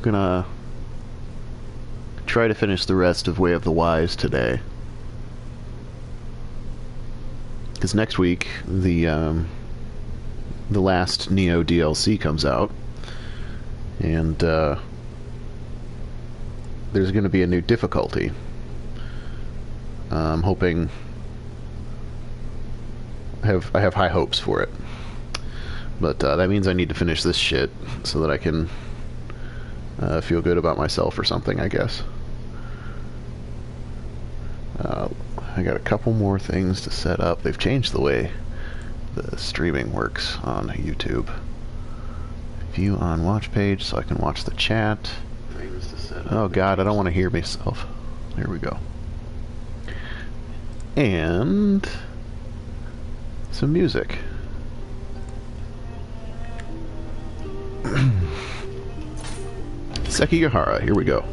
gonna try to finish the rest of Way of the Wise today. Because next week, the last Nioh DLC comes out. And, there's gonna be a new difficulty. I'm hoping... I have high hopes for it. But, that means I need to finish this shit so that I can feel good about myself or something, I guess. I got a couple more things to set up. They've changed the way the streaming works on YouTube. View on watch page so I can watch the chat. Oh god, I don't want to hear myself. There we go. And some music. Sekigahara, here we go.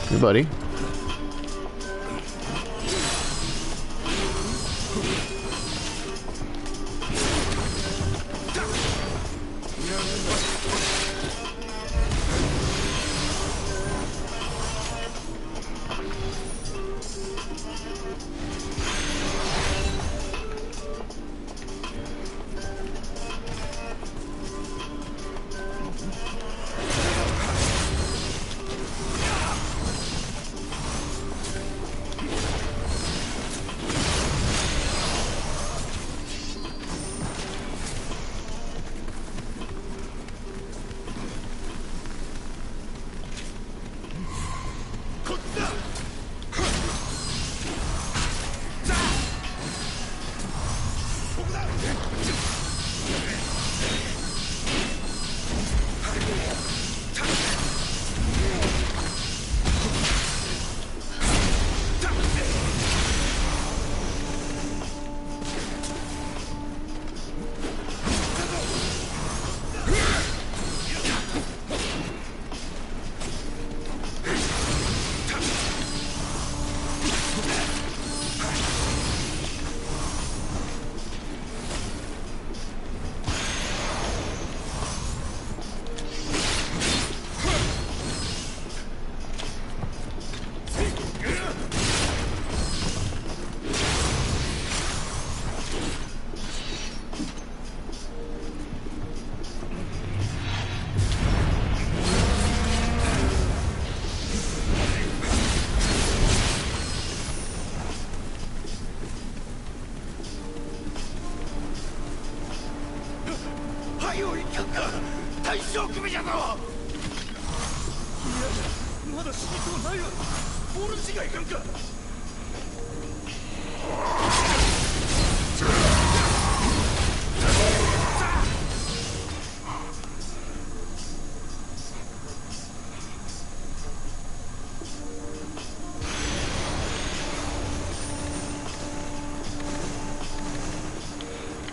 Hey, buddy.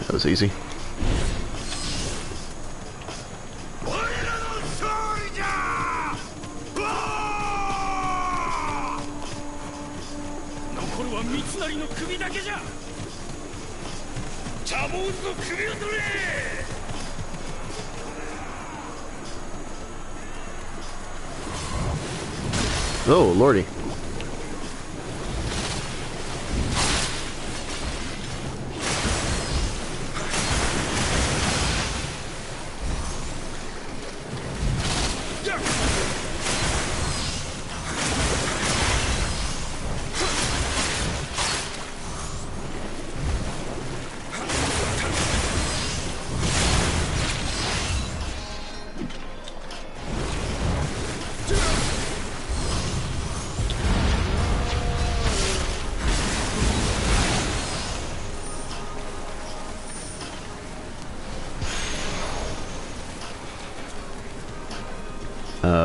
That was easy. Oh, lordy.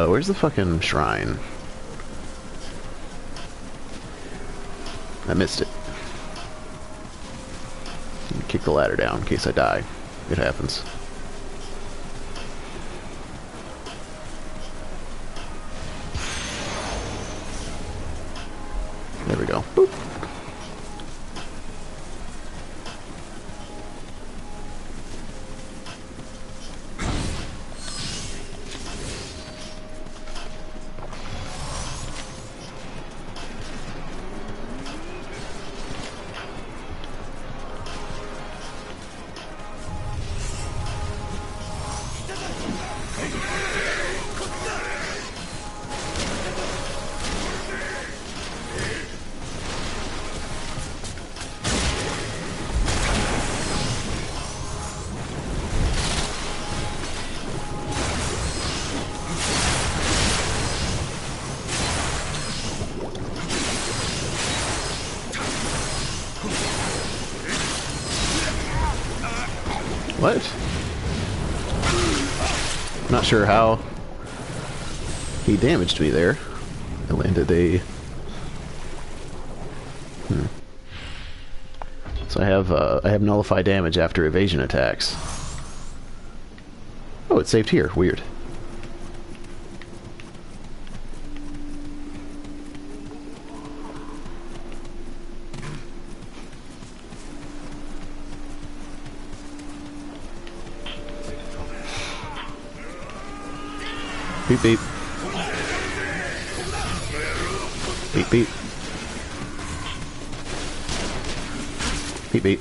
Where's the fucking shrine? I missed it. Kick the ladder down in case I die. It happens. There we go. Boop. What? Not sure how he damaged me there. I landed a... So I have nullify damage after evasion attacks. Oh, it saved here. Weird. Beep beep. Beep beep. Beep beep.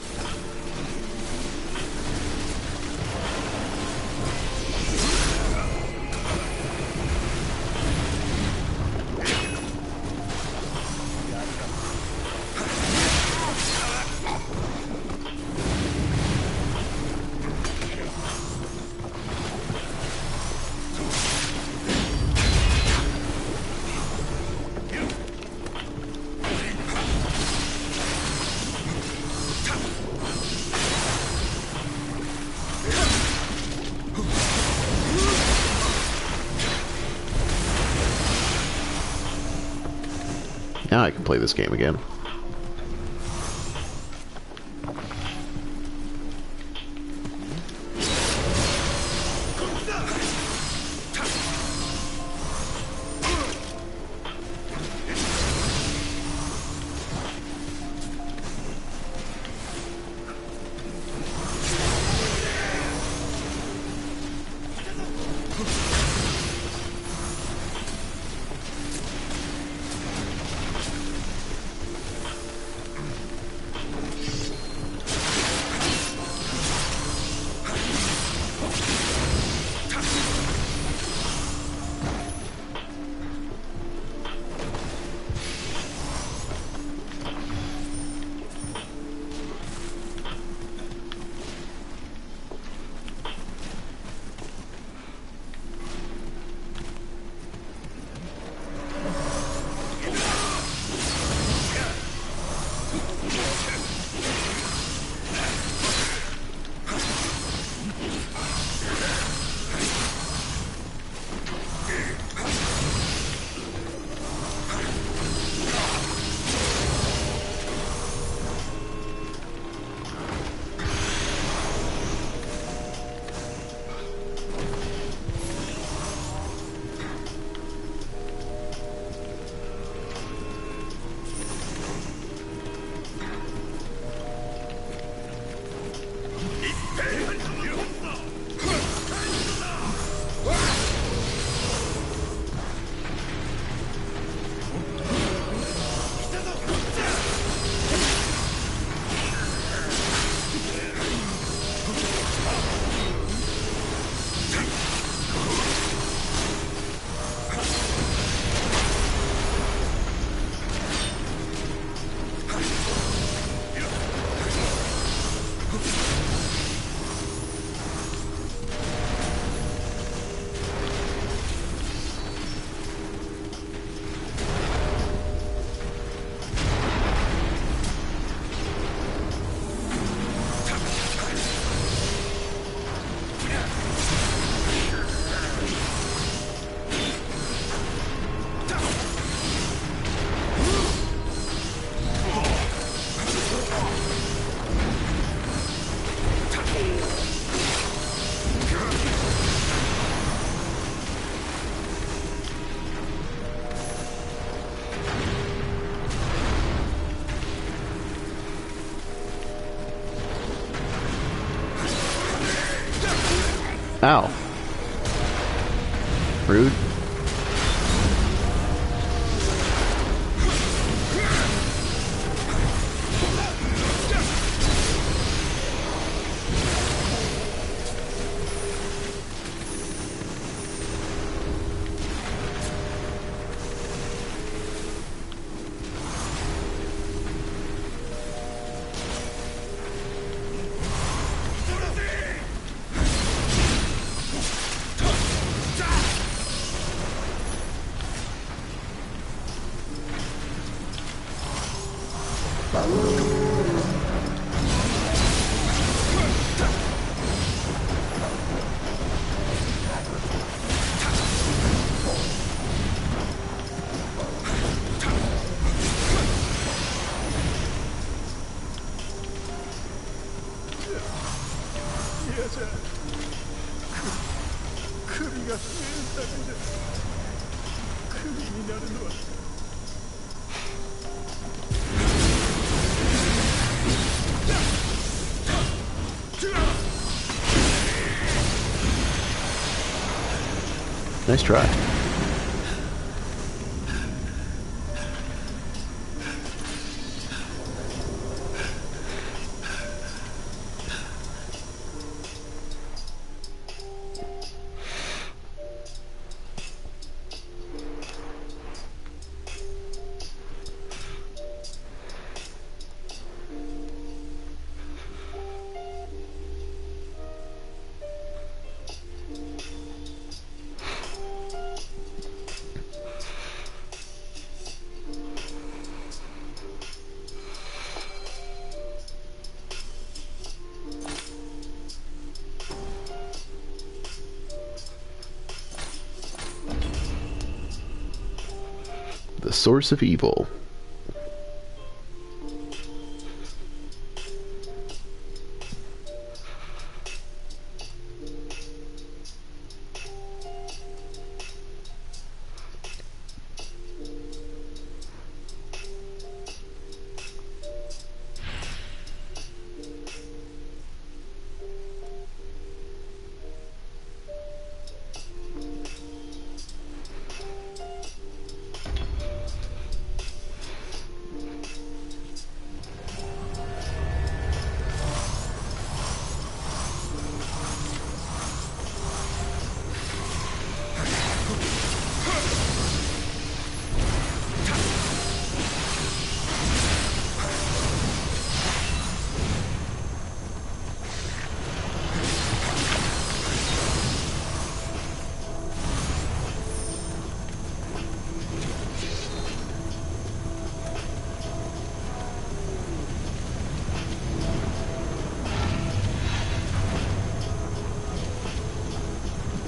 Now I can play this game again. Ow. Rude. Nice try. The source of evil.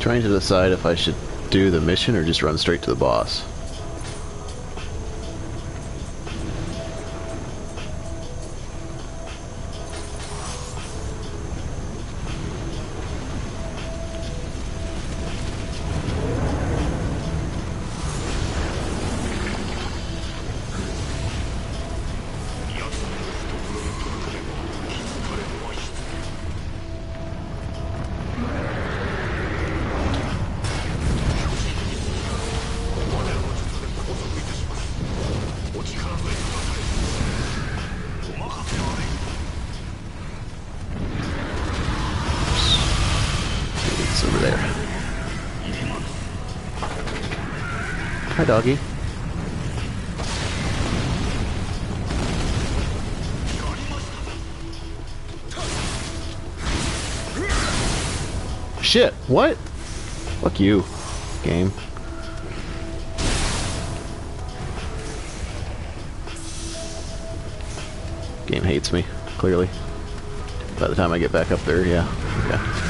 Trying to decide if I should do the mission or just run straight to the boss. Over there. Hi, doggy. Shit, what? Fuck you, game. Game hates me, clearly. By the time I get back up there, yeah. Ah!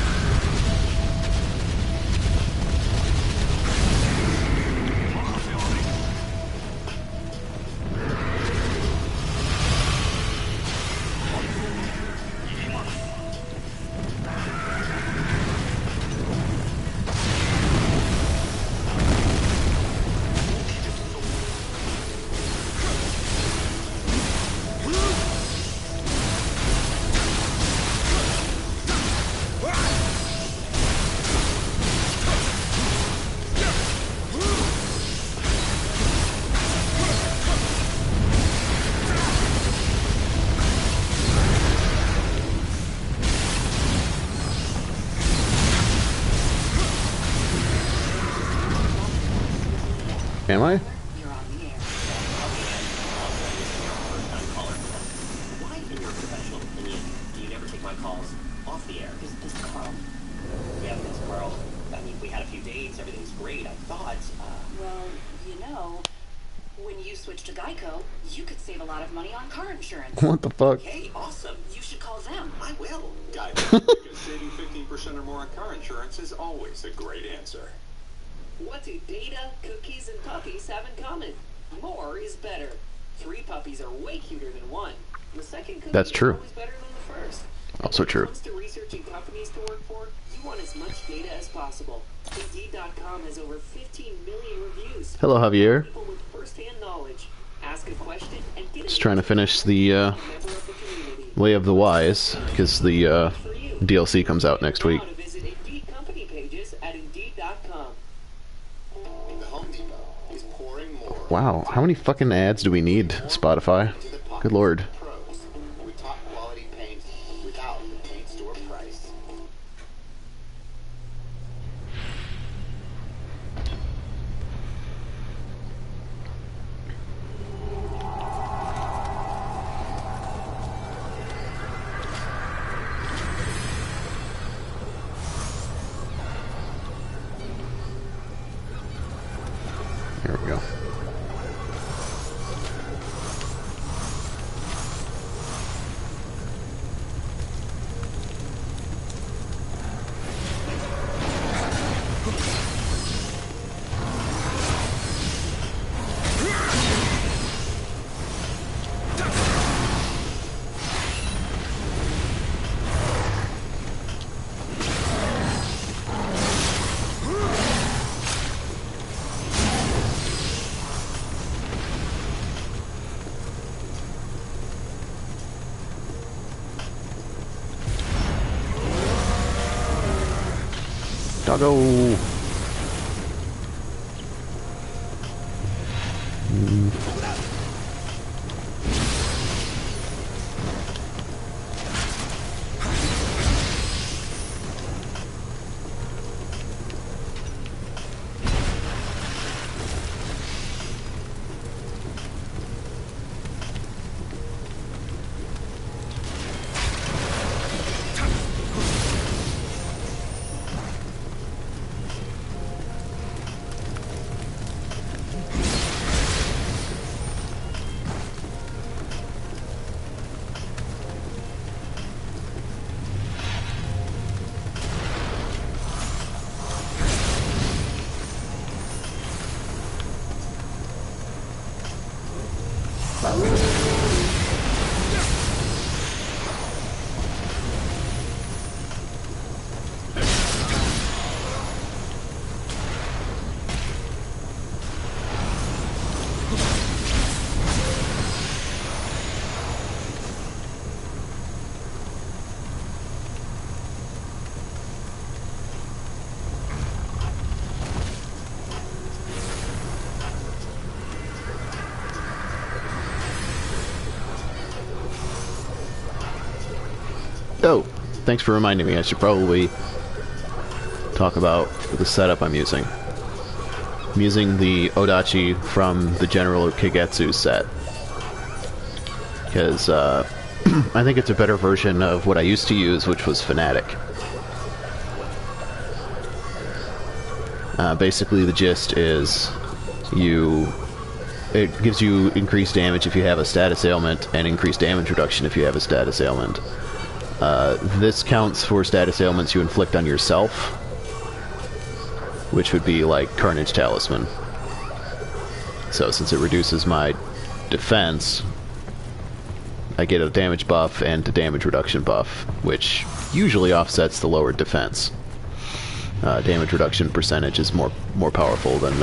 Am I? You're on the air. First-time caller. Why, in your professional opinion, do you never take my calls off the air? Is Carl? Yeah, it's Carl. I mean, we had a few dates, everything's great. I thought, Well, you know, when you switch to Geico, you could save a lot of money on car insurance. What the fuck? Hey, awesome. You should call them. I will. Geico, because saving 15% or more on car insurance is always a great answer. What do data, cookies, and puppies have in common? More is better. 3 puppies are way cuter than 1. The second cookie That's true. is always better than the first. Also When true. it comes to researching companies to work for, you want as much data as possible. Indeed.com has over 15 million reviews. Hello, Javier. People with first-hand knowledge. Ask a question and get Just trying to finish the member of the community. Way of the Wise, because the DLC comes out next week. Now to visit Indeed company pages at Indeed.com. The Home Depot is pouring more. Wow, how many fucking ads do we need, Spotify? into the pockets Good lord. of pros with top quality paint without the paint store price. Here we go. Doggo! Oh, thanks for reminding me. I should probably talk about the setup I'm using. I'm using the Odachi from the General Kigetsu set. Because I think it's a better version of what I used to use, which was Fnatic. Basically, the gist is it gives you increased damage if you have a status ailment, and increased damage reduction if you have a status ailment. This counts for status ailments you inflict on yourself, which would be like Carnage Talisman. So since it reduces my defense, I get a damage buff and a damage reduction buff, which usually offsets the lowered defense. Damage reduction percentage is more powerful than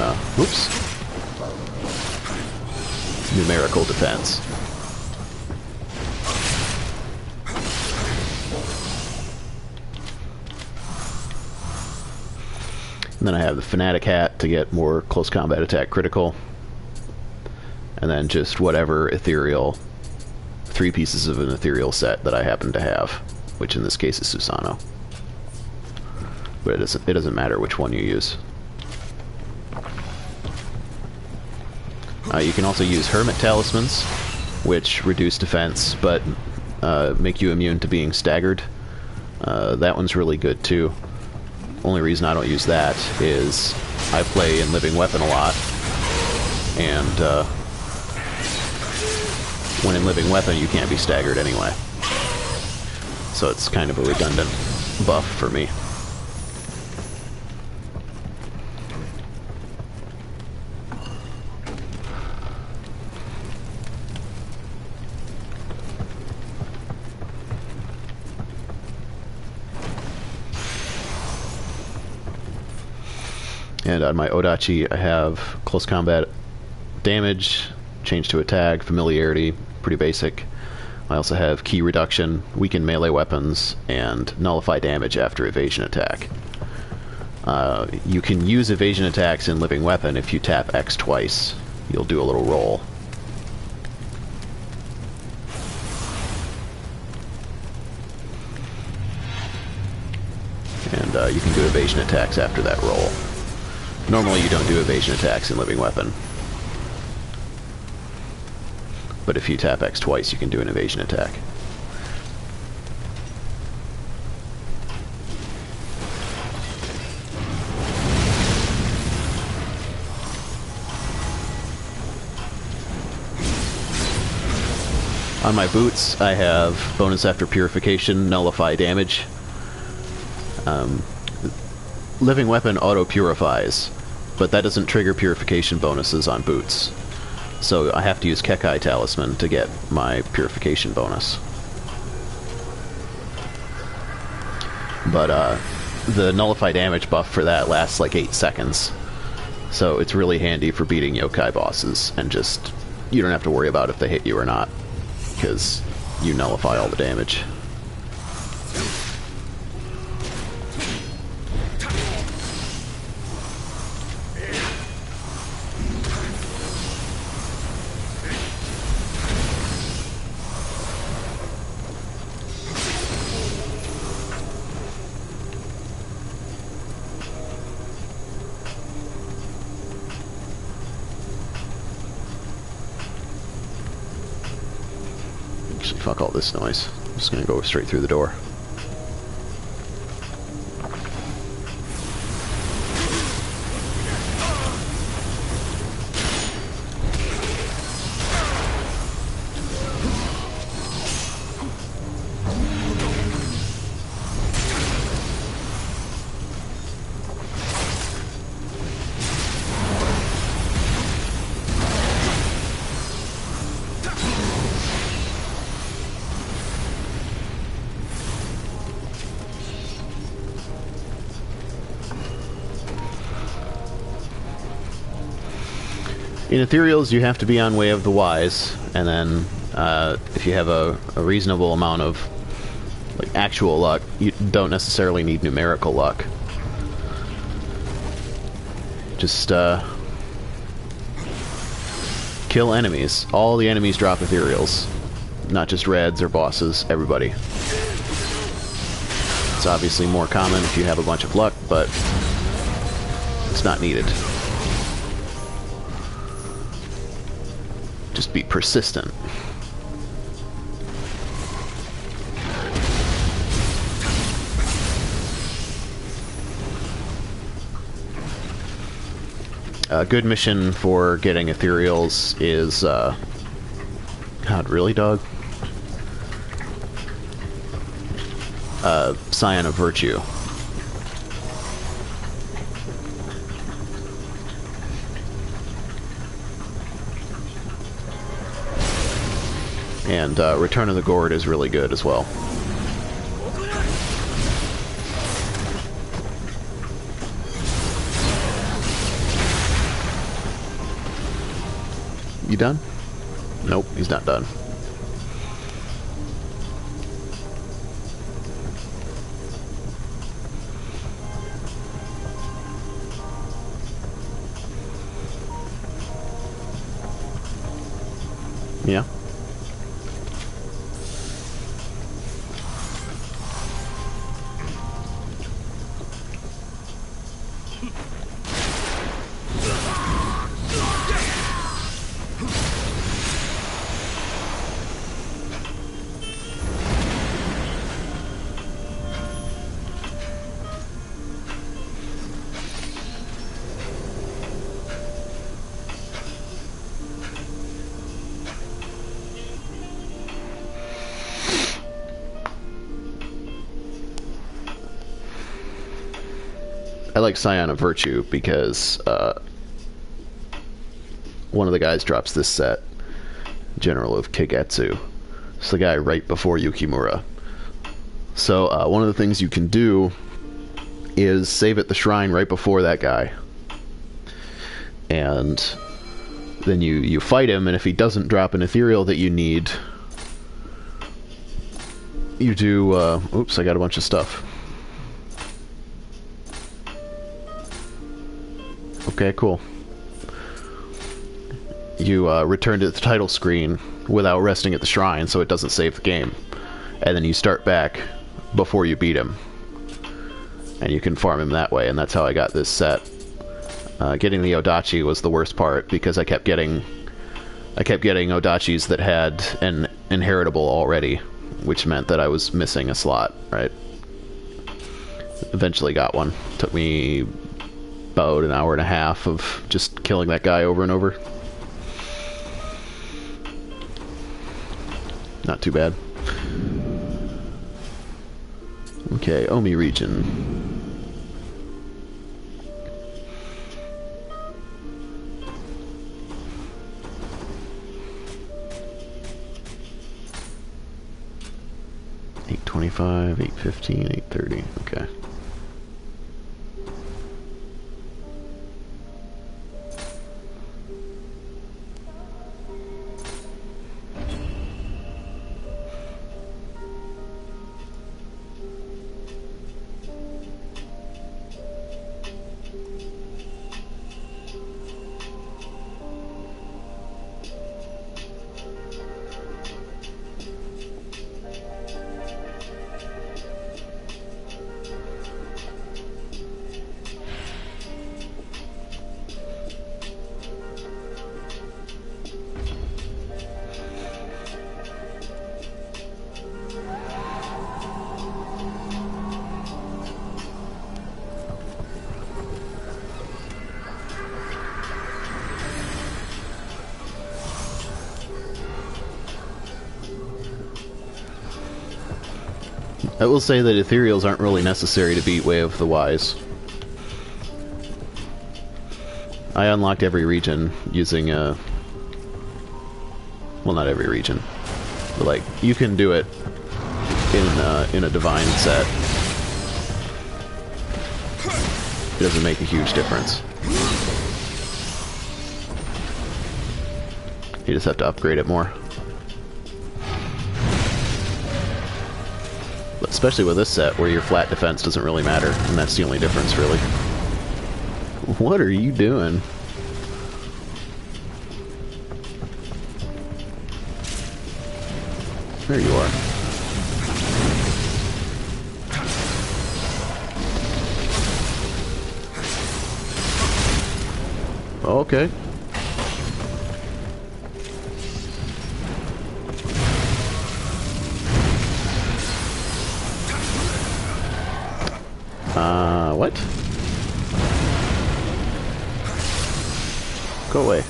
numerical defense. And then I have the Fnatic hat to get more close combat attack critical. And then just whatever ethereal, 3 pieces of an ethereal set that I happen to have, which in this case is Susanoo. But it doesn't matter which one you use. You can also use Hermit Talismans, which reduce defense, but make you immune to being staggered. That one's really good too. Only reason I don't use that is I play in Living Weapon a lot, and when in Living Weapon you can't be staggered anyway. So it's kind of a redundant buff for me. And on my Odachi, I have close combat damage, change to attack, familiarity, pretty basic. I also have key reduction, weaken melee weapons, and nullify damage after evasion attack. You can use evasion attacks in Living Weapon if you tap X twice. You'll do a little roll. And you can do evasion attacks after that roll. Normally you don't do evasion attacks in Living Weapon. But if you tap X twice, you can do an evasion attack. On my boots, I have bonus after purification, nullify damage. Living Weapon auto-purifies, but that doesn't trigger purification bonuses on boots. So I have to use Kekai Talisman to get my purification bonus. But the nullify damage buff for that lasts like 8 seconds. So it's really handy for beating yokai bosses, and just, you don't have to worry about if they hit you or not, because you nullify all the damage. Fuck all this noise. I'm just gonna go straight through the door. In Ethereals, you have to be on Way of the Wise, and then if you have a reasonable amount of like actual luck, you don't necessarily need numerical luck. Just kill enemies. All the enemies drop Ethereals, not just reds or bosses, everybody. It's obviously more common if you have a bunch of luck, but it's not needed. Just be persistent. A good mission for getting Ethereals is, God, really, dog? Scion of Virtue. And Return of the Gourd is really good as well. You done? Nope, he's not done. Yeah. I like Scion of Virtue because one of the guys drops this set, General of Kigetsu. It's the guy right before Yukimura. So one of the things you can do is save at the shrine right before that guy. And then you fight him, and if he doesn't drop an ethereal that you need, you do... oops, I got a bunch of stuff. Okay, cool. You return to the title screen without resting at the shrine, so it doesn't save the game. And then you start back before you beat him. And you can farm him that way, and that's how I got this set. Getting the Odachi was the worst part, because I kept getting Odachis that had an inheritable already, which meant that I was missing a slot, right? Eventually got one. Took me about an hour and a half of just killing that guy over and over. Not too bad. Okay, Omi region. $8.25, $8.15, $8.30. Okay. I will say that ethereals aren't really necessary to beat Way of the Wise. I unlocked every region using well, not every region, but like you can do it in a divine set. It doesn't make a huge difference. You just have to upgrade it more. Especially with this set, where your flat defense doesn't really matter, and that's the only difference, really. What are you doing? There you are. Okay. What? Go away.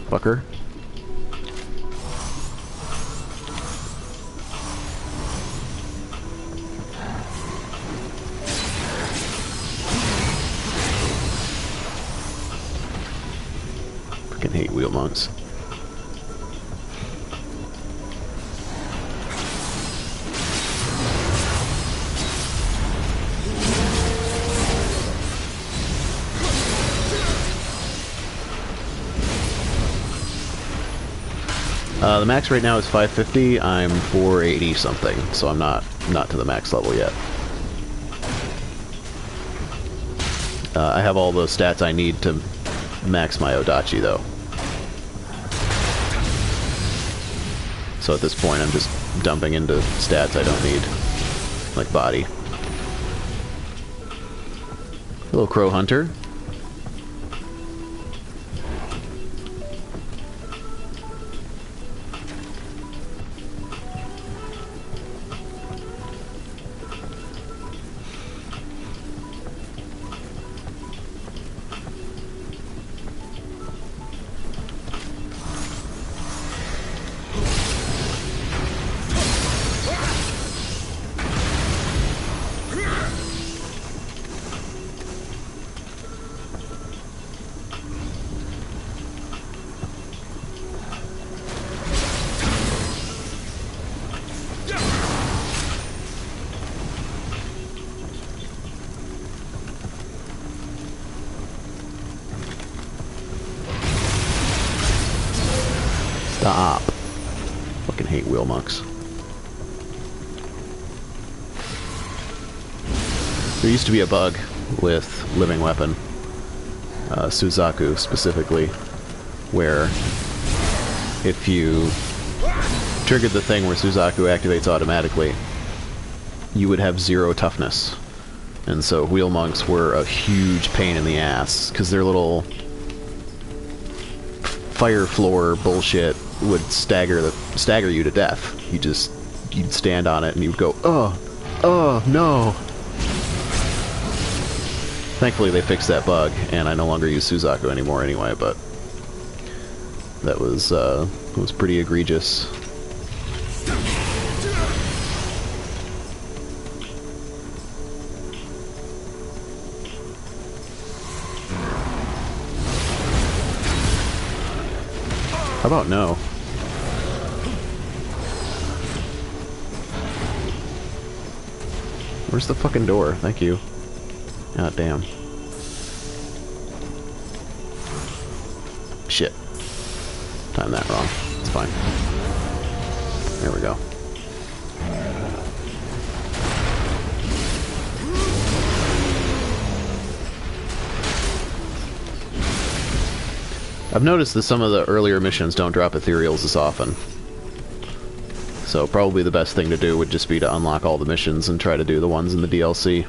Fucker. Freaking hate wheel monks. The max right now is 550. I'm 480 something, so I'm not to the max level yet. I have all the stats I need to max my Odachi, though. So at this point, I'm just dumping into stats I don't need, like body. Hello, Crow Hunter. Stop. Fucking hate wheel monks. There used to be a bug with Living Weapon, Suzaku specifically, where if you triggered the thing where Suzaku activates automatically, you would have 0 toughness. And so wheel monks were a huge pain in the ass, because their little fire floor bullshit would stagger you to death. You'd stand on it and you'd go, oh, no. Thankfully they fixed that bug, and I no longer use Suzaku anymore anyway, but that was pretty egregious. How about no? Where's the fucking door? Thank you. God damn. Shit. Timed that wrong. It's fine. There we go. I've noticed that some of the earlier missions don't drop ethereals as often. So probably the best thing to do would just be to unlock all the missions and try to do the ones in the DLC.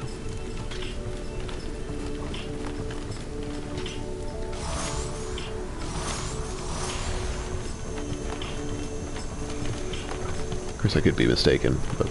Of course I could be mistaken, but...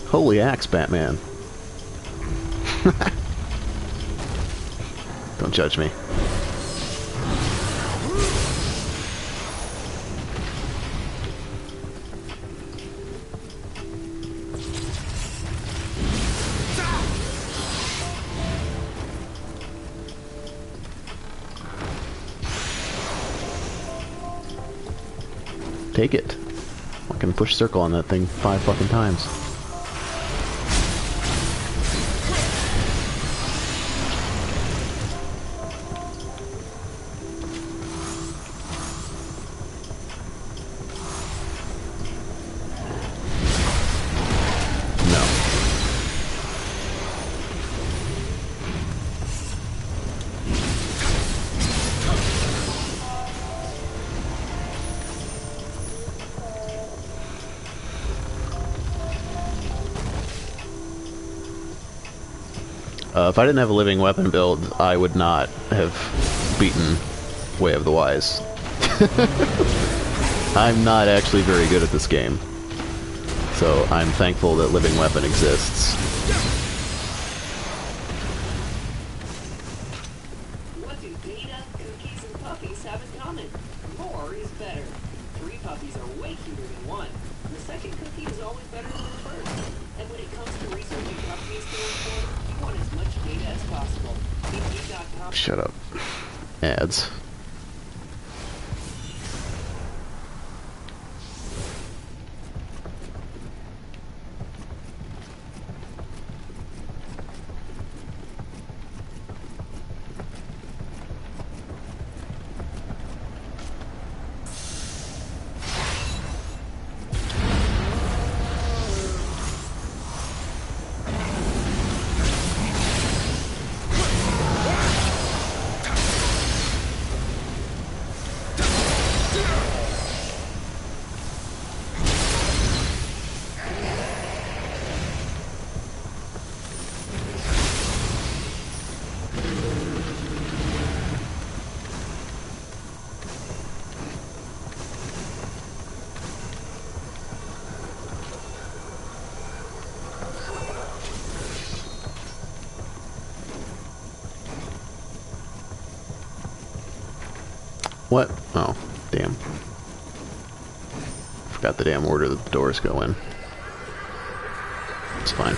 Holy axe, Batman. Don't judge me. Take it. I can push circle on that thing 5 fucking times. If I didn't have a living weapon build, I would not have beaten Way of the Wise. I'm not actually very good at this game. So I'm thankful that living weapon exists. What do data, cookies, and puppies have in common? More is better. 3 puppies are way cuter than 1. The second cookie is always better than the first. And when it comes to researching puppies going forward, you want as much data as possible. BP.com. Shut up. Ads. What? Oh, damn. Forgot the damn order that the doors go in. It's fine.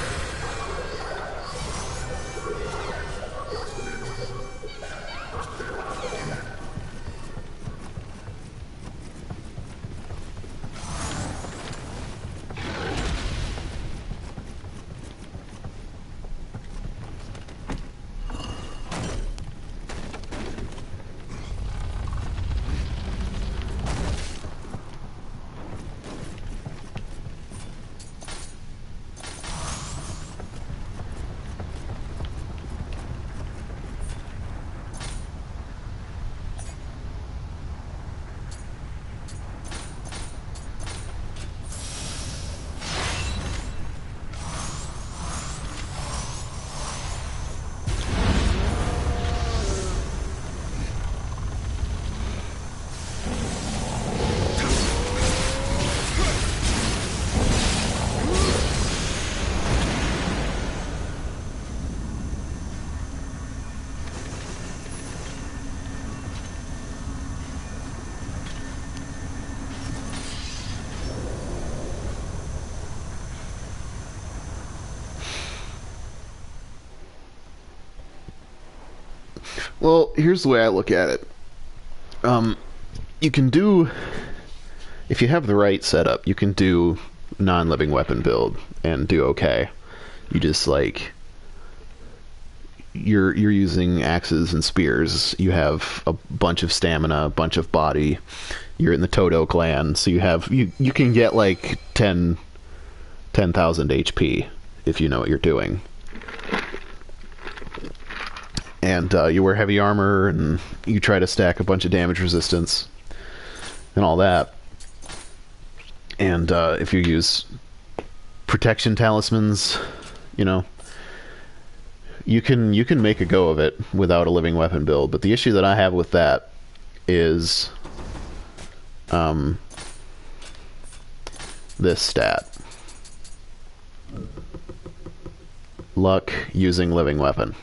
Well, here's the way I look at it. You can do, if you have the right setup, you can do non-living weapon build and do okay. You just like you're using axes and spears. You have a bunch of stamina, a bunch of body. You're in the Todo clan, so you can get like 10,000 HP if you know what you're doing. And you wear heavy armor, and you try to stack a bunch of damage resistance and all that. And if you use protection talismans, you know, you can make a go of it without a living weapon build. But the issue that I have with that is this stat. Luck using living weapon.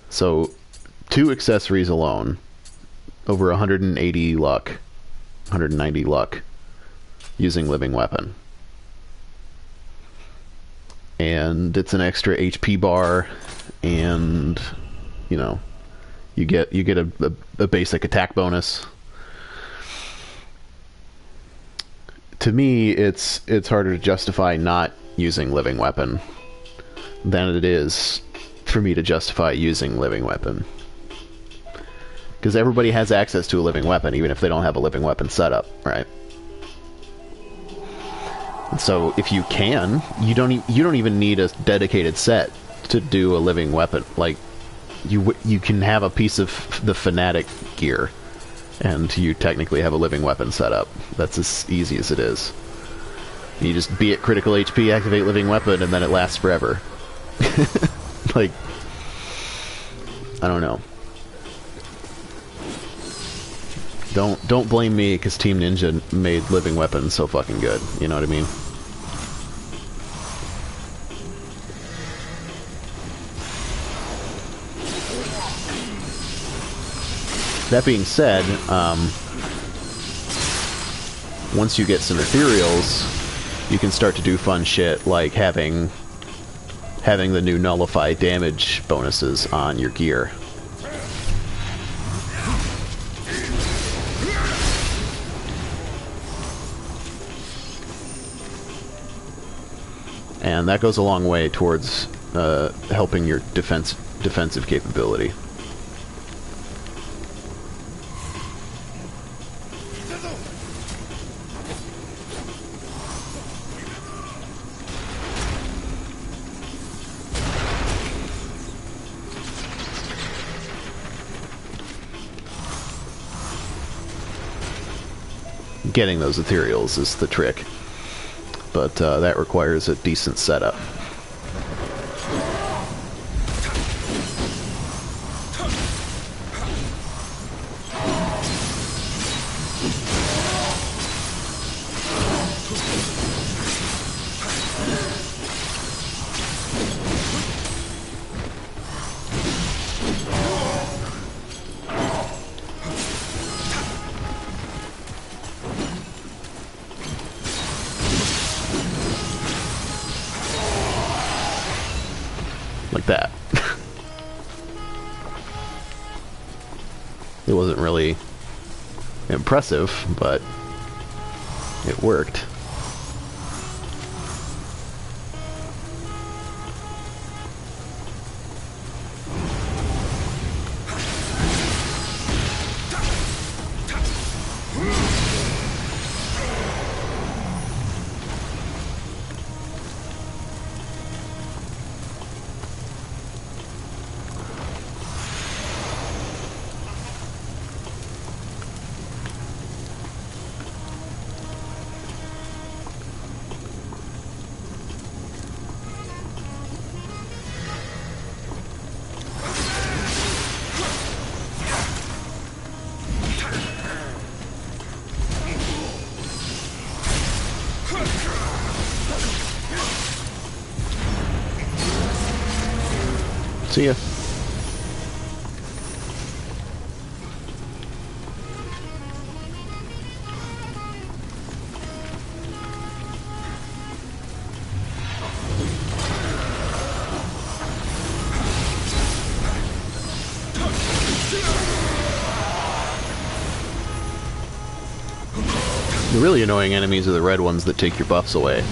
So, 2 accessories alone, over 180 luck, 190 luck, using living weapon. And it's an extra HP bar, and, you know, you get a basic attack bonus. To me, it's harder to justify not using living weapon than it is for me to justify using living weapon, because everybody has access to a living weapon even if they don't have a living weapon setup, right? And so if you can, you don't even need a dedicated set to do a living weapon. Like you can have a piece of the fanatic gear and you technically have a living weapon setup. That's as easy as it is. You just be at critical HP, activate living weapon, and then it lasts forever. Like, I don't know. Don't blame me because Team Ninja made living weapons so fucking good. You know what I mean? That being said, once you get some ethereals, you can start to do fun shit like having the new nullify damage bonuses on your gear. And that goes a long way towards helping your defensive capability. Getting those ethereals is the trick, but that requires a decent setup. like that. It wasn't really impressive, but it worked. See ya. The really annoying enemies are the red ones that take your buffs away.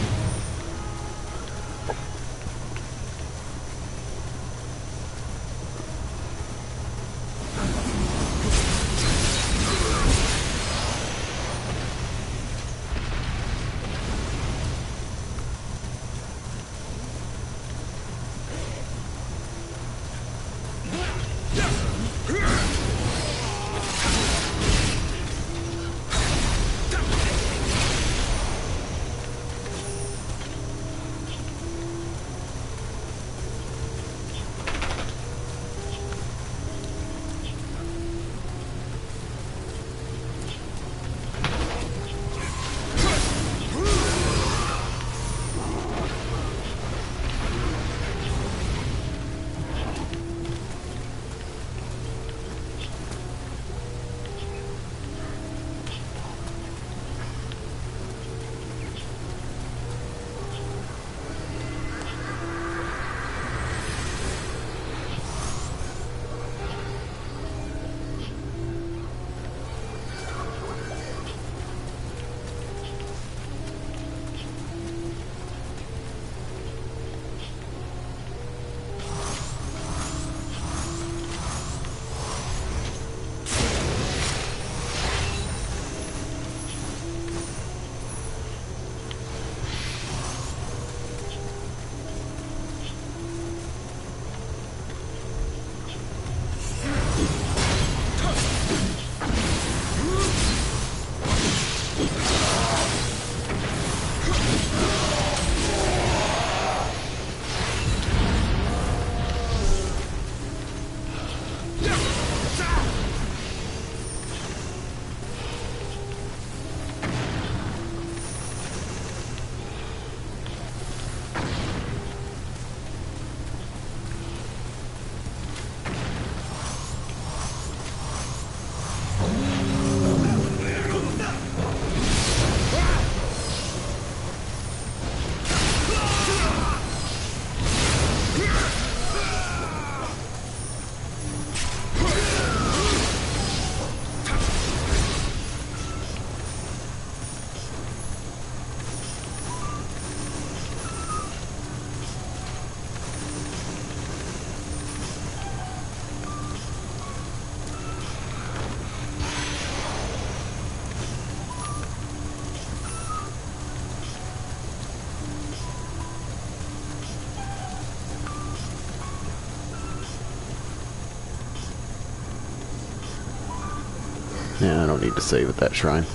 Yeah, I don't need to save at that shrine.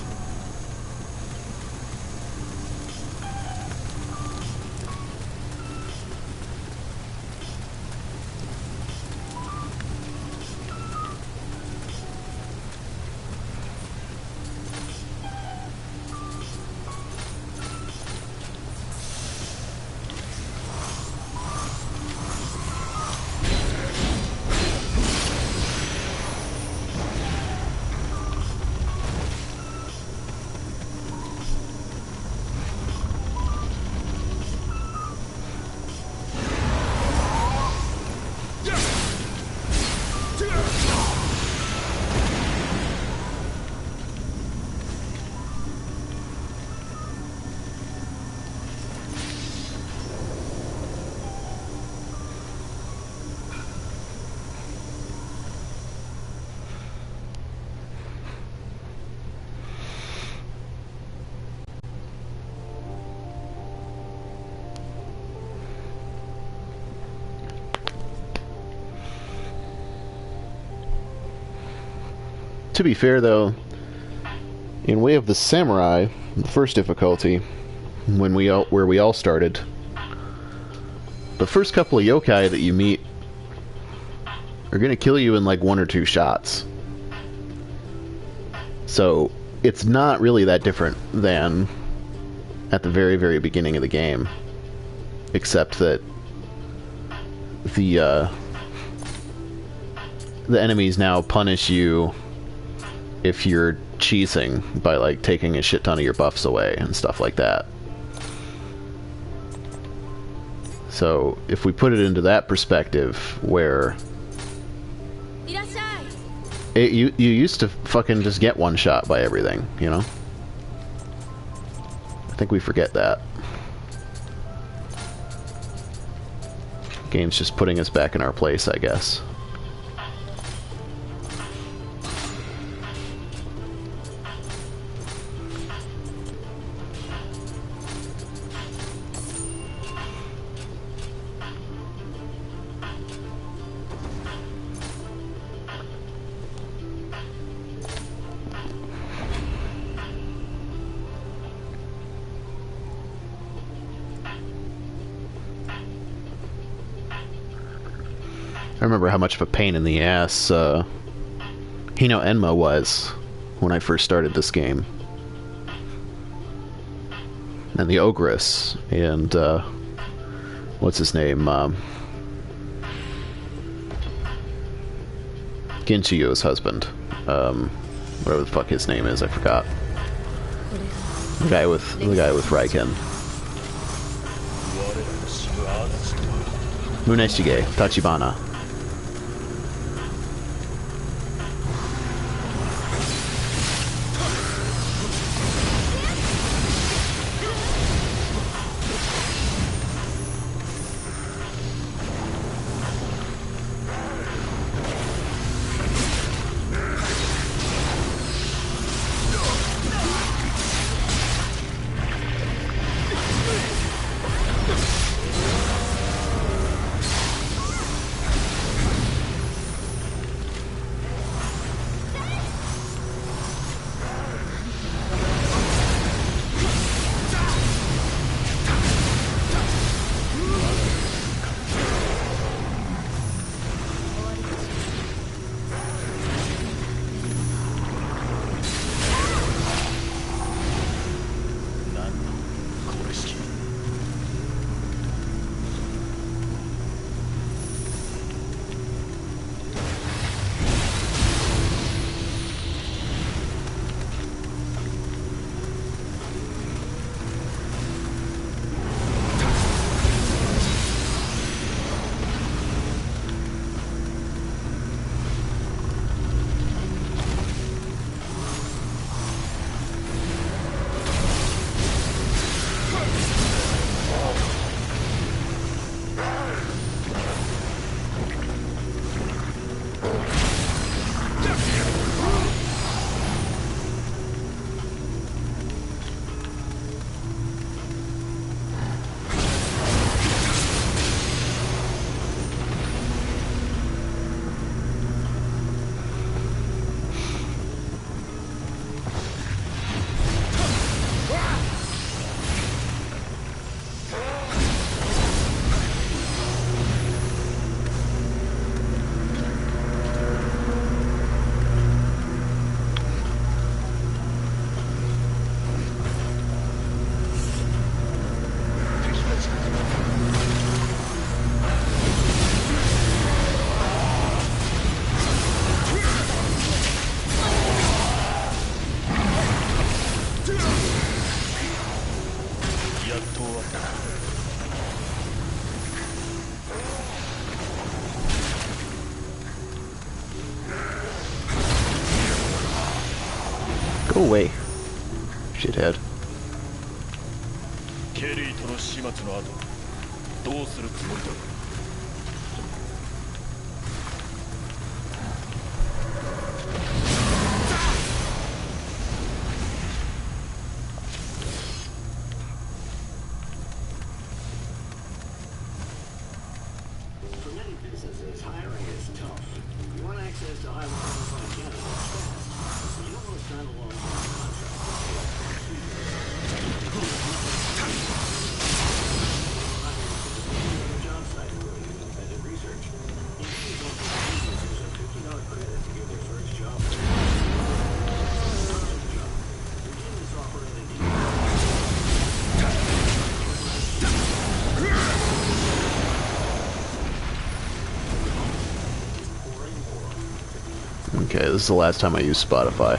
to be fair, though, in Way of the Samurai, the first difficulty, where we all started, the first couple of yokai that you meet are gonna kill you in like 1 or 2 shots. So it's not really that different than at the very, very beginning of the game, except that the enemies now punish you if you're cheesing by like taking a shit ton of your buffs away and stuff like that. So if we put it into that perspective, where you used to fucking just get one shot by everything, you know? I think we forget that. Game's just putting us back in our place, I guess. I remember how much of a pain in the ass Hino Enma was when I first started this game. And the Ogress, and what's his name? Ginchiyo's husband. Whatever the fuck his name is, I forgot. The guy with Raiken. Muneshige, Tachibana. Go away, shithead. ケリーとの始末の後、どうするつもりだ。For many businesses, hiring is tough. You want access to high-qualified candidates fast. Okay, this is the last time I use Spotify.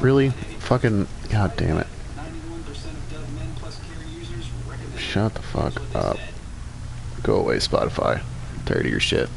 Really? Fucking god damn it. Shut the fuck up. Go away, Spotify. I'm tired of your shit.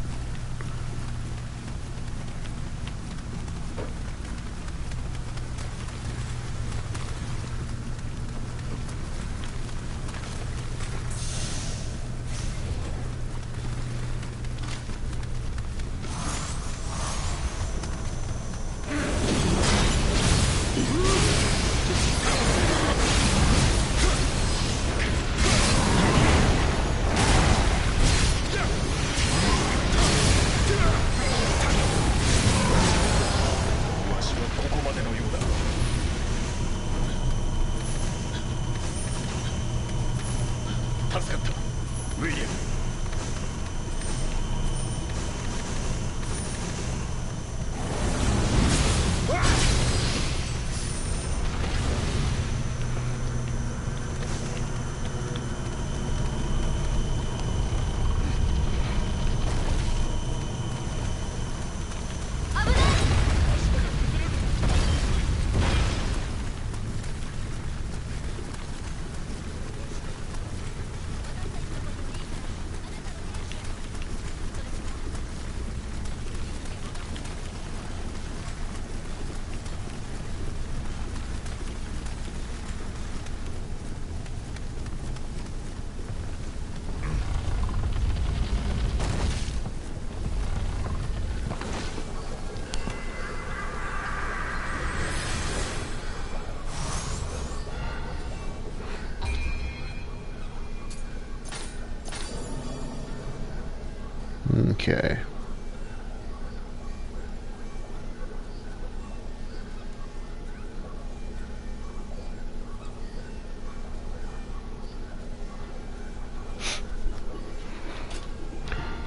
Okay.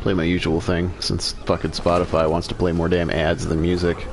Play my usual thing, since fucking Spotify wants to play more damn ads than music.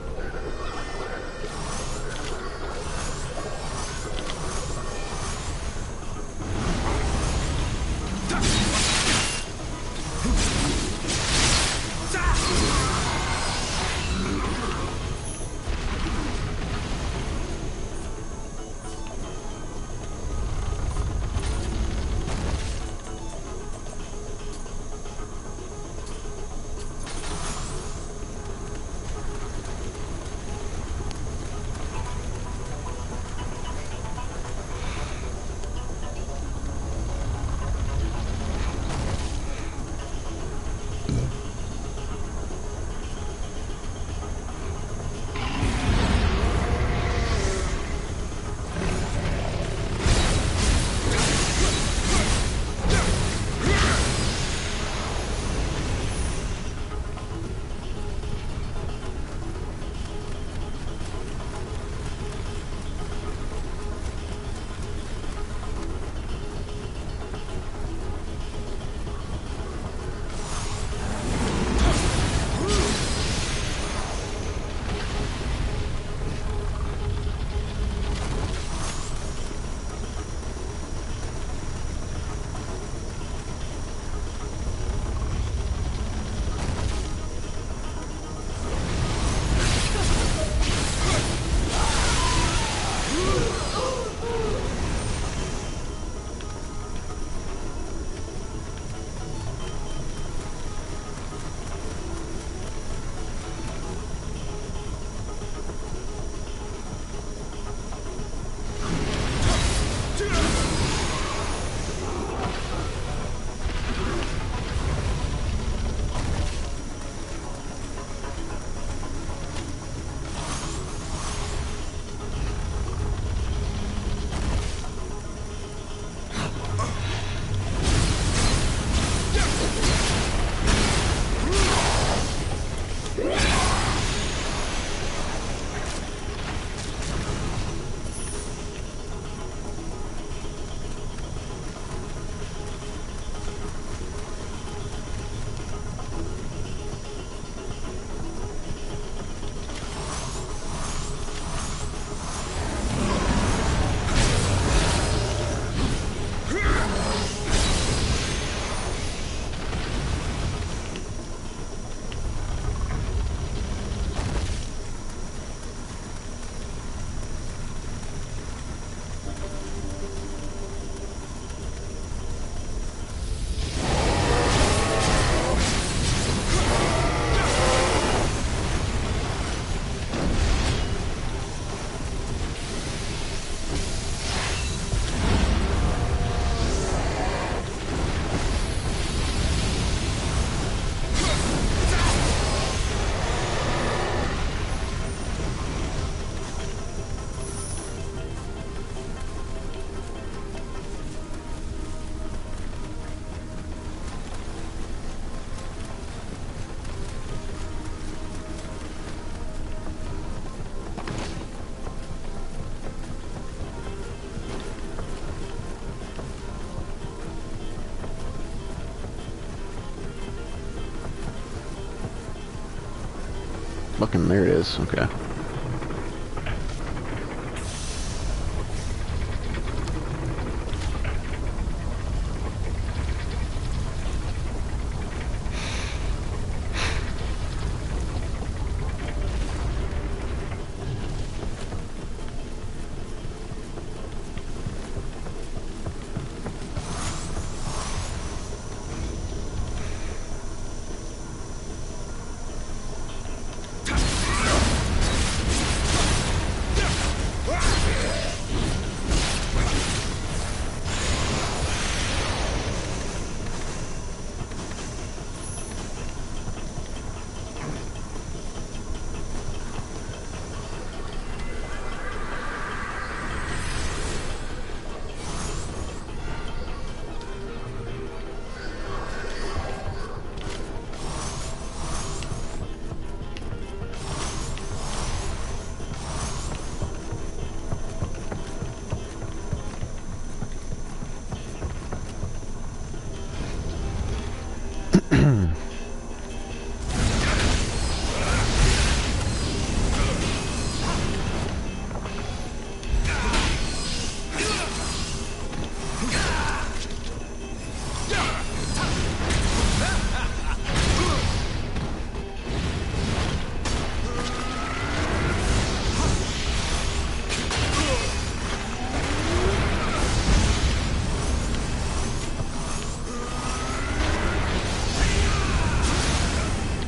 Fucking, there it is. Okay.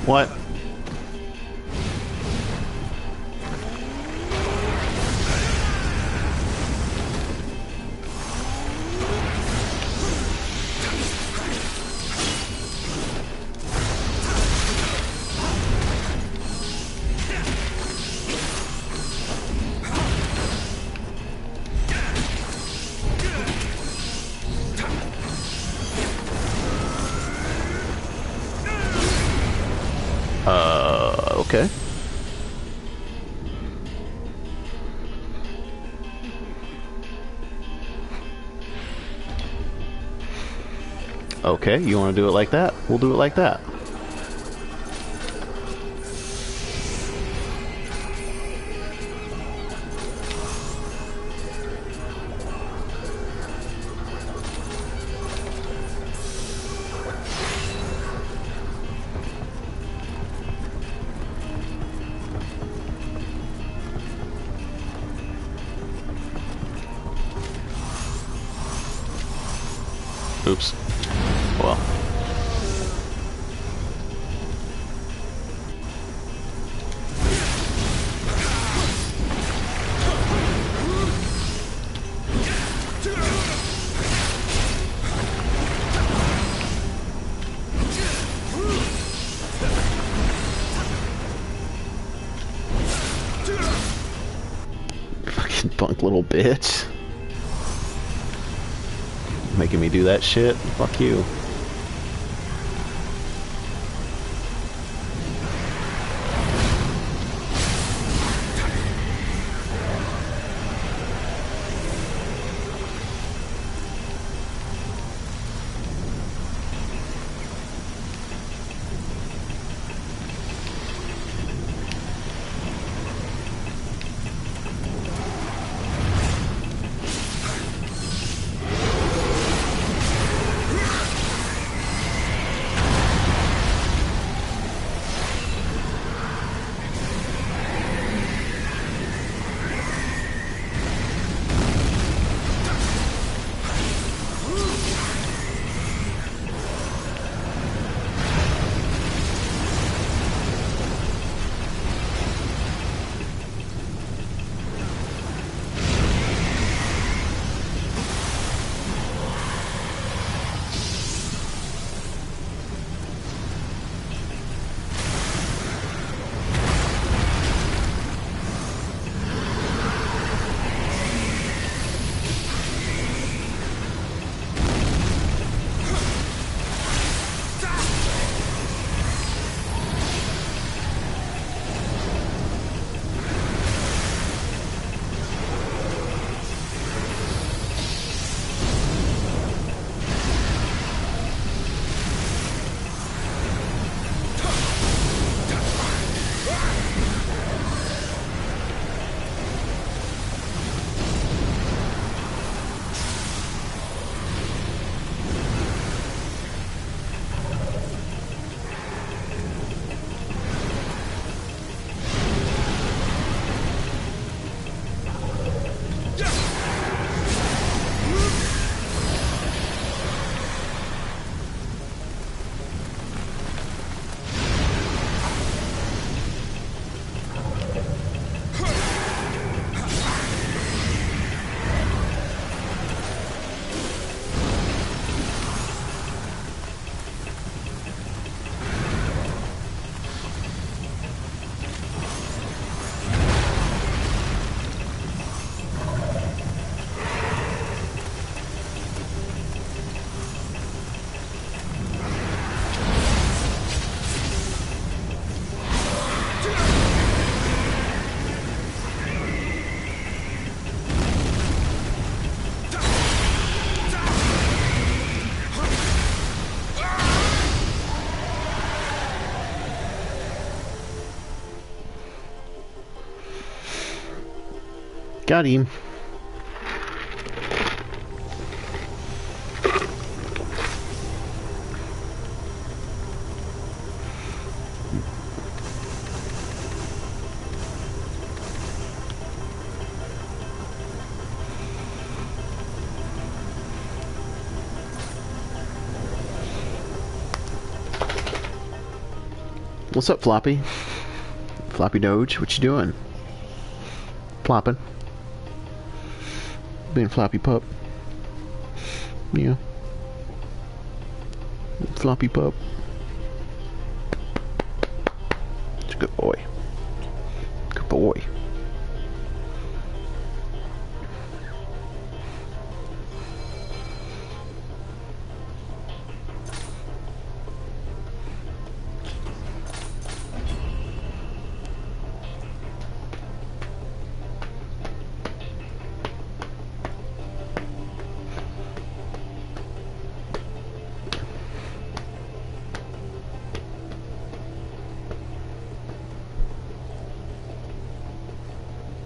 What? Okay. Okay, you want to do it like that? We'll do it like that. Oops. Well. Fucking punk little bitch. Making me do that shit? Fuck you. Got him. What's up, Floppy? Floppy Doge, what you doing? Flopping. Being Floppy Pup. Yeah. Floppy Pup. It's a good boy. Good boy.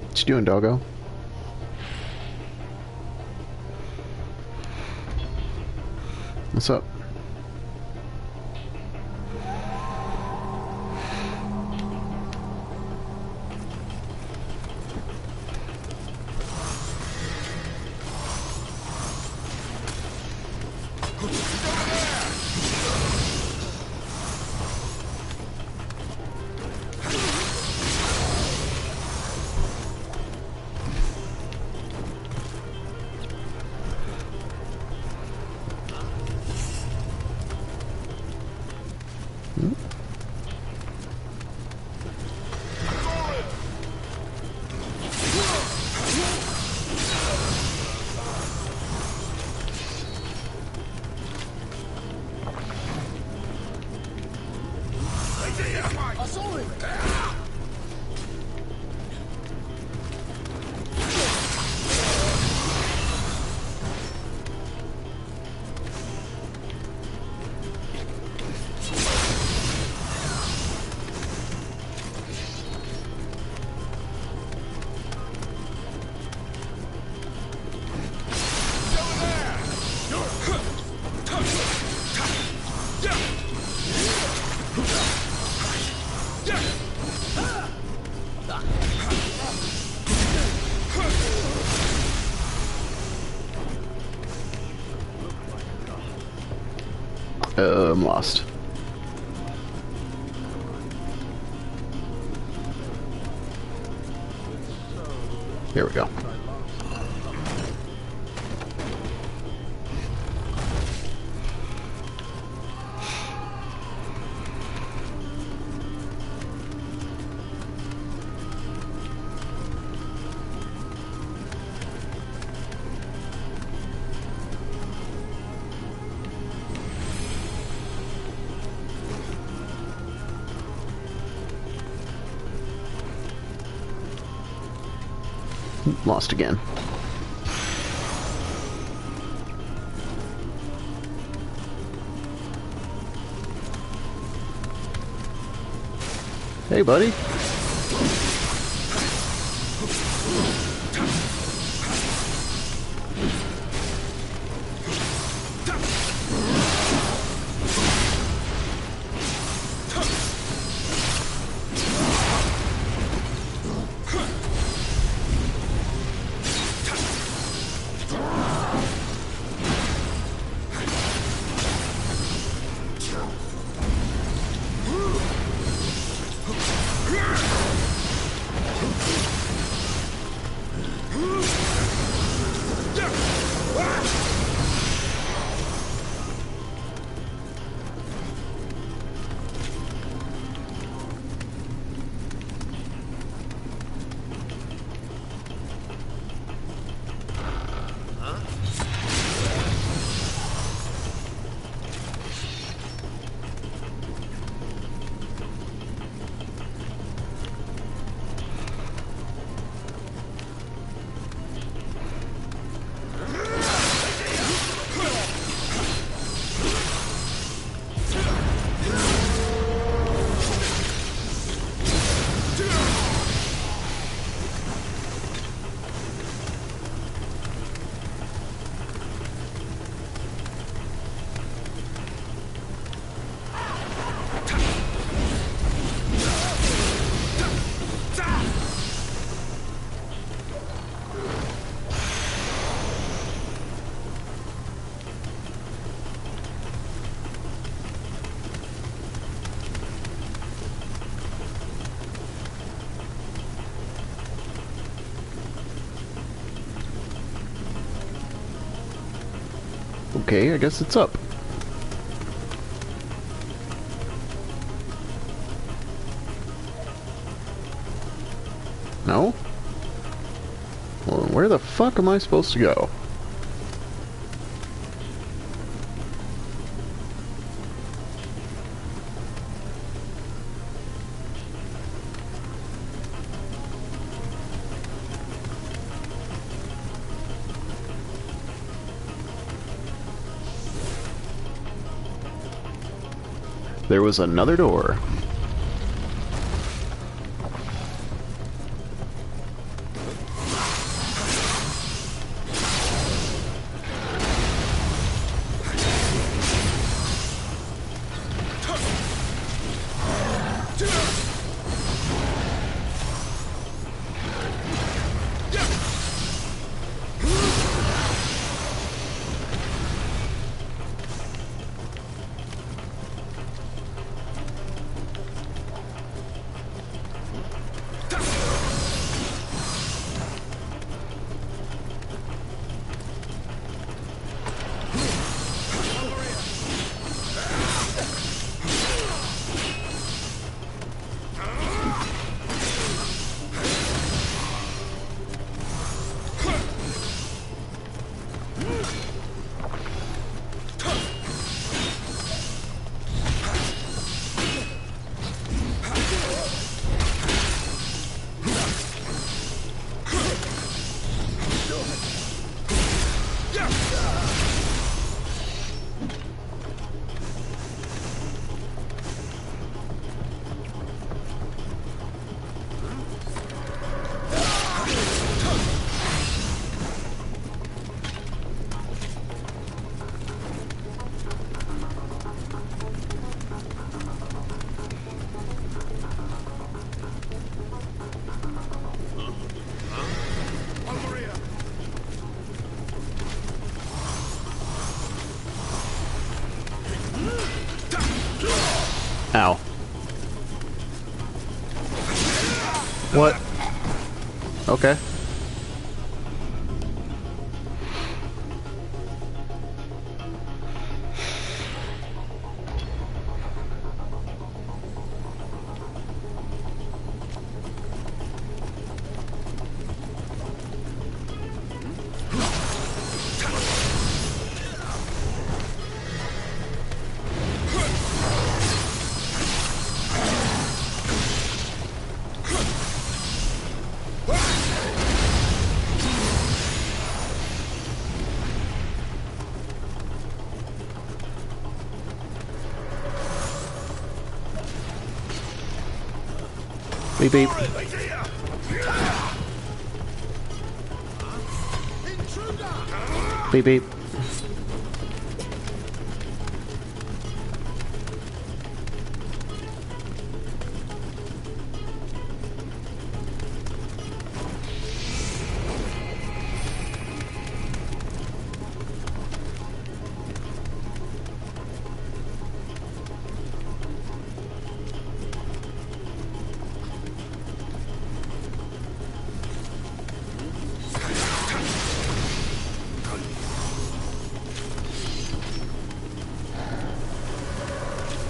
What you doing, doggo? What's up? I'm lost. Here we go. Lost again. Hey, buddy. Okay, I guess it's up. No? Well, where the fuck am I supposed to go? There was another door. Ow. What? Okay. Beep beep. Beep beep.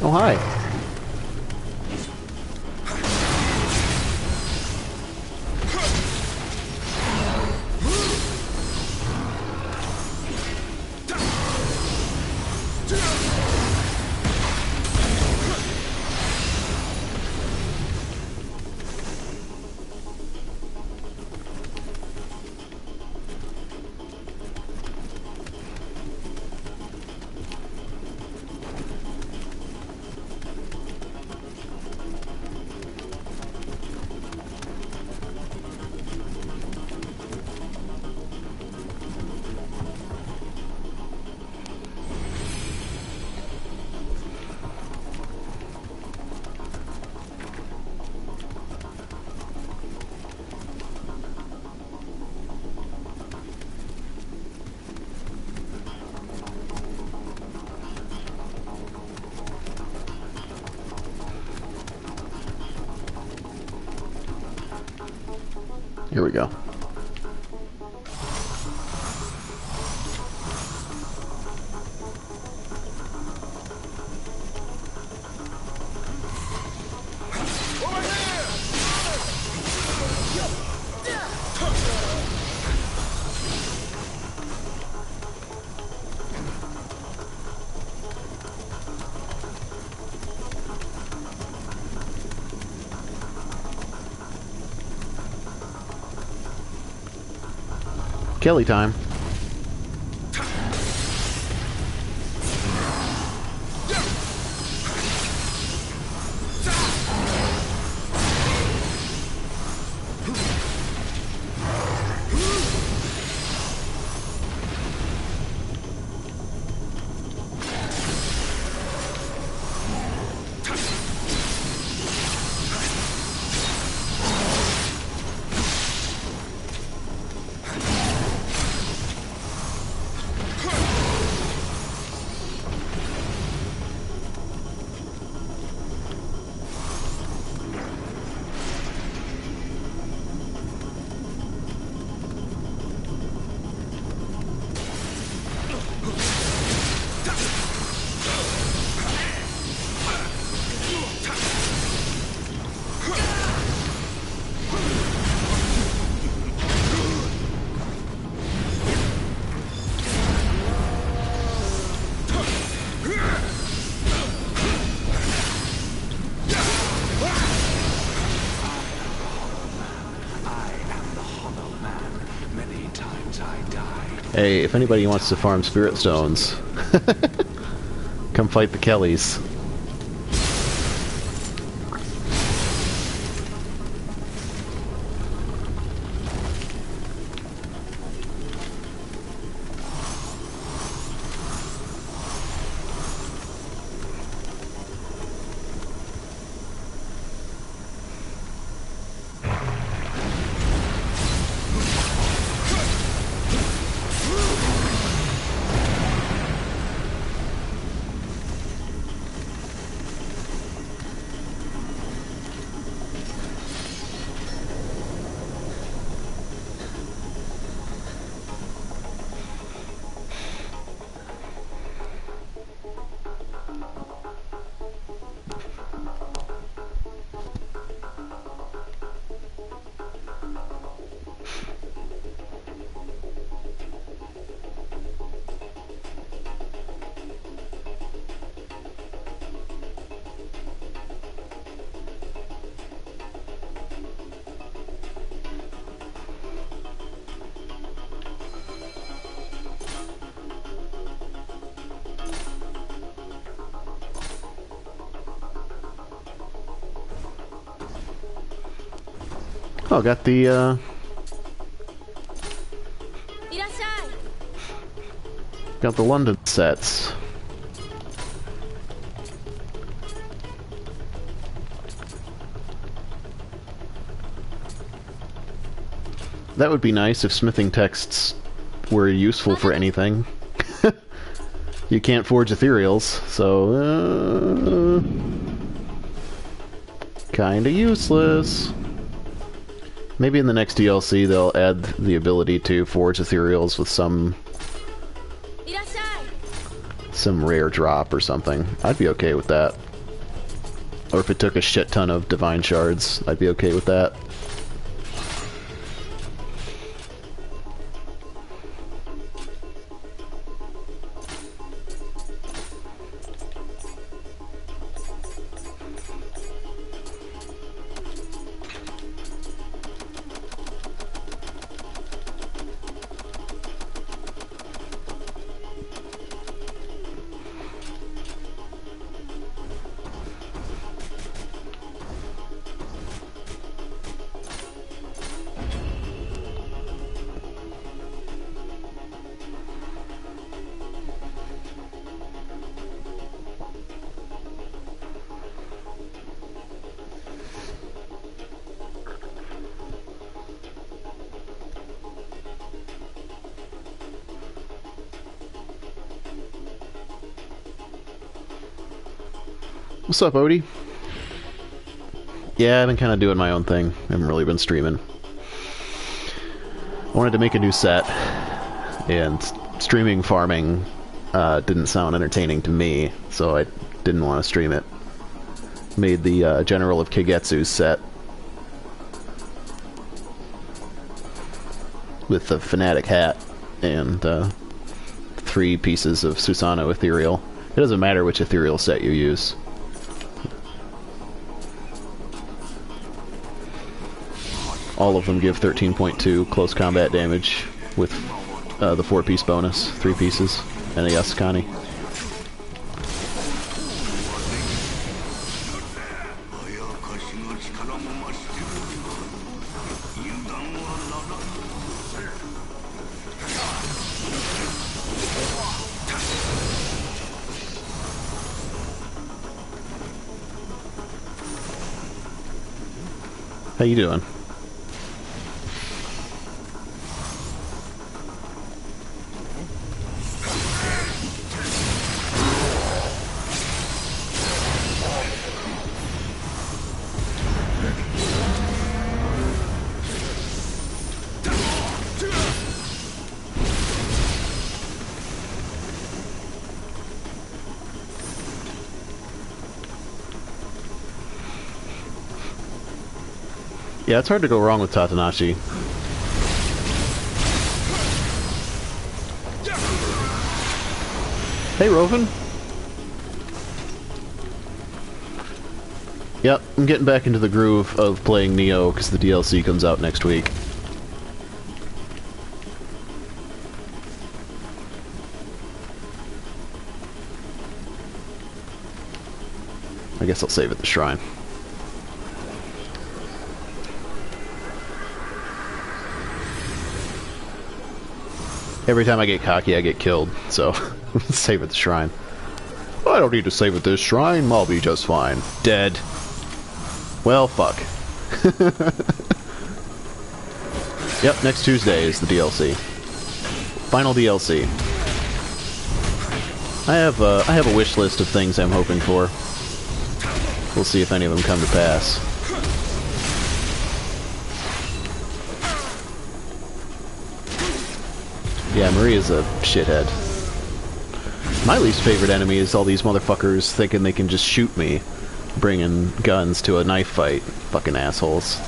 Oh, hi. Here we go. Kelly time. Hey, if anybody wants to farm spirit stones, come fight the Kellys. Oh, got the London sets. That would be nice if smithing texts were useful for anything. You can't forge ethereals, so kinda useless. Maybe in the next DLC they'll add the ability to forge ethereals with some rare drop or something. I'd be okay with that. Or if it took a shit ton of divine shards, I'd be okay with that. What's up, Odie? Yeah, I've been kind of doing my own thing. I haven't really been streaming. I wanted to make a new set, and streaming farming didn't sound entertaining to me, so I didn't want to stream it. Made the General of Kagetsu's set with the Fanatic hat and 3 pieces of Susanoo Ethereal. It doesn't matter which Ethereal set you use. All of them give 13.2 close combat damage. with the 4-piece bonus, 3 pieces, and a Yasukani. How you doing? Yeah, it's hard to go wrong with Tatanashi. Hey, Roven. Yep, I'm getting back into the groove of playing Nioh because the DLC comes out next week. I guess I'll save at the shrine. Every time I get cocky, I get killed, so save at the shrine. I don't need to save at this shrine, I'll be just fine. Dead. Well, fuck. Yep, next Tuesday is the DLC. Final DLC. I have a wish list of things I'm hoping for. We'll see if any of them come to pass. Yeah, Maria's a shithead. My least favorite enemy is all these motherfuckers thinking they can just shoot me, bringing guns to a knife fight. Fucking assholes.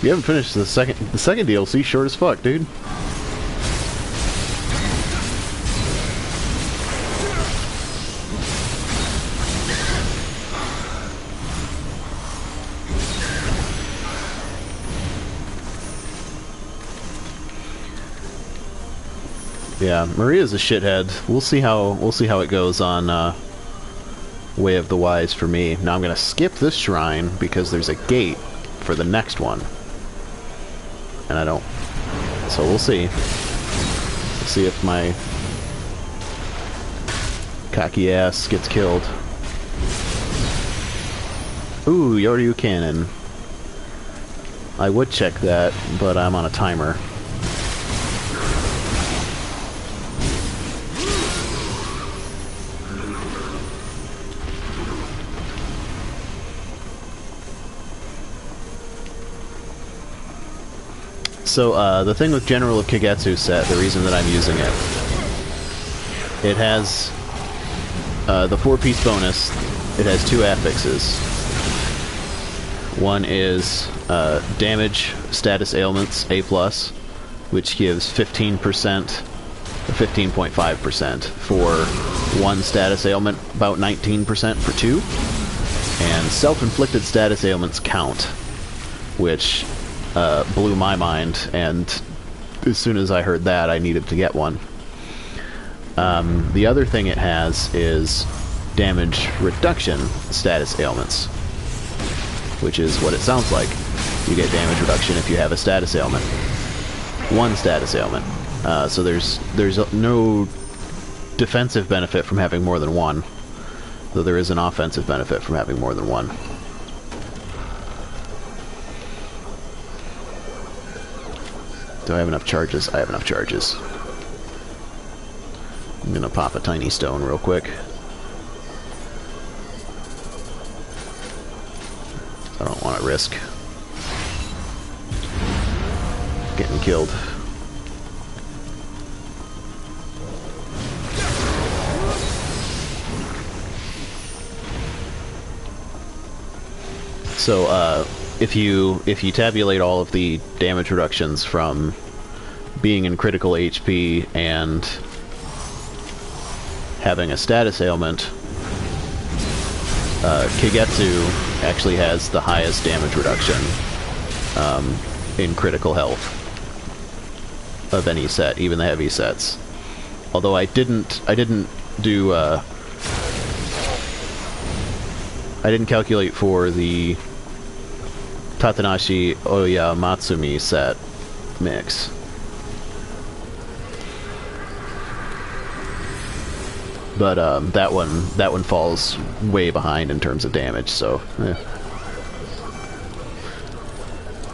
You haven't finished the second DLC, short as fuck, dude. Yeah, Maria's a shithead. We'll see how it goes on Way of the Wise for me. Now I'm gonna skip this shrine because there's a gate for the next one. And I don't. So we'll see. We'll see if my cocky ass gets killed. Ooh, Yoryu Cannon. I would check that, but I'm on a timer. So, the thing with General of Kagetsu set, the reason that I'm using it, it has the 4-piece bonus. It has 2 affixes. One is damage status ailments A+, which gives 15% or 15.5% for 1 status ailment, about 19% for 2, and self-inflicted status ailments count, which blew my mind, and as soon as I heard that, I needed to get one. The other thing it has is damage reduction status ailments, which is what it sounds like. You get damage reduction if you have a status ailment. 1 status ailment. So there's no defensive benefit from having more than 1, though there is an offensive benefit from having more than 1. Do I have enough charges? I have enough charges. I'm gonna pop a tiny stone real quick. I don't want to risk getting killed. So if you tabulate all of the damage reductions from being in critical HP and having a status ailment, Kagetsu actually has the highest damage reduction in critical health of any set, even the heavy sets. Although I didn't do I didn't calculate for the Tatanashi Oya Matsumi set mix. But that one falls way behind in terms of damage, so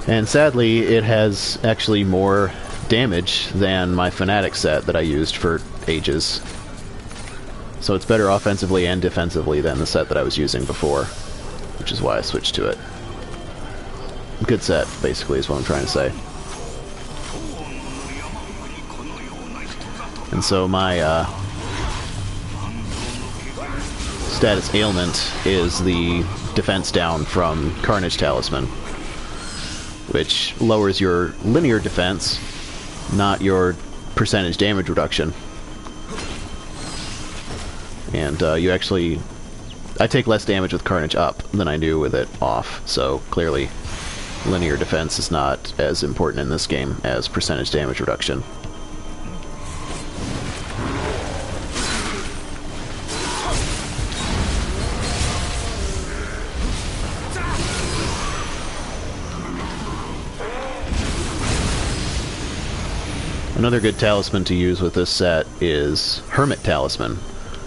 and sadly it has actually more damage than my Fnatic set that I used for ages. So it's better offensively and defensively than the set that I was using before, which is why I switched to it. Good set, basically, is what I'm trying to say. And so my status ailment is the defense down from Carnage Talisman, which lowers your linear defense, not your percentage damage reduction. And you actually... I take less damage with Carnage up than I do with it off, so clearly linear defense is not as important in this game as percentage damage reduction. Another good talisman to use with this set is Hermit Talisman,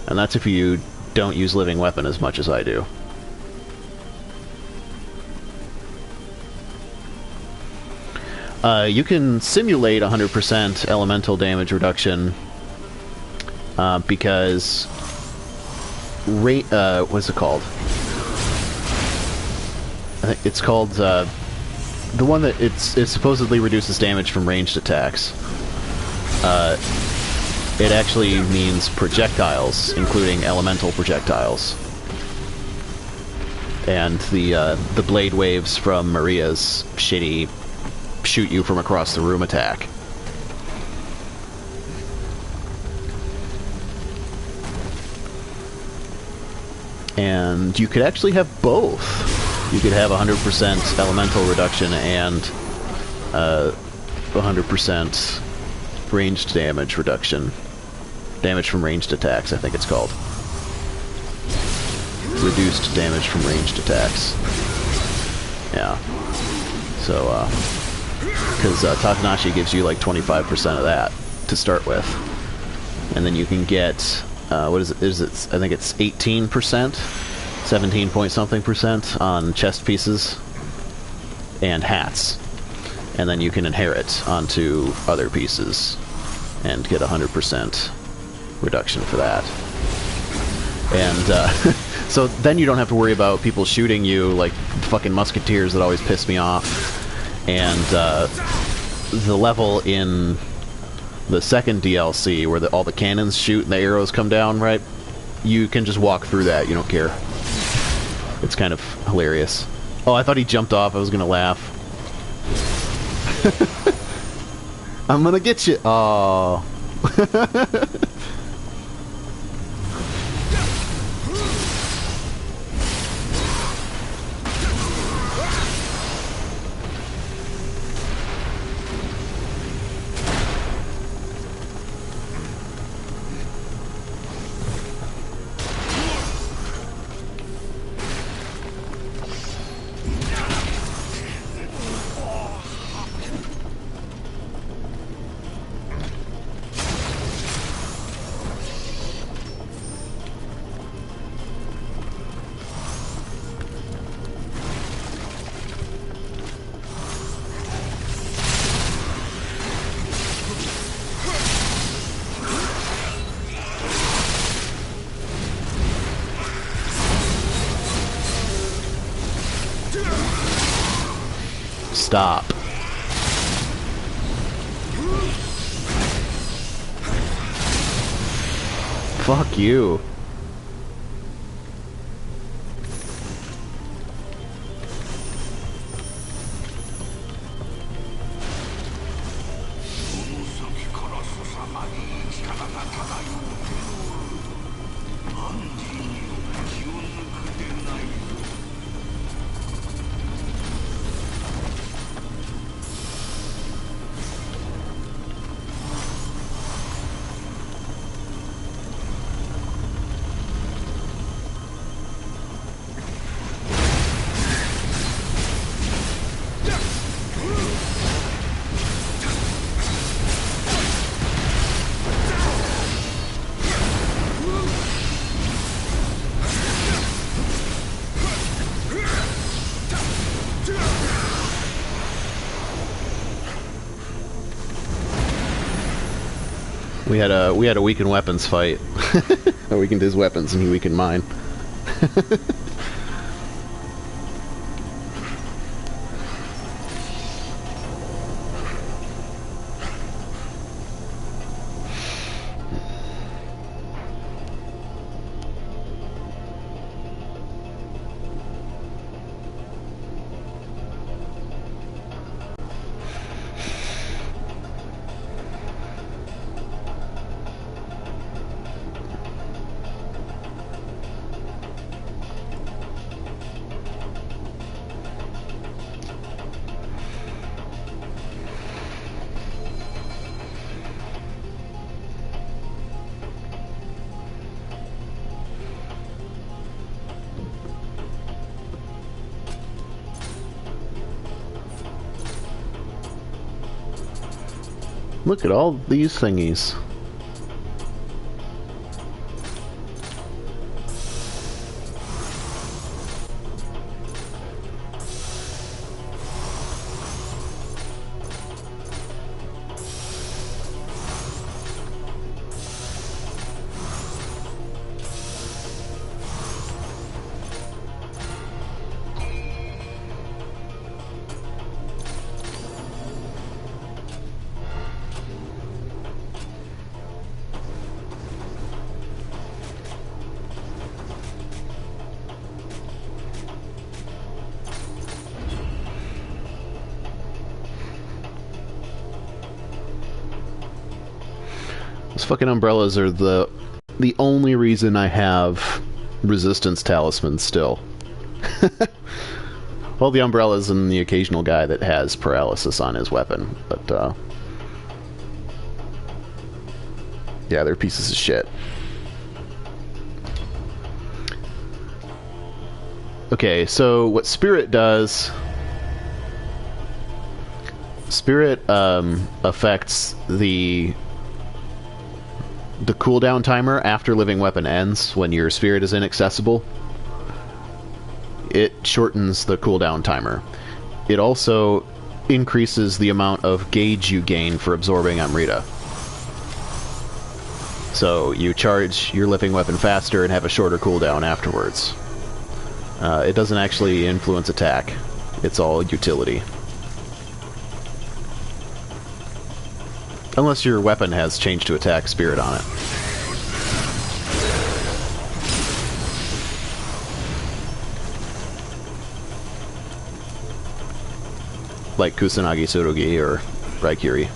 and that's if you don't use Living Weapon as much as I do. You can simulate 100% elemental damage reduction because what's it called? I think it's called the one that it supposedly reduces damage from ranged attacks. It actually means projectiles, including elemental projectiles. And the blade waves from Maria's shitty shoot you from across the room attack. And you could actually have both. You could have 100% elemental reduction and 100% ranged damage reduction. Damage from ranged attacks, I think it's called. Reduced damage from ranged attacks. Yeah. So, because Takanashi gives you like 25% of that to start with. And then you can get, what is it? I think it's 18%? 17 point something percent on chest pieces and hats. And then you can inherit onto other pieces and get 100% reduction for that. And so then you don't have to worry about people shooting you like fucking musketeers that always piss me off. And the level in the second DLC where all the cannons shoot and the arrows come down, right? You can just walk through that, you don't care. It's kind of hilarious. Oh, I thought he jumped off, I was gonna laugh. I'm gonna get you. Oh. Stop. Fuck you. We had a weakened weapons fight. I weakened his weapons and he weakened mine. Look at all these thingies. Those fucking umbrellas are the only reason I have resistance talismans still. Well, the umbrellas and the occasional guy that has paralysis on his weapon, but yeah, they're pieces of shit. Okay, so what Spirit does... Spirit affects the cooldown timer after living weapon ends when your spirit is inaccessible. It shortens the cooldown timer. It also increases the amount of gauge you gain for absorbing Amrita. So you charge your living weapon faster and have a shorter cooldown afterwards. It doesn't actually influence attack. It's all utility. Unless your weapon has changed to attack spirit on it. Like Kusanagi Tsurugi or Raikiri.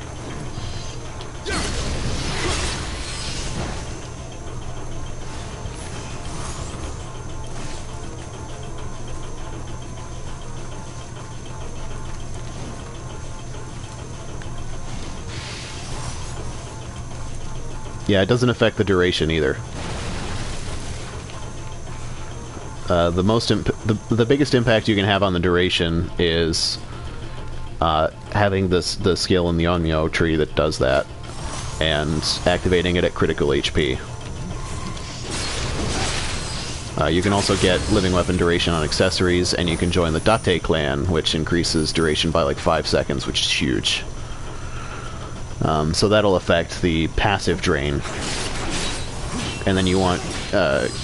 Yeah, it doesn't affect the duration either. The biggest impact you can have on the duration is having the skill in the Nioh tree that does that, and activating it at critical HP. You can also get living weapon duration on accessories, and you can join the Date clan, which increases duration by like 5 seconds, which is huge. So that'll affect the passive drain. And then you want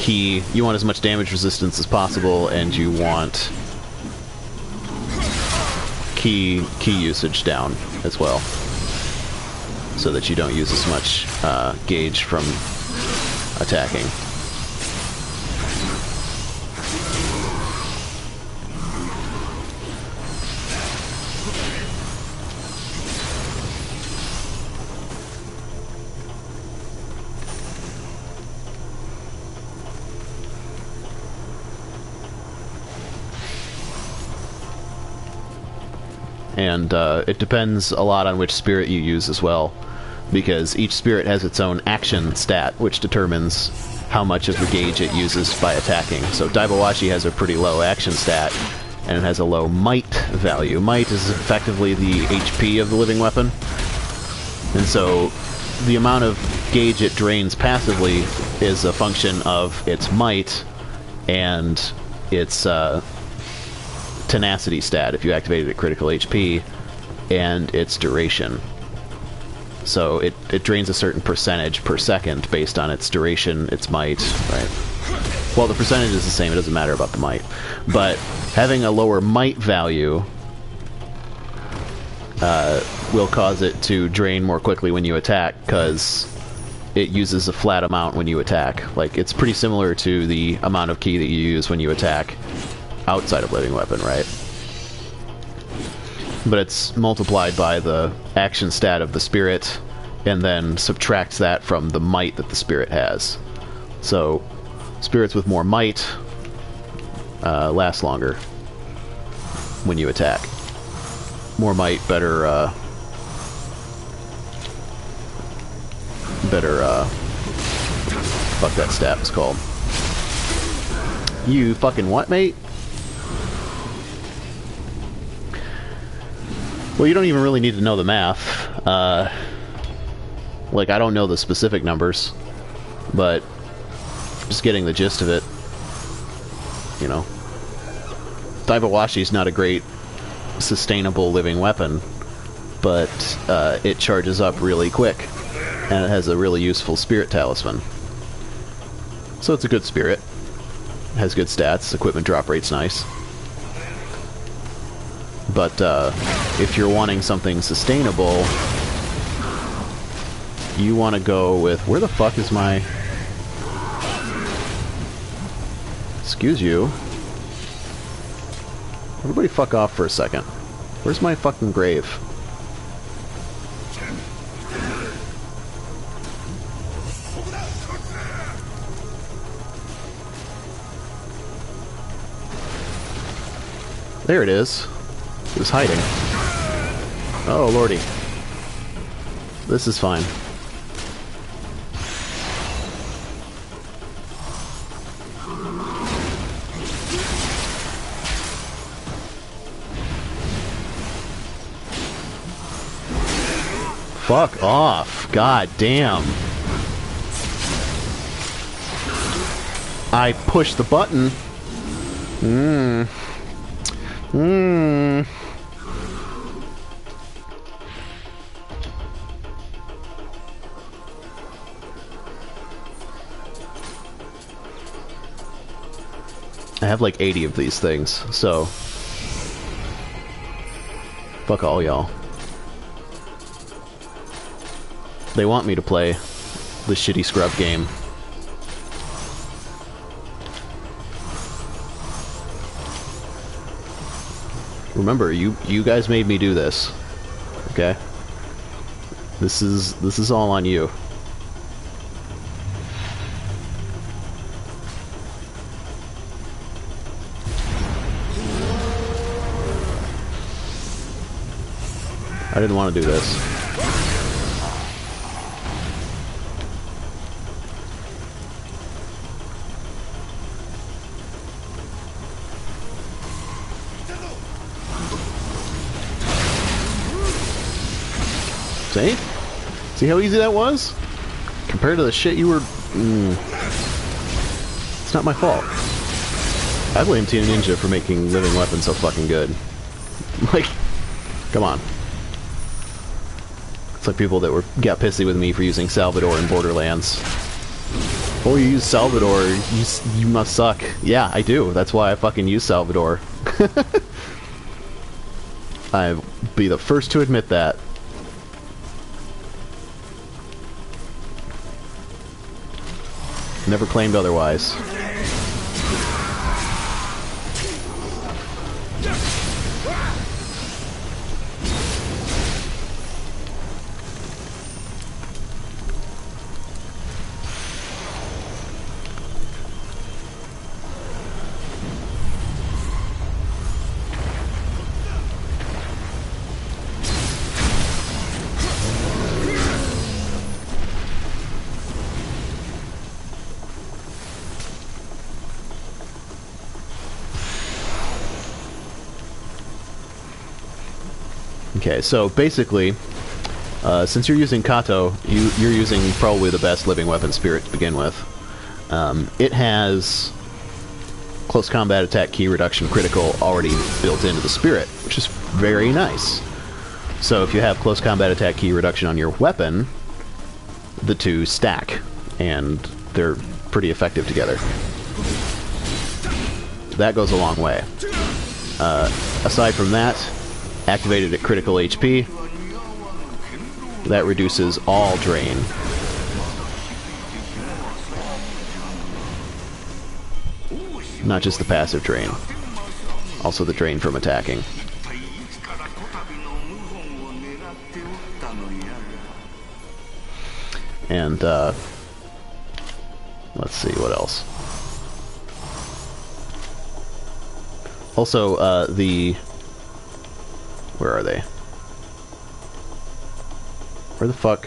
you want as much damage resistance as possible, and you want key usage down as well, so that you don't use as much gauge from attacking. And it depends a lot on which spirit you use as well, because each spirit has its own action stat, which determines how much of the gauge it uses by attacking. So Daibawashi has a pretty low action stat, and it has a low might value. Might is effectively the HP of the living weapon, and so the amount of gauge it drains passively is a function of its might and its tenacity stat if you activate it at critical HP, and its duration. So it drains a certain percentage per second based on its duration, its might, right? Well, the percentage is the same, it doesn't matter about the might. But having a lower might value will cause it to drain more quickly when you attack, because it uses a flat amount when you attack. Like, it's pretty similar to the amount of ki that you use when you attack outside of living weapon, right? But it's multiplied by the action stat of the spirit, and then subtracts that from the might that the spirit has. So, spirits with more might last longer when you attack. More might, better, fuck that stat was called. You fucking what, mate? Well, you don't even really need to know the math. Like, I don't know the specific numbers, but just getting the gist of it, you know. Daibawashi's not a great sustainable living weapon, but it charges up really quick, and it has a really useful spirit talisman. So it's a good spirit. It has good stats, equipment drop rate's nice. But if you're wanting something sustainable, you want to go with... Where the fuck is my... Excuse you. Everybody fuck off for a second. Where's my fucking grave? There it is. It was hiding. Oh, lordy. This is fine. Fuck off. God damn. I pushed the button. I have like 80 of these things, so fuck all y'all. They want me to play the shitty scrub game. Remember, you guys made me do this. Okay? This is all on you. I didn't want to do this. See? See how easy that was? Compared to the shit you were... It's not my fault. I blame Team Ninja for making living weapons so fucking good. Like, come on. It's like people that got pissy with me for using Salvador in Borderlands. Oh, you use Salvador, you must suck. Yeah, I do. That's why I fucking use Salvador. I'll be the first to admit that. Never claimed otherwise. Okay, so basically, since you're using Kato, you're using probably the best living weapon spirit to begin with. It has close combat attack key reduction critical already built into the spirit, which is very nice. So if you have close combat attack key reduction on your weapon, the two stack, and they're pretty effective together. That goes a long way. Aside from that, activated at critical HP, that reduces all drain. Not just the passive drain, also the drain from attacking. And, let's see, what else? Also, where are they? Where the fuck?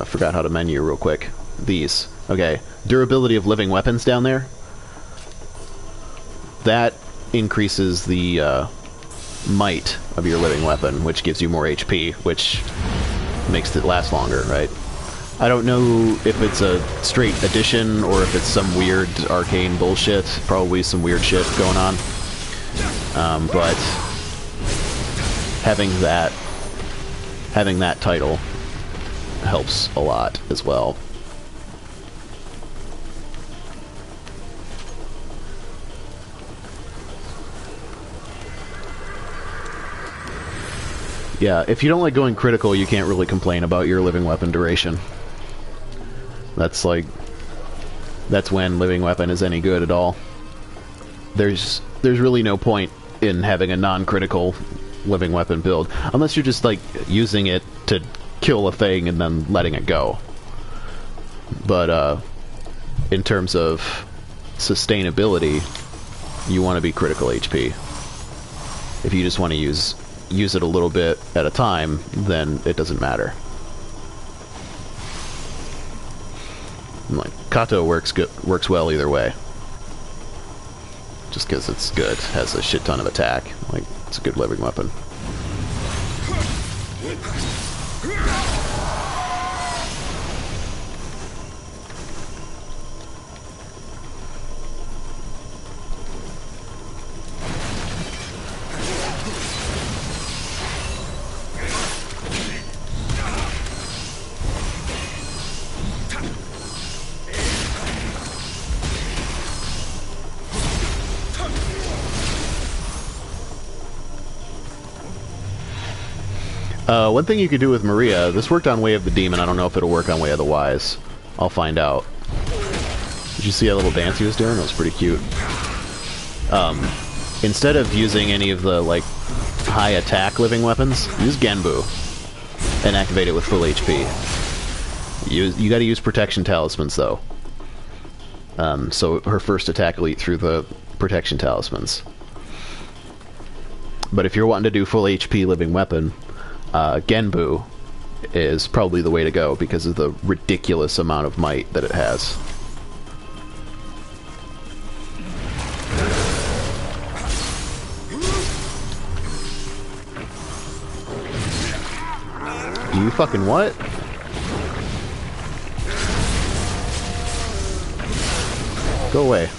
Forgot how to menu real quick. These. Okay. Durability of living weapons down there. That increases the, might of your living weapon, which gives you more HP, which makes it last longer, right? I don't know if it's a straight addition or if it's some weird arcane bullshit. Probably some weird shit going on. But having that title helps a lot as well. Yeah, if you don't like going critical, you can't really complain about your living weapon duration. That's when living weapon is any good at all. There's really no point in having a non-critical living weapon build, unless you're just like using it to kill a thing and then letting it go. But in terms of sustainability, you want to be critical HP. If you just want to use it a little bit at a time, then it doesn't matter. And like Kato works well either way. Just because it's good, has a shit ton of attack. Like, it's a good living weapon. One thing you could do with Maria, this worked on Way of the Demon, I don't know if it'll work on Way of the Wise. I'll find out. Did you see that little dance he was doing? That was pretty cute. Instead of using any of the, like, high attack living weapons, use Genbu and activate it with full HP. You gotta use protection talismans, though. So her first attack will eat through the protection talismans. But if you're wanting to do full HP living weapon, Genbu is probably the way to go because of the ridiculous amount of might that it has. You fucking what? Go away.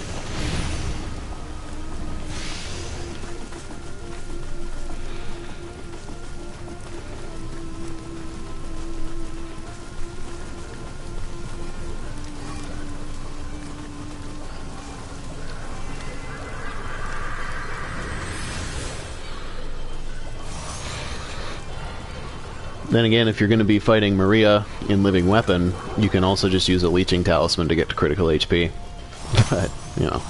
Then again, if you're going to be fighting Maria in Living Weapon, you can also just use a Leeching Talisman to get to critical HP. But, you know,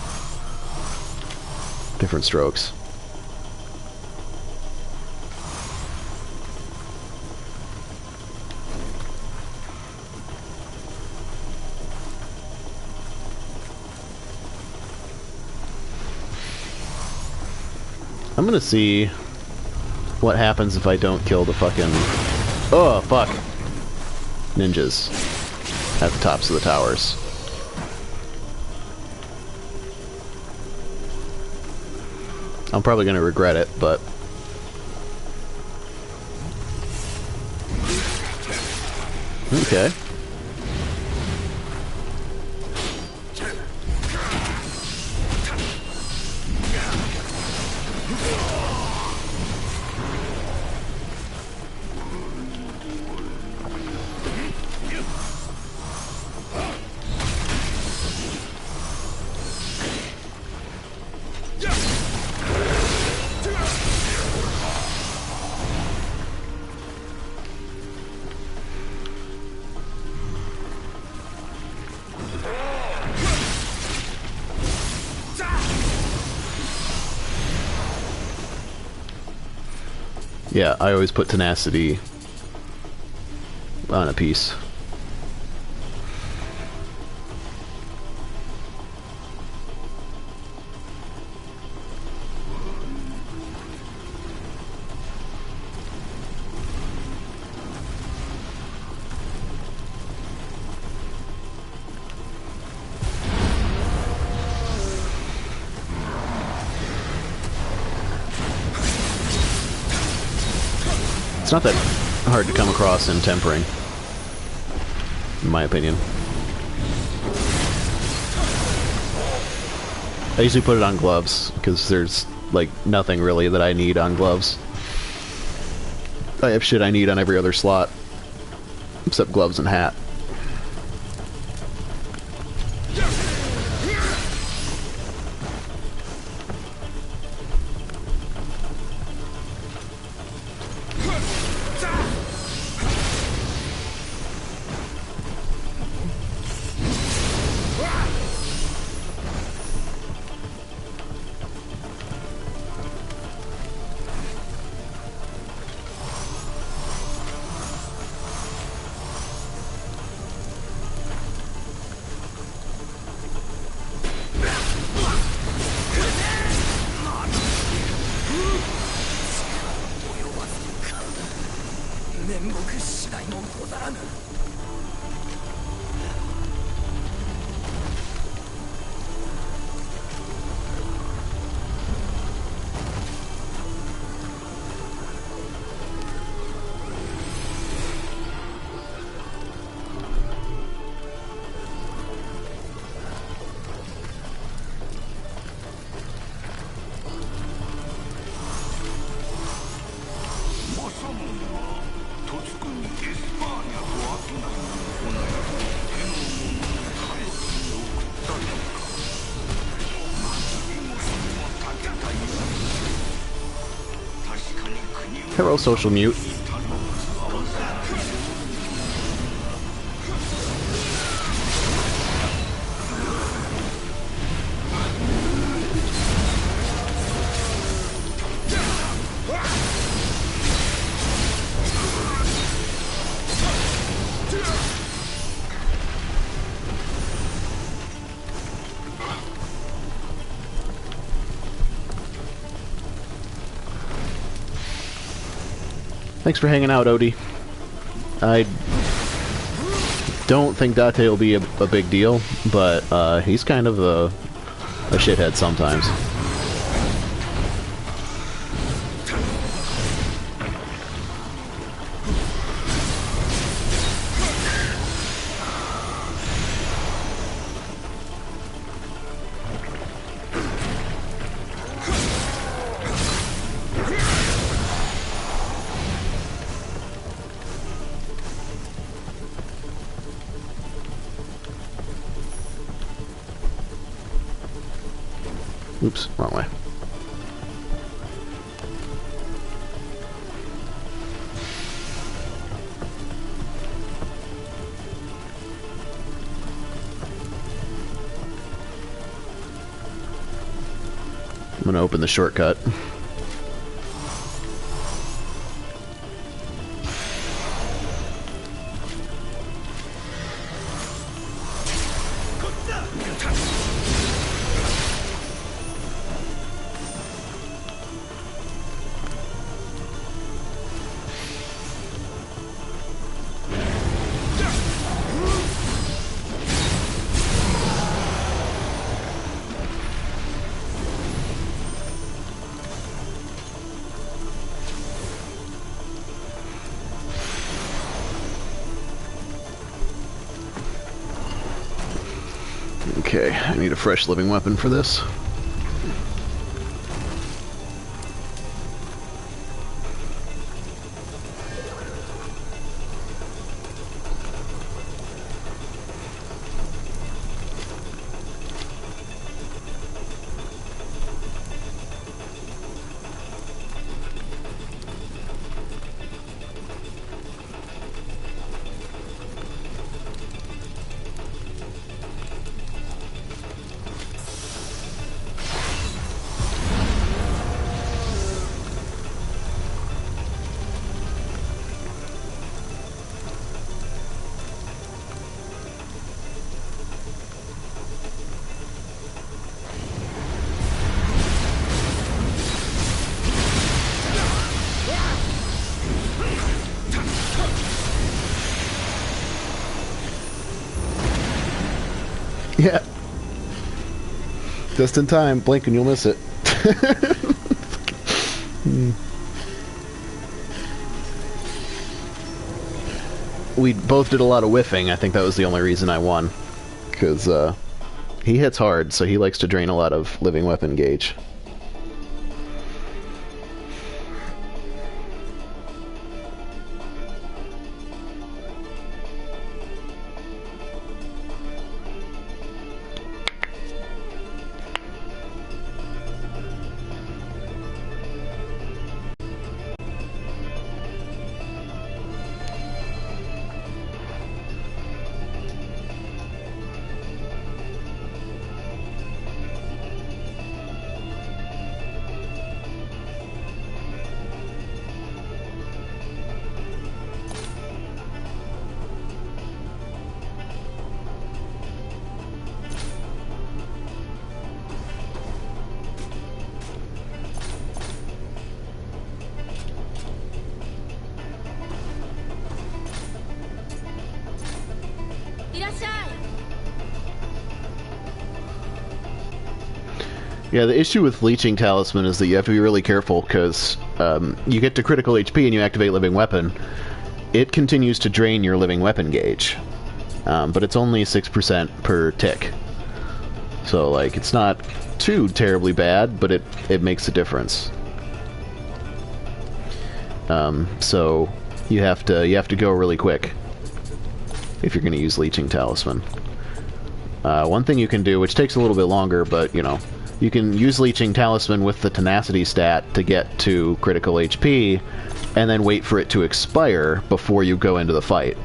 different strokes. I'm going to see what happens if I don't kill the fucking... Oh, fuck. Ninjas at the tops of the towers. I'm probably going to regret it, but... Okay. Yeah, I always put tenacity on a piece. It's not that hard to come across in tempering, in my opinion. I usually put it on gloves, because there's, like, nothing really that I need on gloves. I have shit I need on every other slot, except gloves and hat. Hello, social mute. Thanks for hanging out, Odie. I don't think Date will be a big deal, but he's kind of a shithead sometimes. Oops, wrong way. I'm gonna open the shortcut. Okay, I need a fresh living weapon for this. Just in time. Blink and you'll miss it. We both did a lot of whiffing. I think that was the only reason I won. Because he hits hard, so he likes to drain a lot of living weapon gauge. Yeah, the issue with Leeching Talisman is that you have to be really careful, because you get to critical HP and you activate Living Weapon. It continues to drain your Living Weapon gauge, but it's only 6% per tick. So, like, it's not too terribly bad, but it makes a difference. So you have to go really quick if you're going to use Leeching Talisman. One thing you can do, which takes a little bit longer, but, you know, you can use Leeching Talisman with the Tenacity stat to get to critical HP, and then wait for it to expire before you go into the fight.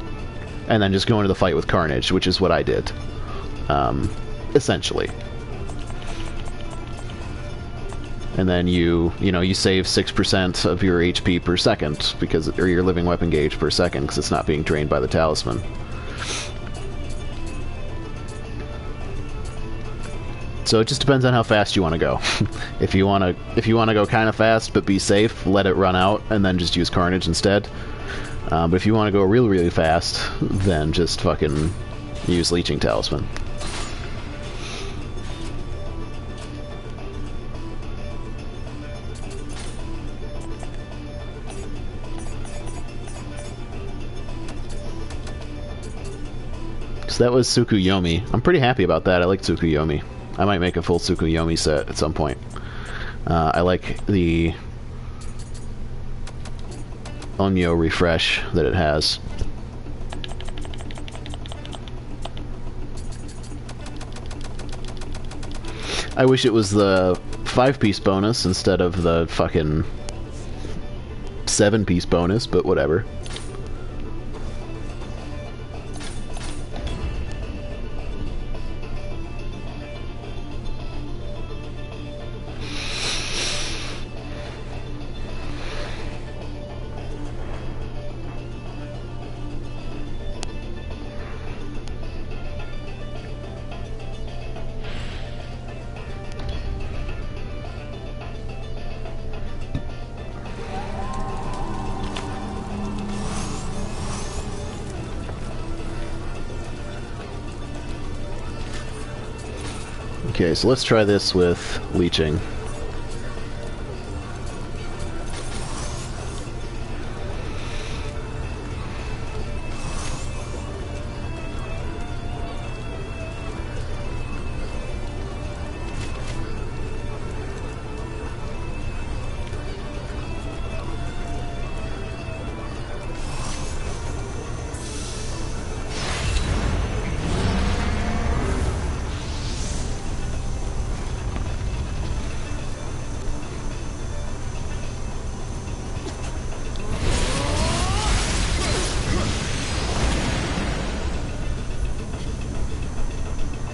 And then just go into the fight with Carnage, which is what I did. Essentially. And then you save 6% of your HP per second, or your living weapon gauge per second, because it's not being drained by the talisman. So it just depends on how fast you want to go. If you want to go kind of fast but be safe, let it run out and then just use Carnage instead. But if you want to go really, really fast, then just fucking use Leeching Talisman. So that was Tsukuyomi. I'm pretty happy about that. I like Tsukuyomi. I might make a full Tsukuyomi set at some point. I like the Onmyo refresh that it has. I wish it was the 5-piece bonus instead of the fucking 7-piece bonus, but whatever. Okay, so let's try this with leeching.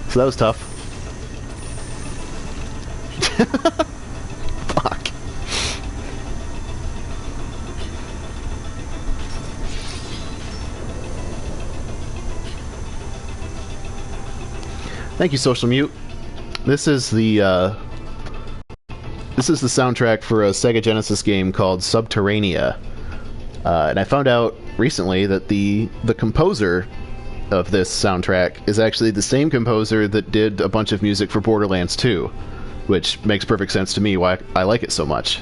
So that was tough. Fuck. Thank you, Social Mute. This is the soundtrack for a Sega Genesis game called Subterranea. And I found out recently that the composer of this soundtrack is actually the same composer that did a bunch of music for Borderlands 2. which makes perfect sense to me why I like it so much.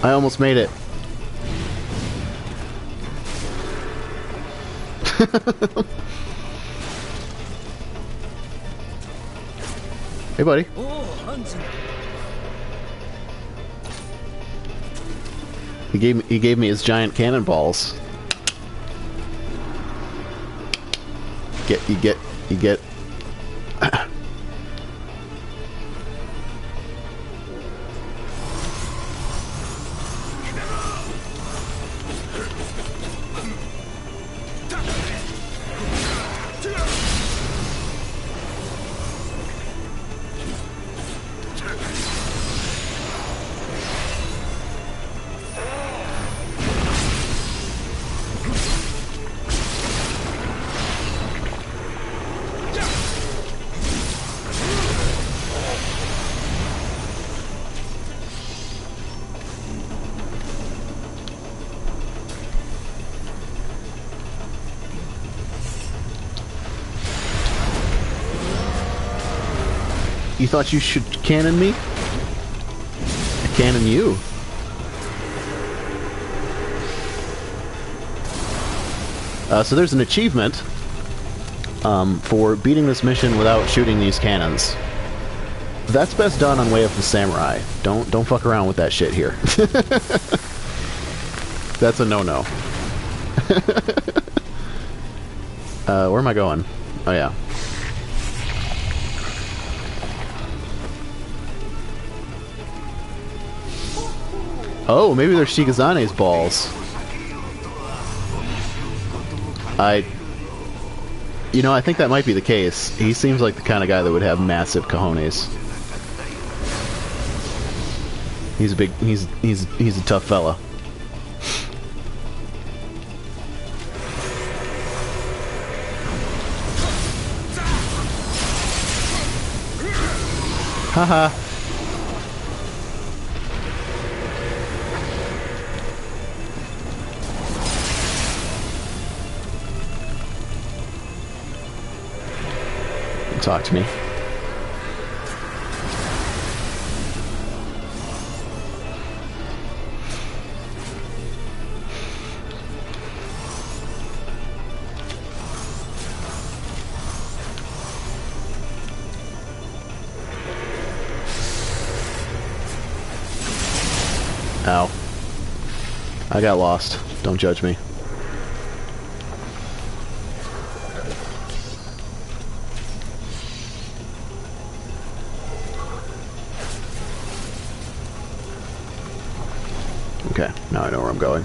I almost made it. Hey, buddy. He gave me his giant cannonballs. You get. You thought you should cannon me? I cannon you. So there's an achievement for beating this mission without shooting these cannons. That's best done on Way of the Samurai. Don't fuck around with that shit here. That's a no-no. Where am I going? Oh yeah. Oh, maybe they're Shigazane's balls. I think that might be the case. He seems like the kind of guy that would have massive cojones. He's a big, he's a tough fella. Haha. Talk to me. Ow. I got lost. Don't judge me. Okay, now I know where I'm going.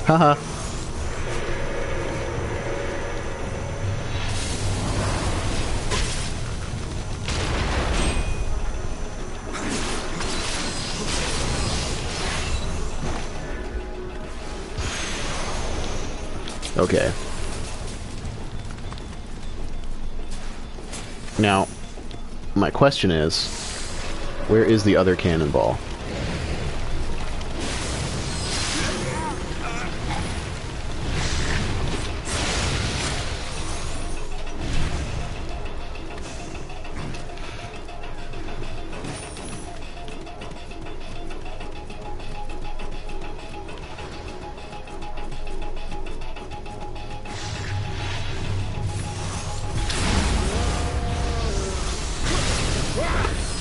Haha. Okay. Now, my question is, where is the other cannonball?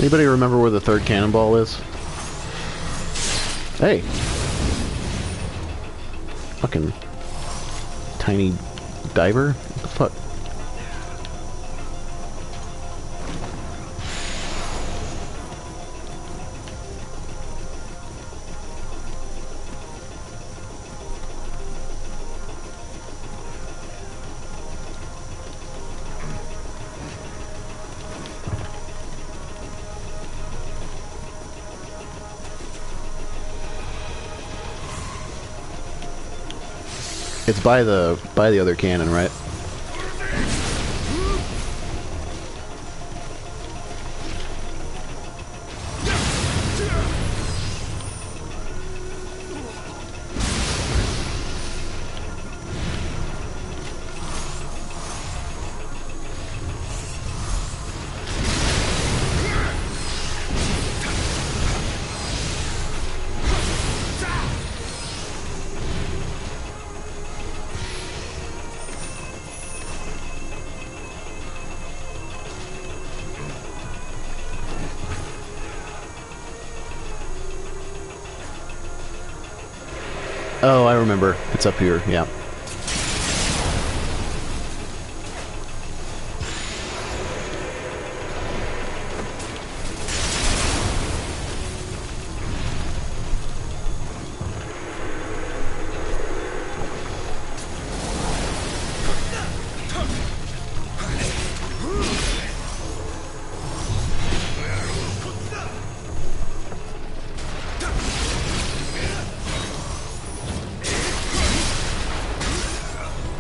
Anybody remember where the third cannonball is? Hey! Fucking tiny diver? What the fuck? It's by the other cannon, right? Oh, I remember. It's up here, yeah.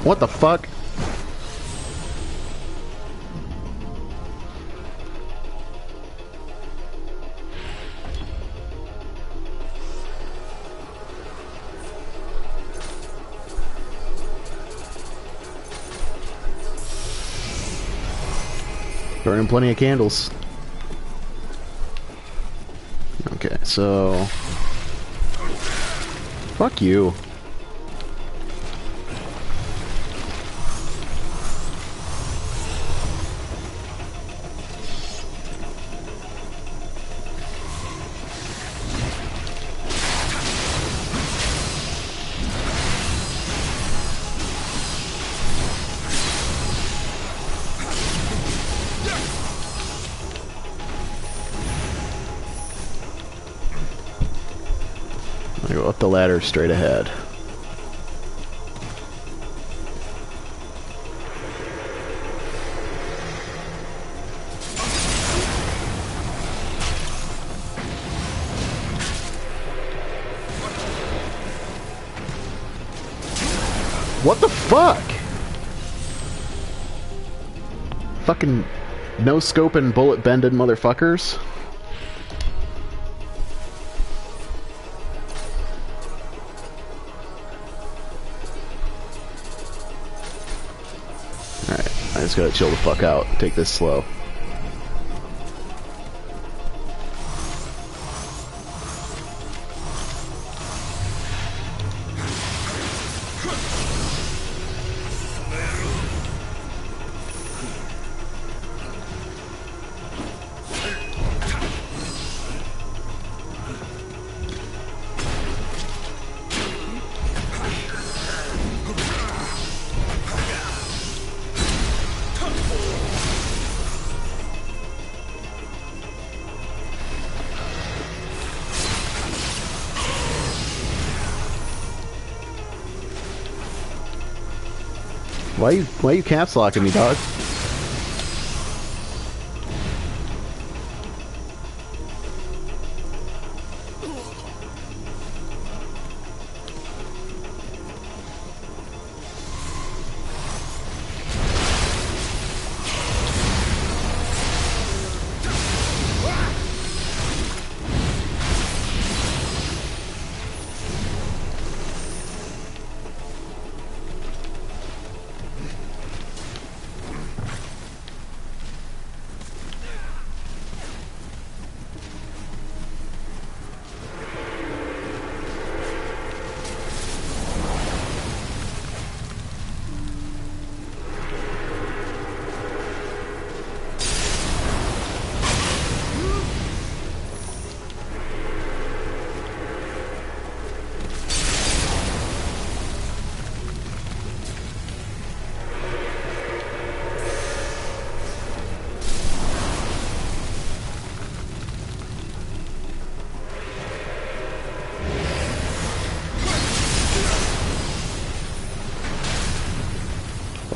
What the fuck? Burning plenty of candles. Okay, so... Fuck you. I go up the ladder straight ahead. What the fuck? Fucking no-scoping, bullet-bended motherfuckers. Alright, I just gotta chill the fuck out. Take this slow. Why you caps locking me, dog?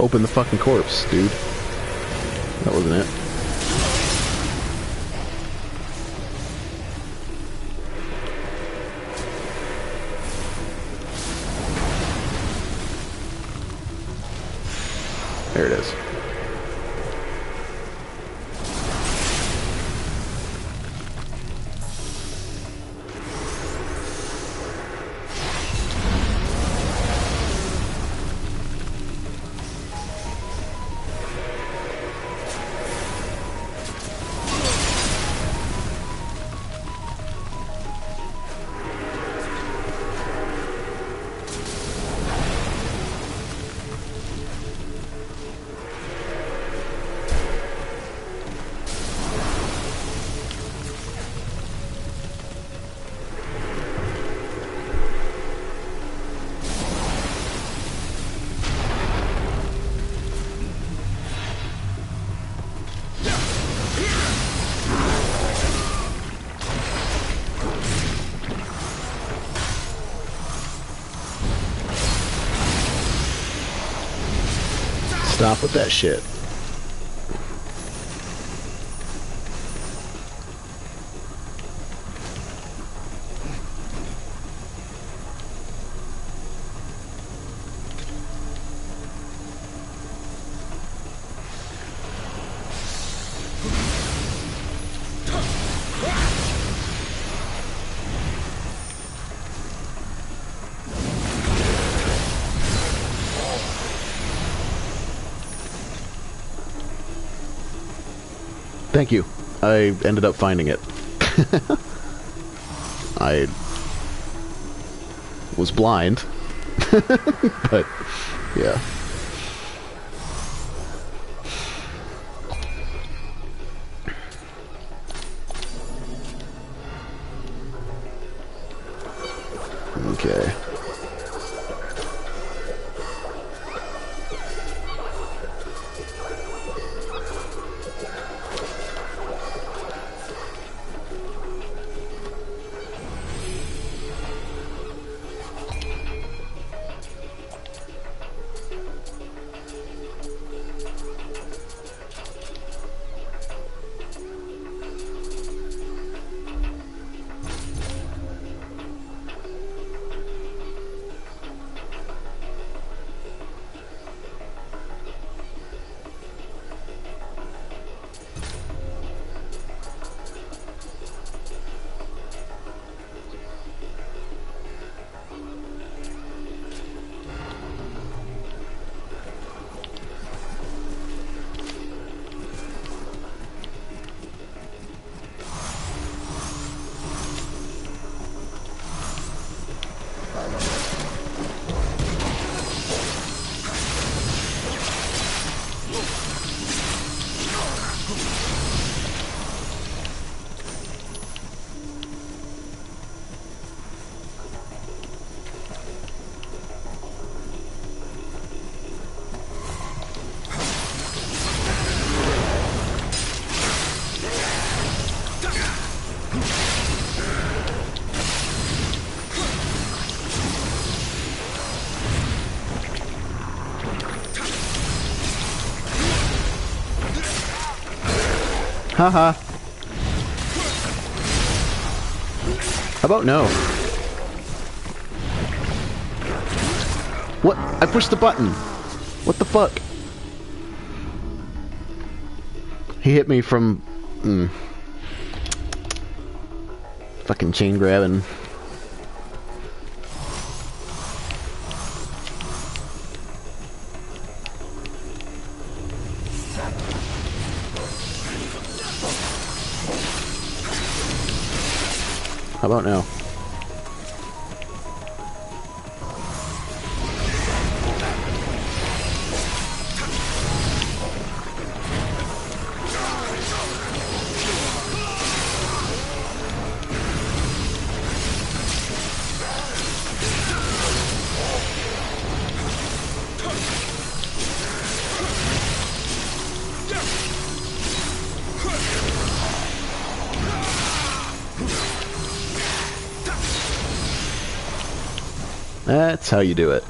Open the fucking corpse, dude. That wasn't it. There it is. Stop with that shit. Thank you. I ended up finding it. I was blind. But, yeah. Okay. Haha. How about no? What? I pushed the button. What the fuck? He hit me from... fucking chain grabbing. How about now? That's how you do it.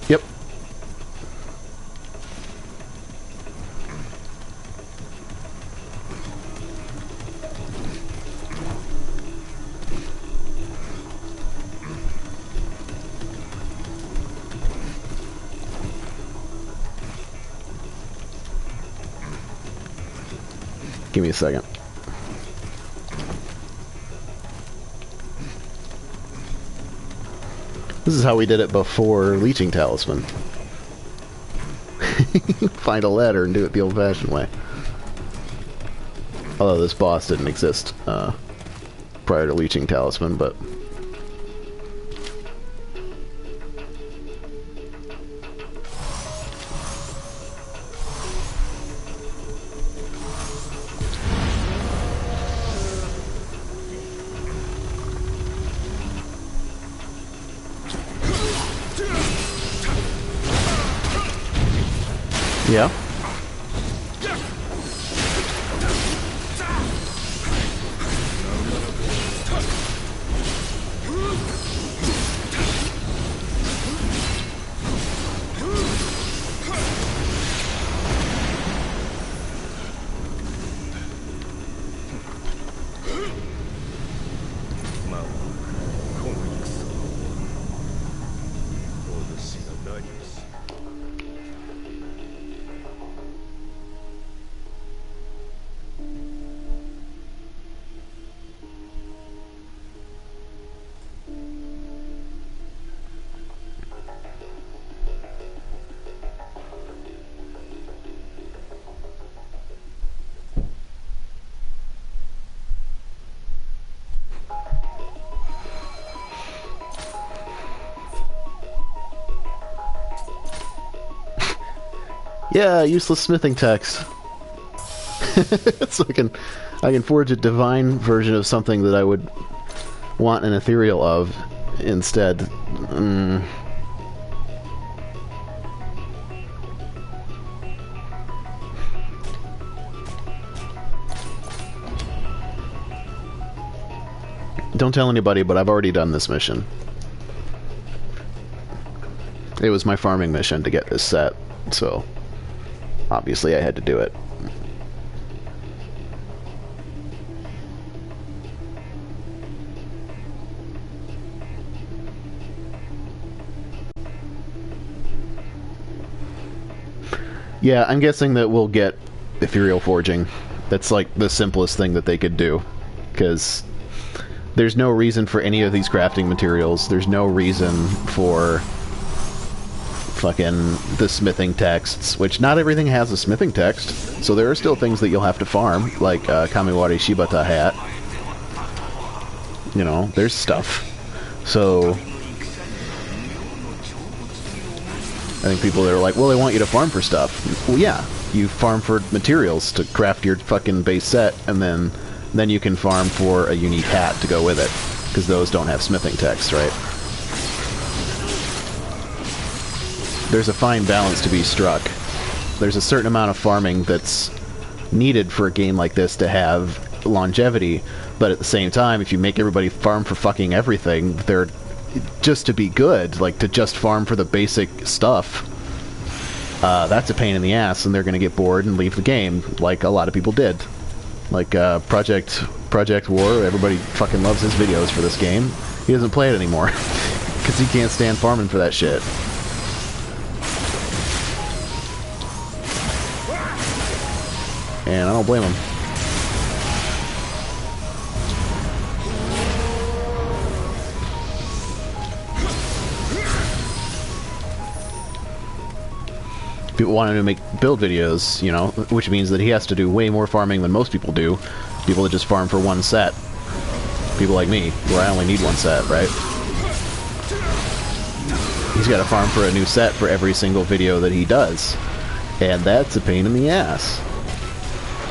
Yep. Give me a second. This is how we did it before Leeching Talisman. Find a ladder and do it the old-fashioned way. Although this boss didn't exist prior to Leeching Talisman, but... Yeah. Yeah, useless smithing text. So I can forge a divine version of something that I would want an ethereal of instead. Don't tell anybody, but I've already done this mission. It was my farming mission to get this set, so obviously I had to do it. Yeah, I'm guessing that we'll get ethereal forging. That's like the simplest thing that they could do, because there's no reason for any of these crafting materials. There's no reason for fucking the smithing texts, which not everything has a smithing text, so there are still things that you'll have to farm, like Kamiwari Shibata hat. You know, there's stuff. So I think people that are like, well, they want you to farm for stuff. Well, yeah, you farm for materials to craft your fucking base set, and then you can farm for a unique hat to go with it, because those don't have smithing text, right? There's a fine balance to be struck. There's a certain amount of farming that's needed for a game like this to have longevity, but at the same time, if you make everybody farm for fucking everything, they're just to be good, like to just farm for the basic stuff, that's a pain in the ass, and they're going to get bored and leave the game, like a lot of people did. Like Project War, everybody fucking loves his videos for this game. He doesn't play it anymore because he can't stand farming for that shit. And I don't blame him. People want him to make build videos, you know, which means that he has to do way more farming than most people do. People that just farm for one set. People like me, where I only need one set, right? He's got to farm for a new set for every single video that he does. And that's a pain in the ass.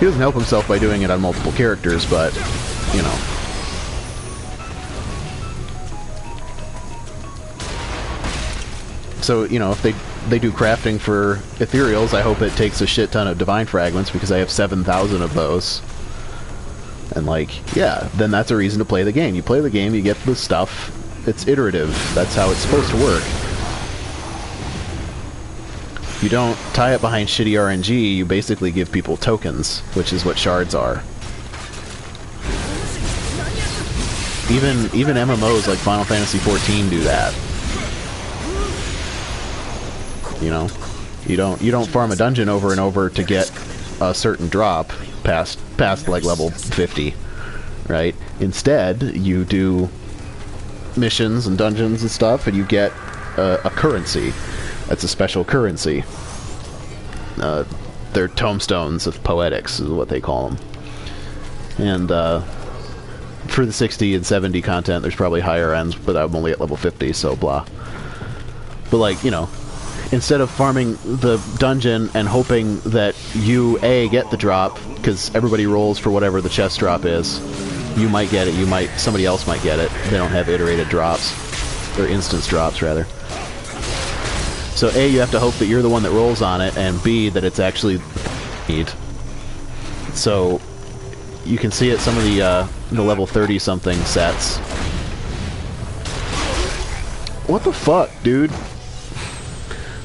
He doesn't help himself by doing it on multiple characters, but, you know. So, you know, if they do crafting for ethereals, I hope it takes a shit ton of divine fragments, because I have 7,000 of those. And, like, yeah, then that's a reason to play the game. You play the game, you get the stuff. It's iterative. That's how it's supposed to work. You don't tie it behind shitty RNG, you basically give people tokens, which is what shards are. Even MMOs like Final Fantasy XIV do that. You know? You don't farm a dungeon over and over to get a certain drop past like level 50, right? Instead, you do missions and dungeons and stuff, and you get a currency. That's a special currency. They're tomestones of poetics, is what they call them. And for the 60 and 70 content, there's probably higher ends, but I'm only at level 50, so blah. But like, you know, instead of farming the dungeon and hoping that you get the drop, because everybody rolls for whatever the chest drop is, you might get it, somebody else might get it. They don't have iterated drops, or instance drops rather. So A, you have to hope that you're the one that rolls on it, and B, that it's actually need. So you can see at some of the level 30 something sets. What the fuck, dude?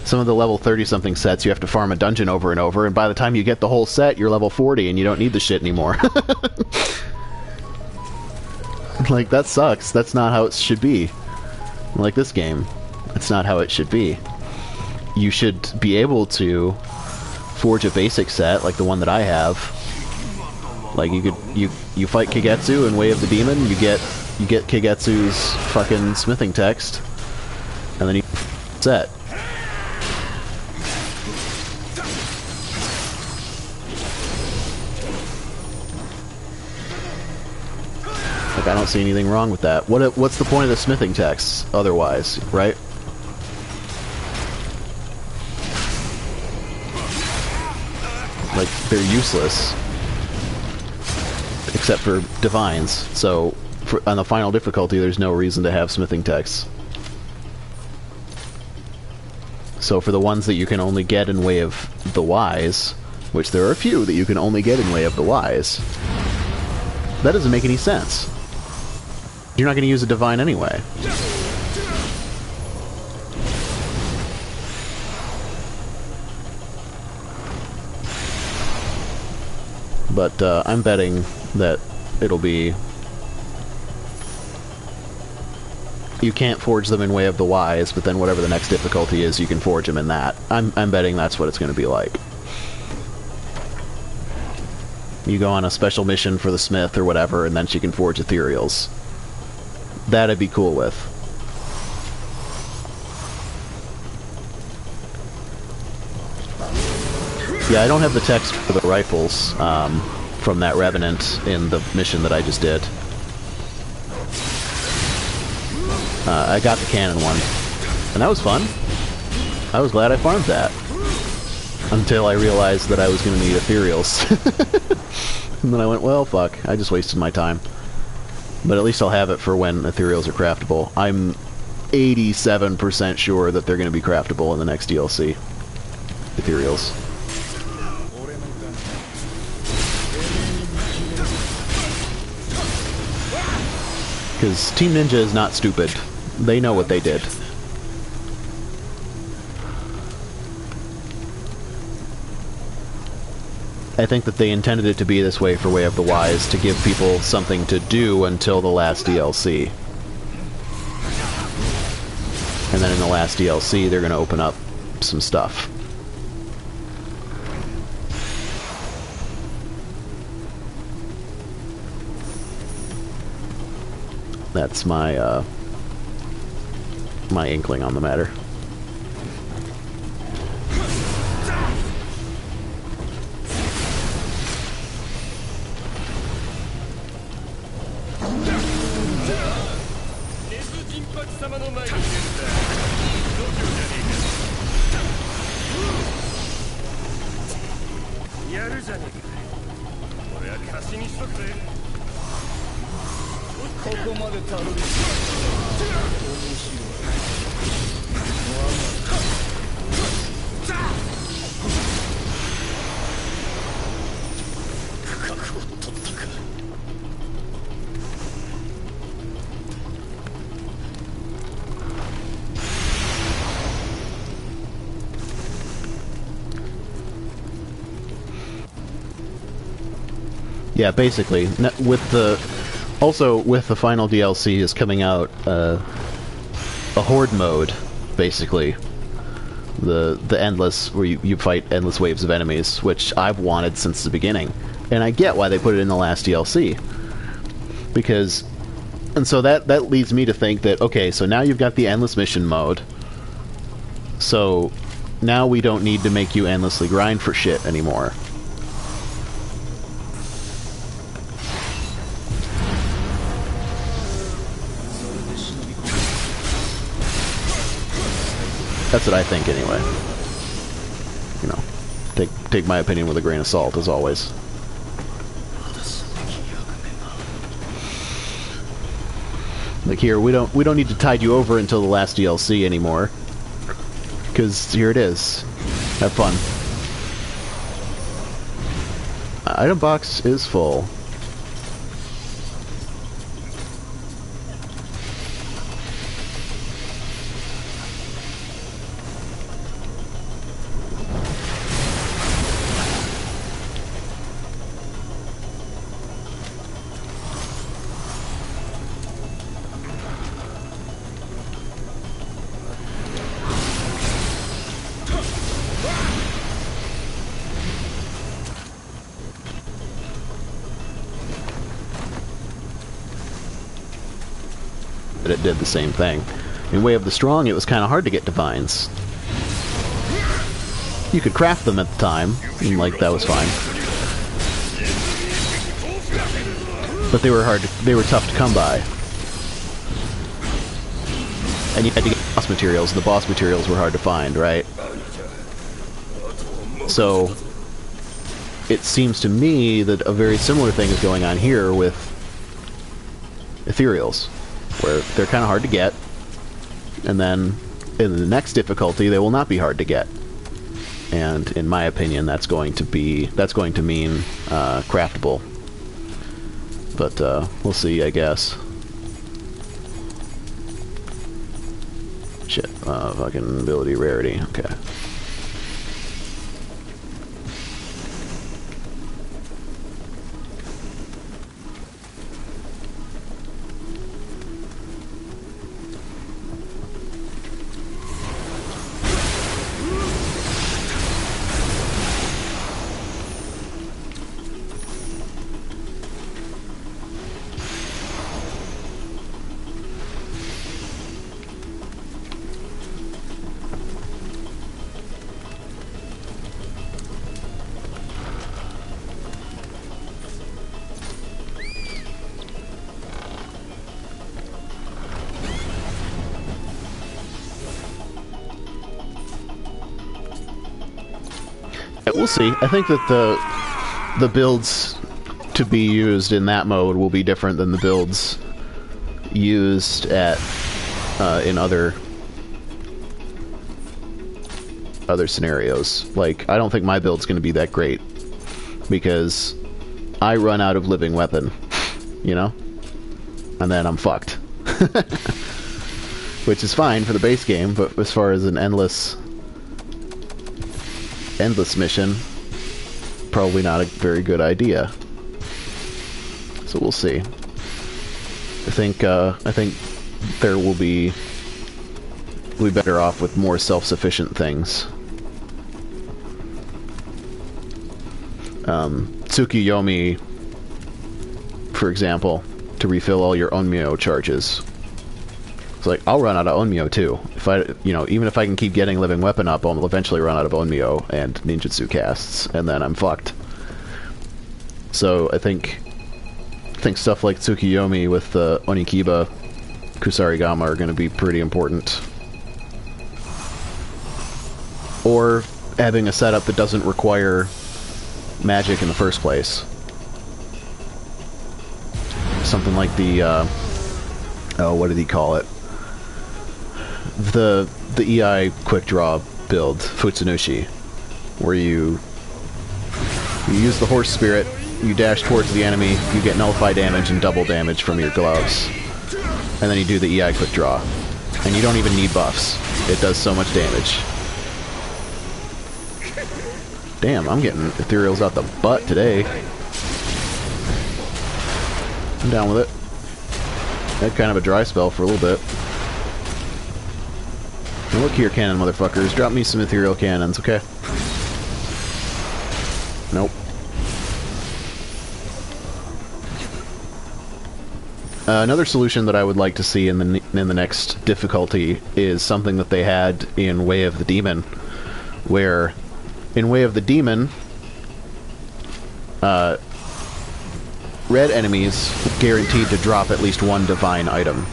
Some of the level 30 something sets, you have to farm a dungeon over and over, and by the time you get the whole set, you're level 40 and you don't need the shit anymore. Like, that sucks. That's not how it should be. Like this game, that's not how it should be. You should be able to forge a basic set like the one that I have. Like you fight Kigetsu in Way of the Demon, you get Kigetsu's fucking smithing text, and then you set. Like, I don't see anything wrong with that. What's the point of the smithing texts otherwise, right? Like, they're useless. Except for divines. So, on the final difficulty, there's no reason to have smithing texts. So for the ones that you can only get in Way of the Wise, which there are a few that you can only get in Way of the Wise, that doesn't make any sense. You're not going to use a divine anyway. But I'm betting that it'll be... You can't forge them in Way of the Wise, but then whatever the next difficulty is, you can forge them in that. I'm betting that's what it's going to be like. You go on a special mission for the smith or whatever, and then she can forge ethereals. That I'd be cool with. Yeah, I don't have the text for the rifles from that Revenant in the mission that I just did. I got the cannon one, and that was fun. I was glad I farmed that. Until I realized that I was going to need ethereals. And then I went, well, fuck, I just wasted my time. But at least I'll have it for when ethereals are craftable. I'm 87% sure that they're going to be craftable in the next DLC. Ethereals. Because Team Ninja is not stupid. They know what they did. I think that they intended it to be this way for Way of the Wise, to give people something to do until the last DLC. And then in the last DLC, they're going to open up some stuff. That's my, my inkling on the matter. Yeah, basically. With the... Also, with the final DLC is coming out, a horde mode, basically. The endless, where you fight endless waves of enemies, which I've wanted since the beginning. And I get why they put it in the last DLC. Because... And so that leads me to think that, okay, so now you've got the endless mission mode. So, now we don't need to make you endlessly grind for shit anymore. That's what I think, anyway. You know, take my opinion with a grain of salt, as always. Like here, we don't need to tide you over until the last DLC anymore, because here it is. Have fun. Item box is full. But it did the same thing. In Way of the Strong, it was kind of hard to get divines. You could craft them at the time, and like that was fine. But they were tough to come by. And you had to get boss materials, and the boss materials were hard to find, right? So, it seems to me that a very similar thing is going on here with ethereals, where they're kind of hard to get, and then in the next difficulty they will not be hard to get. And in my opinion, that's going to mean craftable. But we'll see, I guess. Shit, fucking ability rarity. Okay. We'll see. I think that the builds to be used in that mode will be different than the builds used in other scenarios. Like, I don't think my build's going to be that great because I run out of living weapon, you know? And then I'm fucked. Which is fine for the base game, but as far as an endless mission, probably not a very good idea. So we'll see. I think there will be we'll be better off with more self-sufficient things. Tsukiyomi, for example, to refill all your Onmyo charges. It's like, I'll run out of Onmyo too. If even if I can keep getting living weapon up, I'll eventually run out of Onmyo and ninjutsu casts, and then I'm fucked. So I think stuff like Tsukiyomi with the Onikiba Kusarigama are going to be pretty important. Or having a setup that doesn't require magic in the first place. Something like the what did he call it? The EI quick draw build, Futsunushi, where you use the horse spirit, you dash towards the enemy, you get nullify damage and double damage from your gloves, and then you do the EI quick draw, and you don't even need buffs. It does so much damage. Damn, I'm getting ethereals out the butt today. I'm down with it. Had kind of a dry spell for a little bit. Now look here, cannon motherfuckers. Drop me some ethereal cannons, okay? Nope. Another solution that I would like to see in the next difficulty is something that they had in Way of the Demon, where in Way of the Demon, red enemies guaranteed to drop at least one divine item.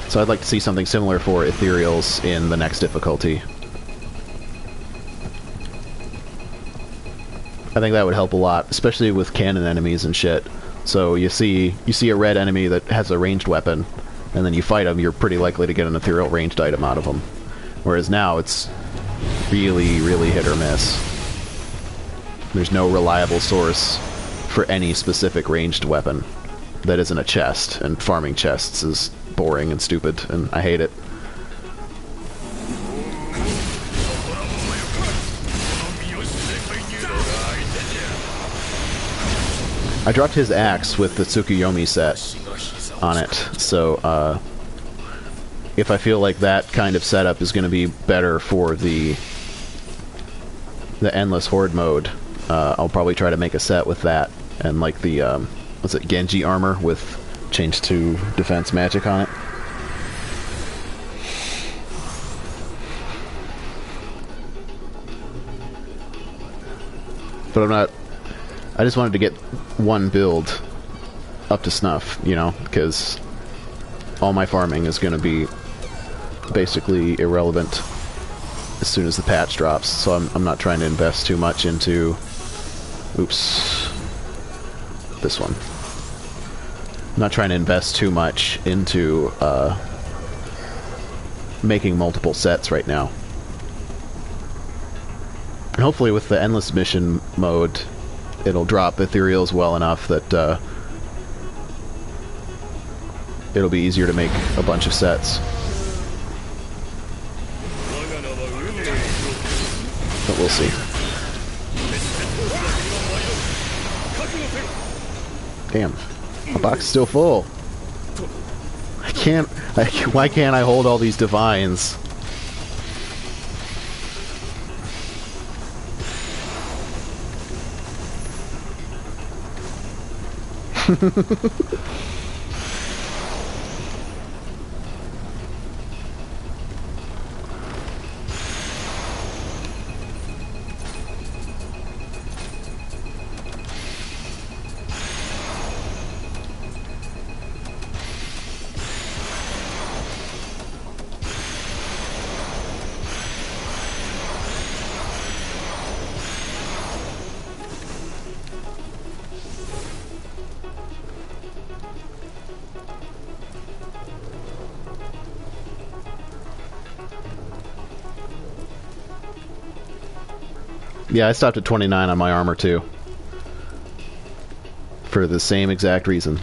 So I'd like to see something similar for ethereals in the next difficulty. I think that would help a lot, especially with cannon enemies and shit. So you see a red enemy that has a ranged weapon, and then you fight them, you're pretty likely to get an ethereal ranged item out of them. Whereas now it's really, really hit or miss. There's no reliable source for any specific ranged weapon that isn't a chest, and farming chests is boring and stupid, and I hate it. I dropped his axe with the Tsukuyomi set on it, so if I feel like that kind of setup is going to be better for the Endless Horde mode, I'll probably try to make a set with that, and like the, what's it, Genji armor with change to defense magic on it. But I'm not... I just wanted to get one build up to snuff, you know, because all my farming is going to be basically irrelevant as soon as the patch drops, so I'm not trying to invest too much into... Oops. This one. I'm not trying to invest too much into making multiple sets right now. And hopefully with the Endless Mission mode, it'll drop ethereals well enough that it'll be easier to make a bunch of sets. But we'll see. Damn. My box is still full. Why can't I hold all these divines? Yeah, I stopped at 29 on my armor too. For the same exact reason.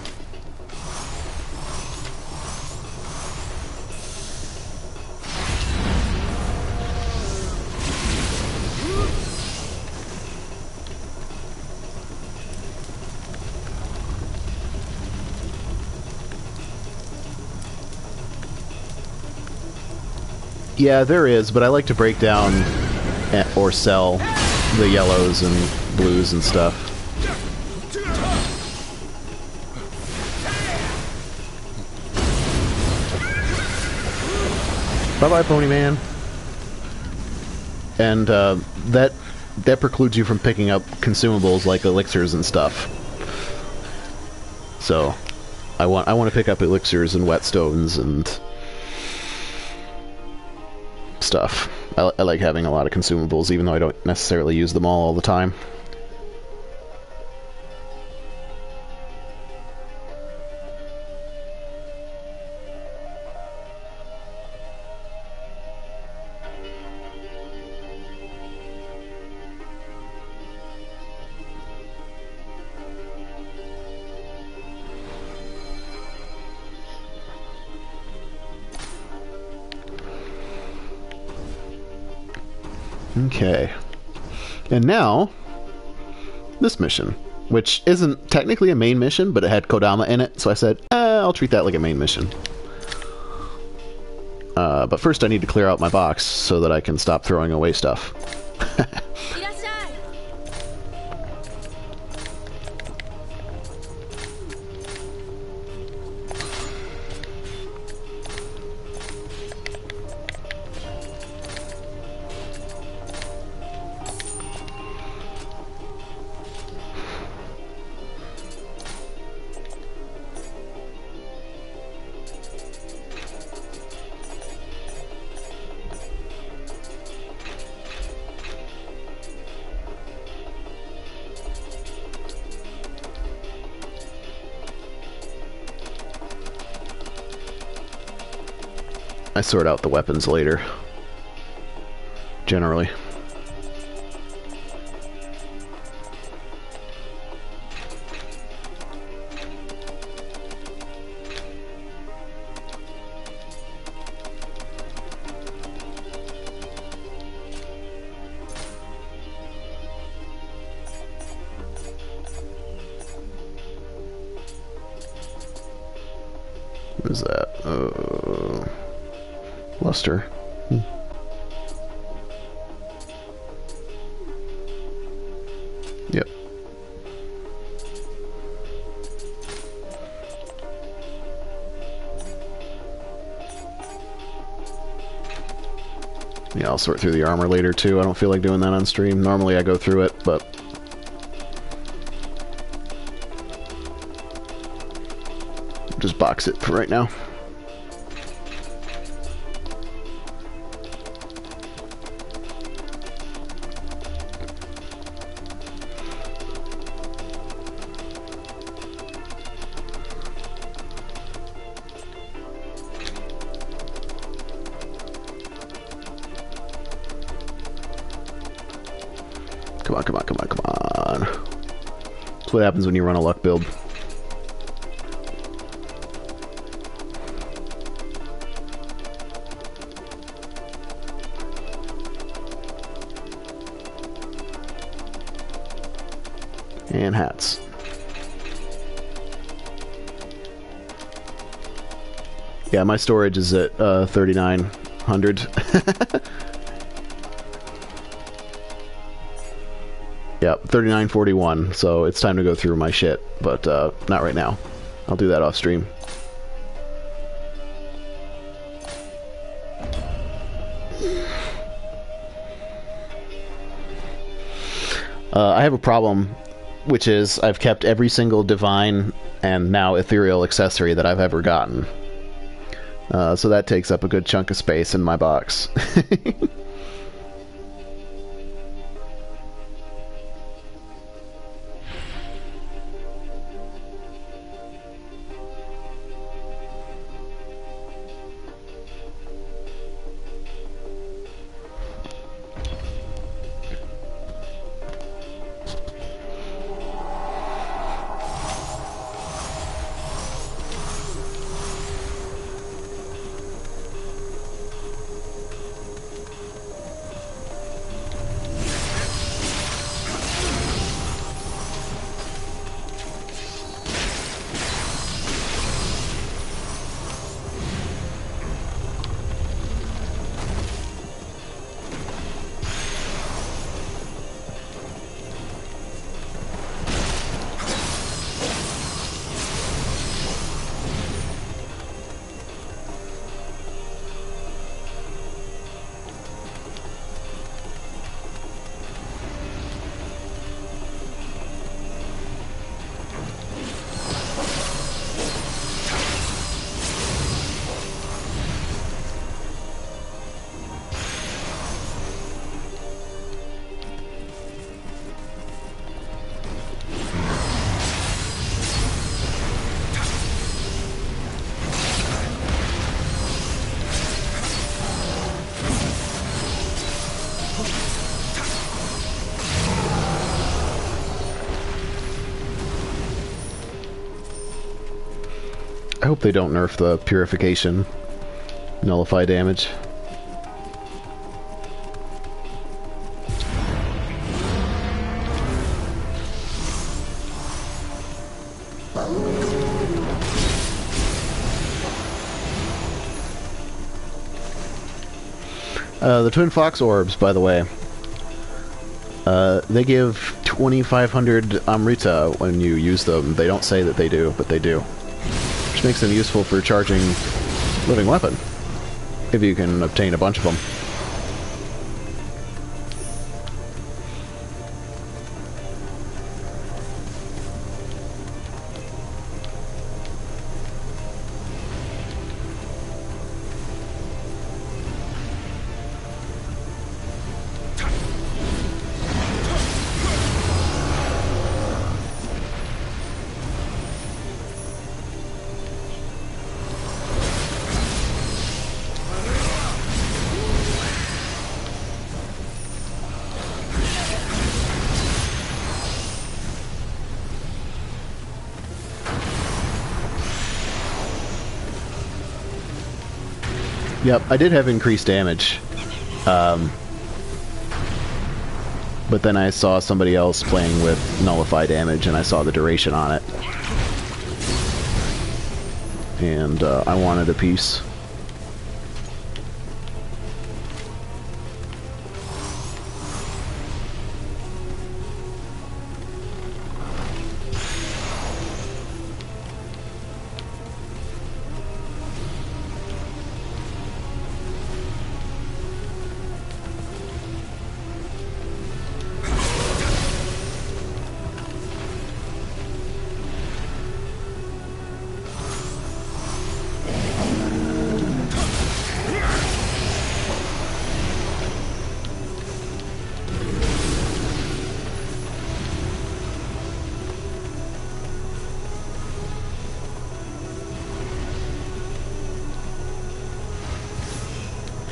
Yeah, there is, but I like to break down or sell the yellows and blues and stuff. Bye-bye, Pony Man. And that precludes you from picking up consumables like elixirs and stuff. So I want to pick up elixirs and whetstones and stuff. I like having a lot of consumables, even though I don't necessarily use them all the time. Okay. And now, this mission. which isn't technically a main mission, but it had Kodama in it, so I said, I'll treat that like a main mission. But first I need to clear out my box so that I can stop throwing away stuff. I sort out the weapons later, generally. What is that? Luster. Yep. Yeah, I'll sort through the armor later too. I don't feel like doing that on stream. Normally I go through it, but just box it for right now. Come on, come on, come on, come on. That's what happens when you run a luck build. And hats. Yeah, my storage is at 3,900. Yep, 3941, so it's time to go through my shit, but not right now. I'll do that off stream. I have a problem, which is I've kept every single divine and now ethereal accessory that I've ever gotten. So that takes up a good chunk of space in my box. I hope they don't nerf the purification nullify damage. The Twin Fox Orbs, by the way, they give 2,500 Amrita when you use them. They don't say that they do, but they do. Which makes them useful for charging Living Weapon, if you can obtain a bunch of them. Yep, I did have increased damage. But then I saw somebody else playing with nullify damage, and I saw the duration on it. And I wanted a piece.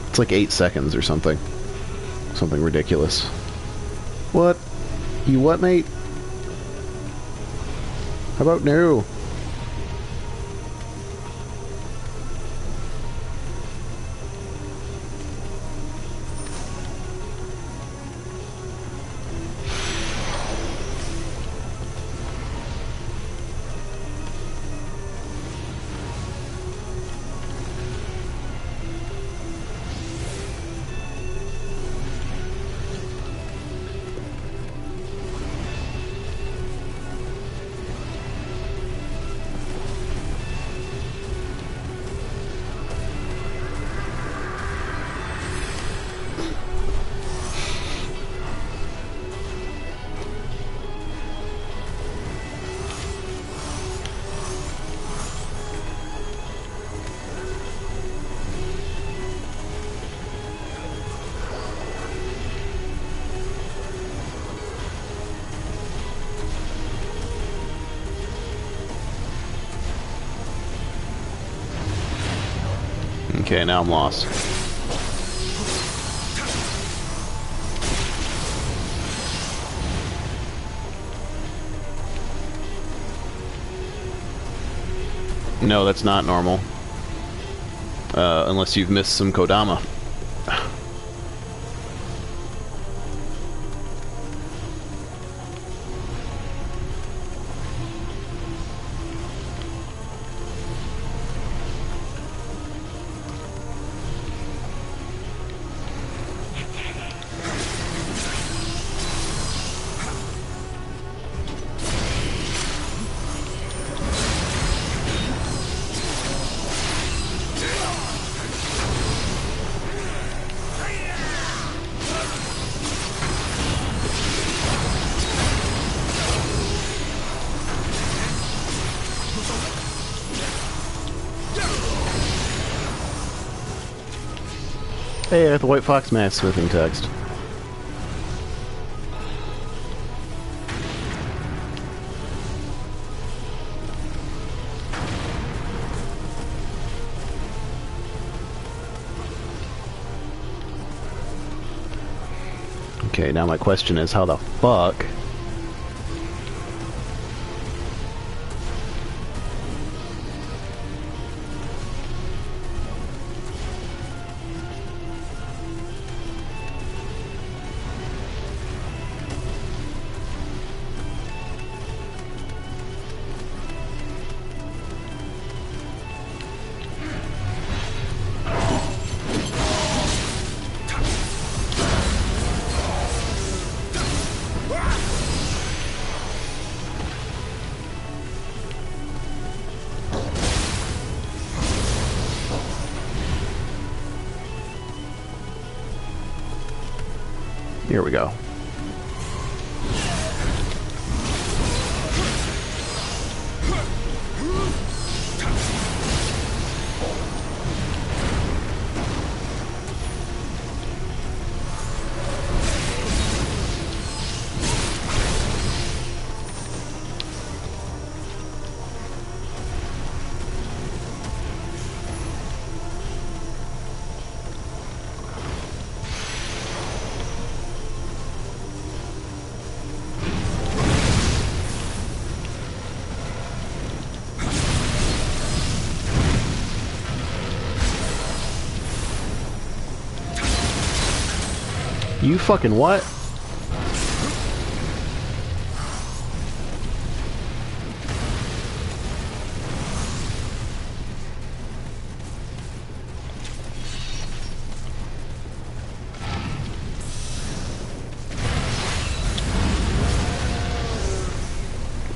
It's like 8 seconds or something. Something ridiculous. What? You what, mate? How about no? Okay, now I'm lost. No, that's not normal. Unless you've missed some Kodama. Hey, I got the White Fox mask smithing text. Okay, now my question is, how the fuck... Here we go. You fucking what?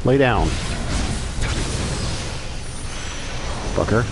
Lay down. Fucker.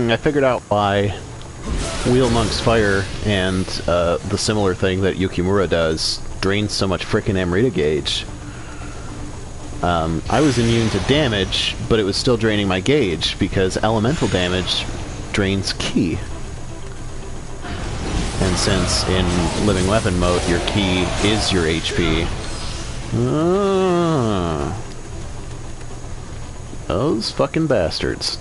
I figured out why Wheel Monk's Fire and the similar thing that Yukimura does drains so much frickin' Amrita gauge. I was immune to damage, but it was still draining my gauge because elemental damage drains ki. And since in living weapon mode your ki is your HP, those fucking bastards.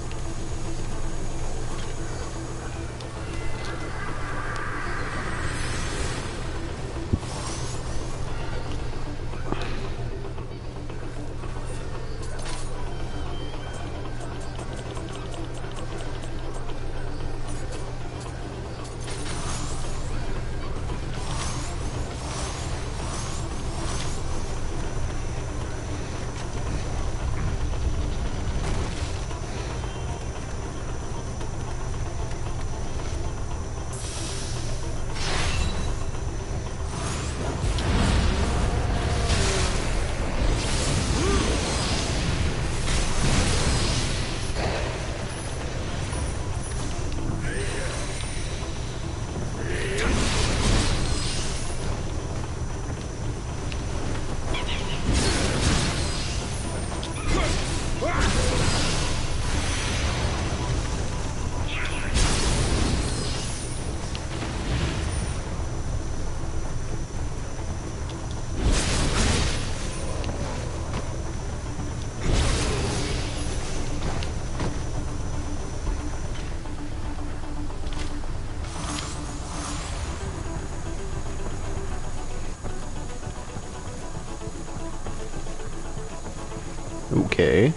Okay.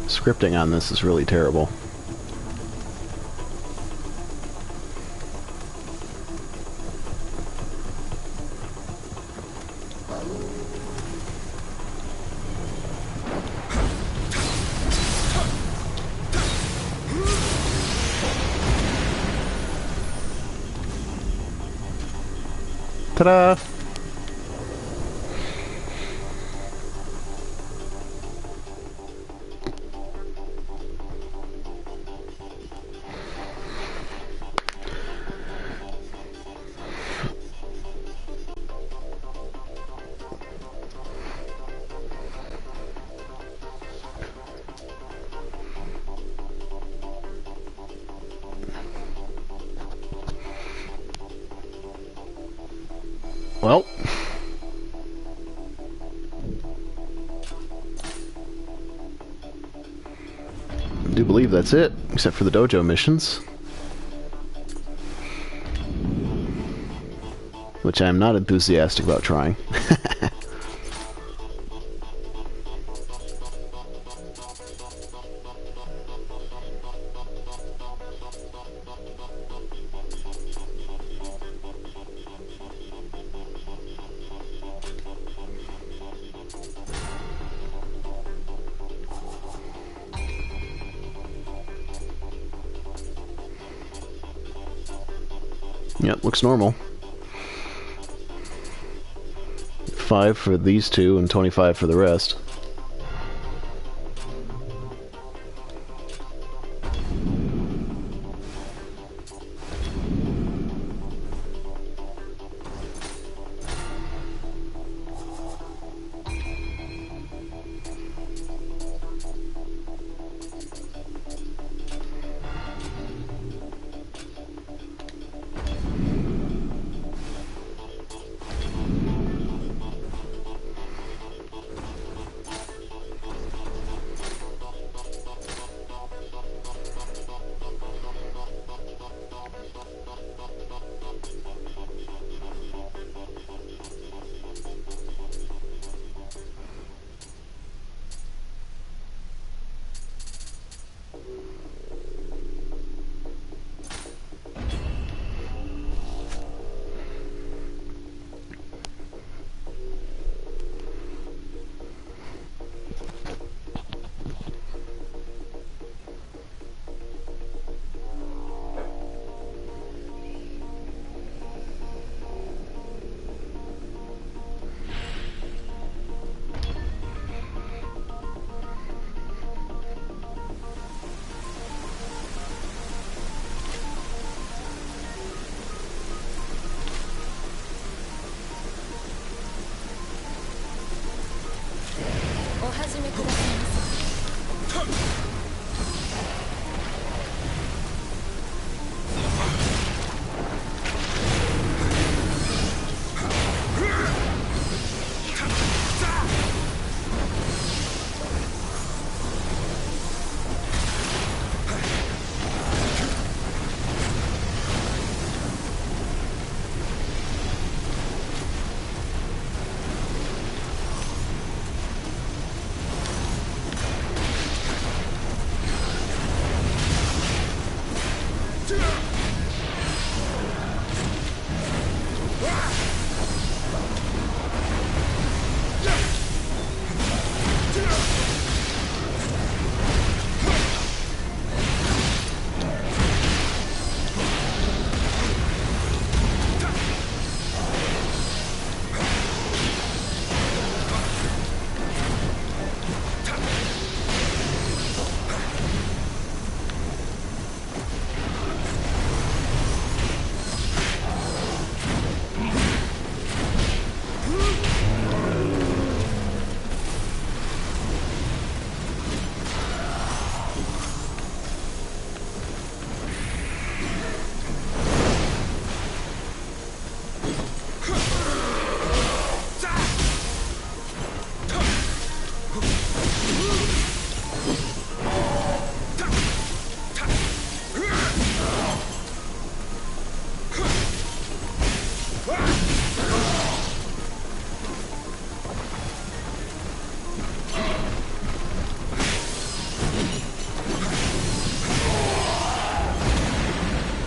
Scripting on this is really terrible. Ta-da! Well, I do believe that's it, except for the dojo missions, which I'm not enthusiastic about trying. Yep, looks normal. 5 for these two and 25 for the rest.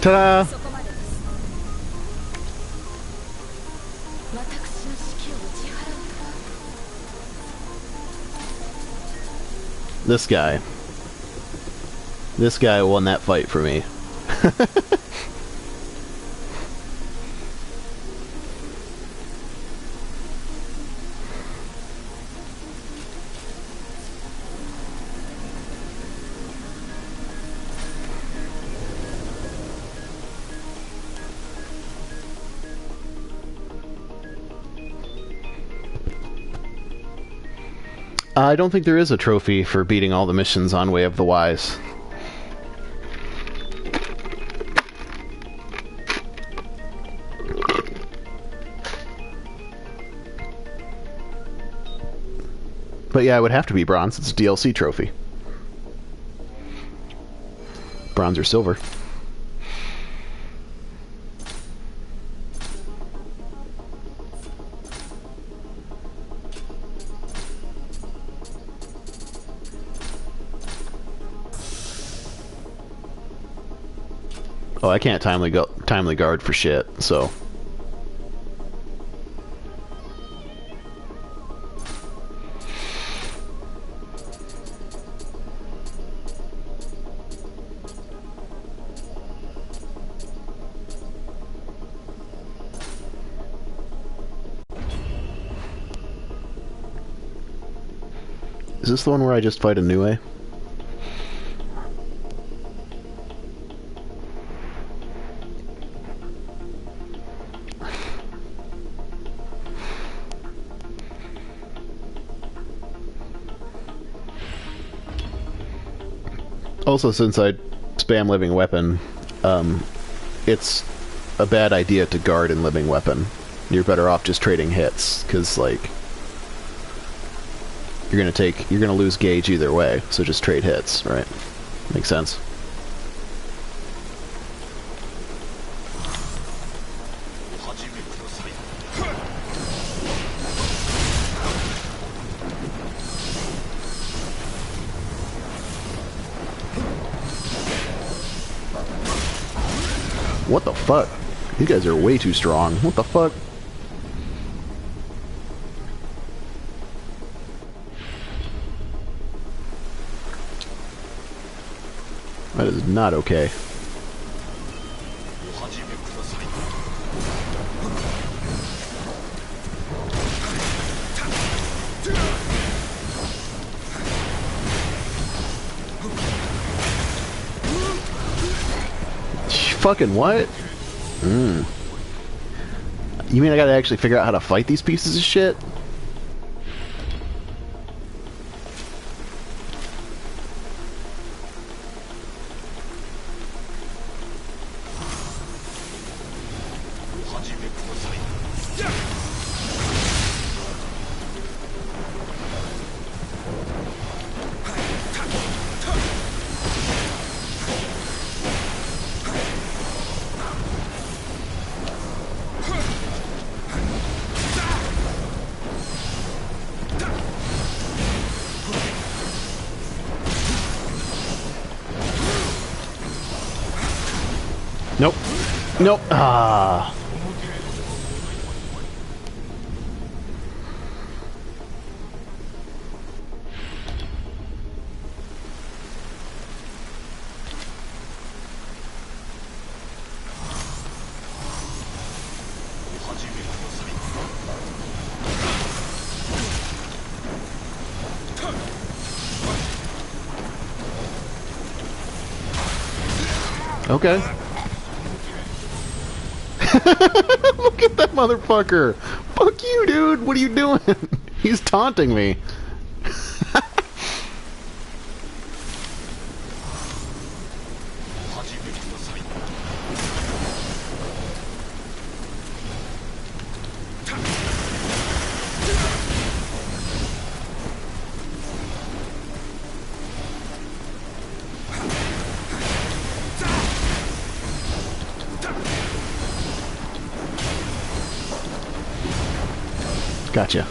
Ta-da! This guy. This guy won that fight for me. I don't think there is a trophy for beating all the missions on Way of the Wise. But yeah, it would have to be bronze. It's a DLC trophy. Bronze or silver. Oh, I can't timely guard for shit, so... Is this the one where I just fight a Nioh? Also, since I spam living weapon, it's a bad idea to guard in living weapon. You're better off just trading hits, because, like, you're gonna lose gauge either way, so just trade hits, right? Makes sense. What the fuck? These guys are way too strong. What the fuck? That is not okay. Fucking what? You mean I gotta actually figure out how to fight these pieces of shit? Nope. Nope. Ah. Okay. Look at that motherfucker! Fuck you, dude! What are you doing? He's taunting me. Gotcha.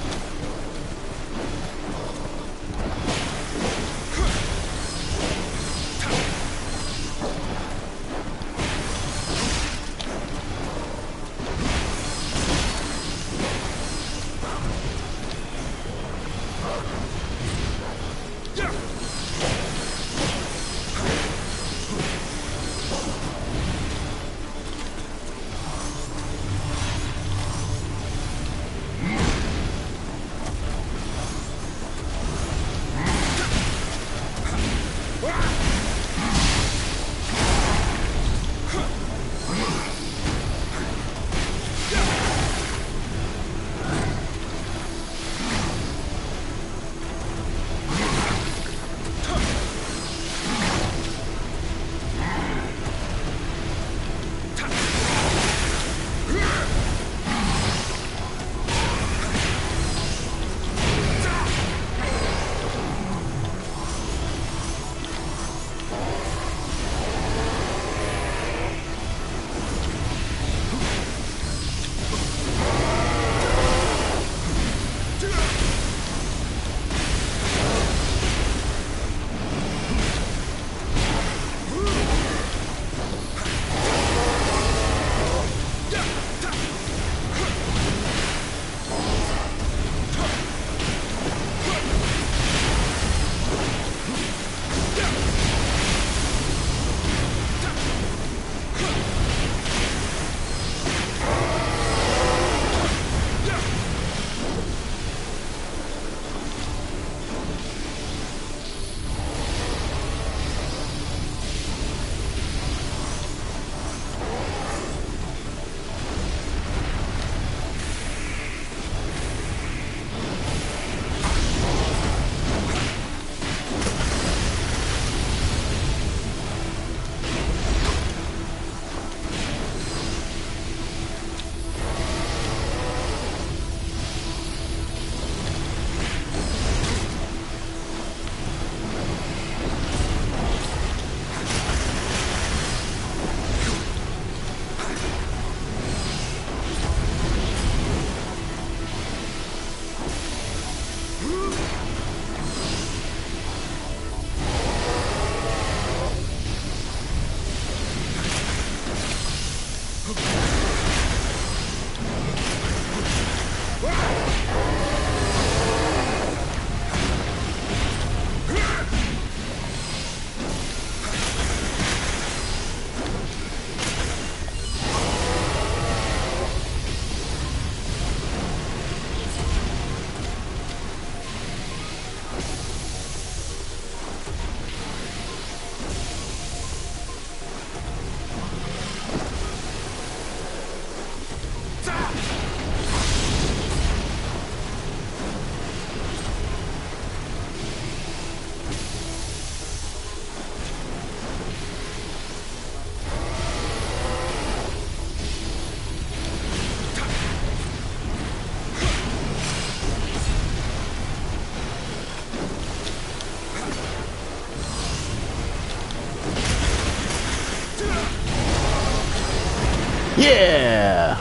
Yeah!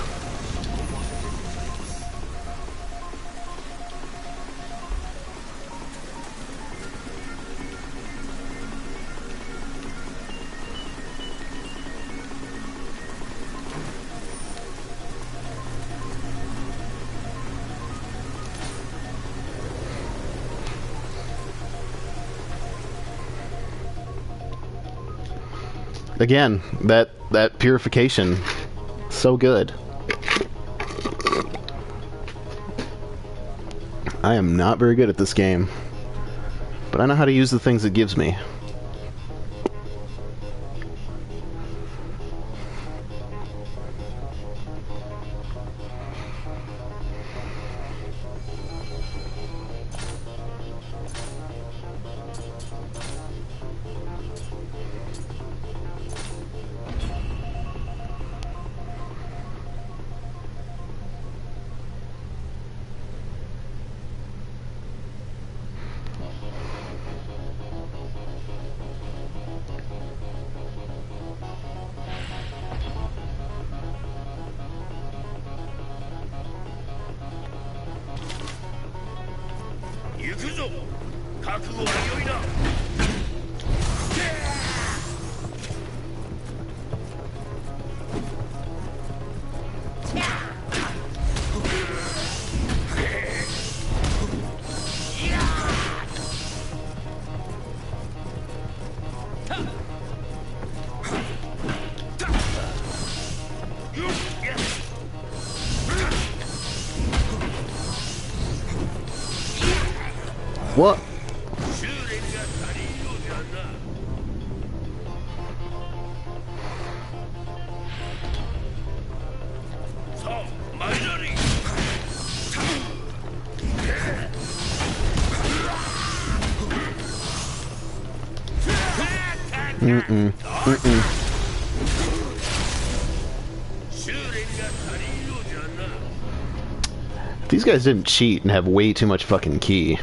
Again, that purification, so good. I am not very good at this game, but I know how to use the things it gives me. What? Mm-mm. Mm-mm. These guys didn't cheat and have way too much fucking key.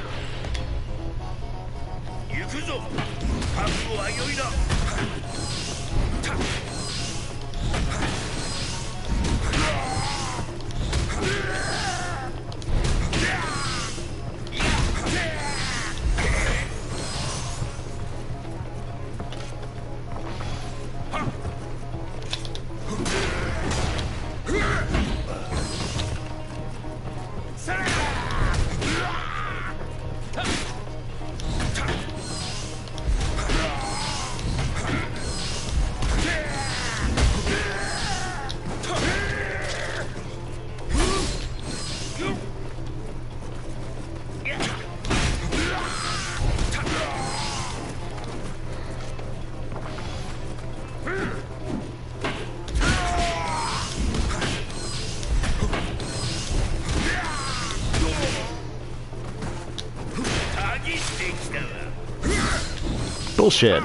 Bullshit.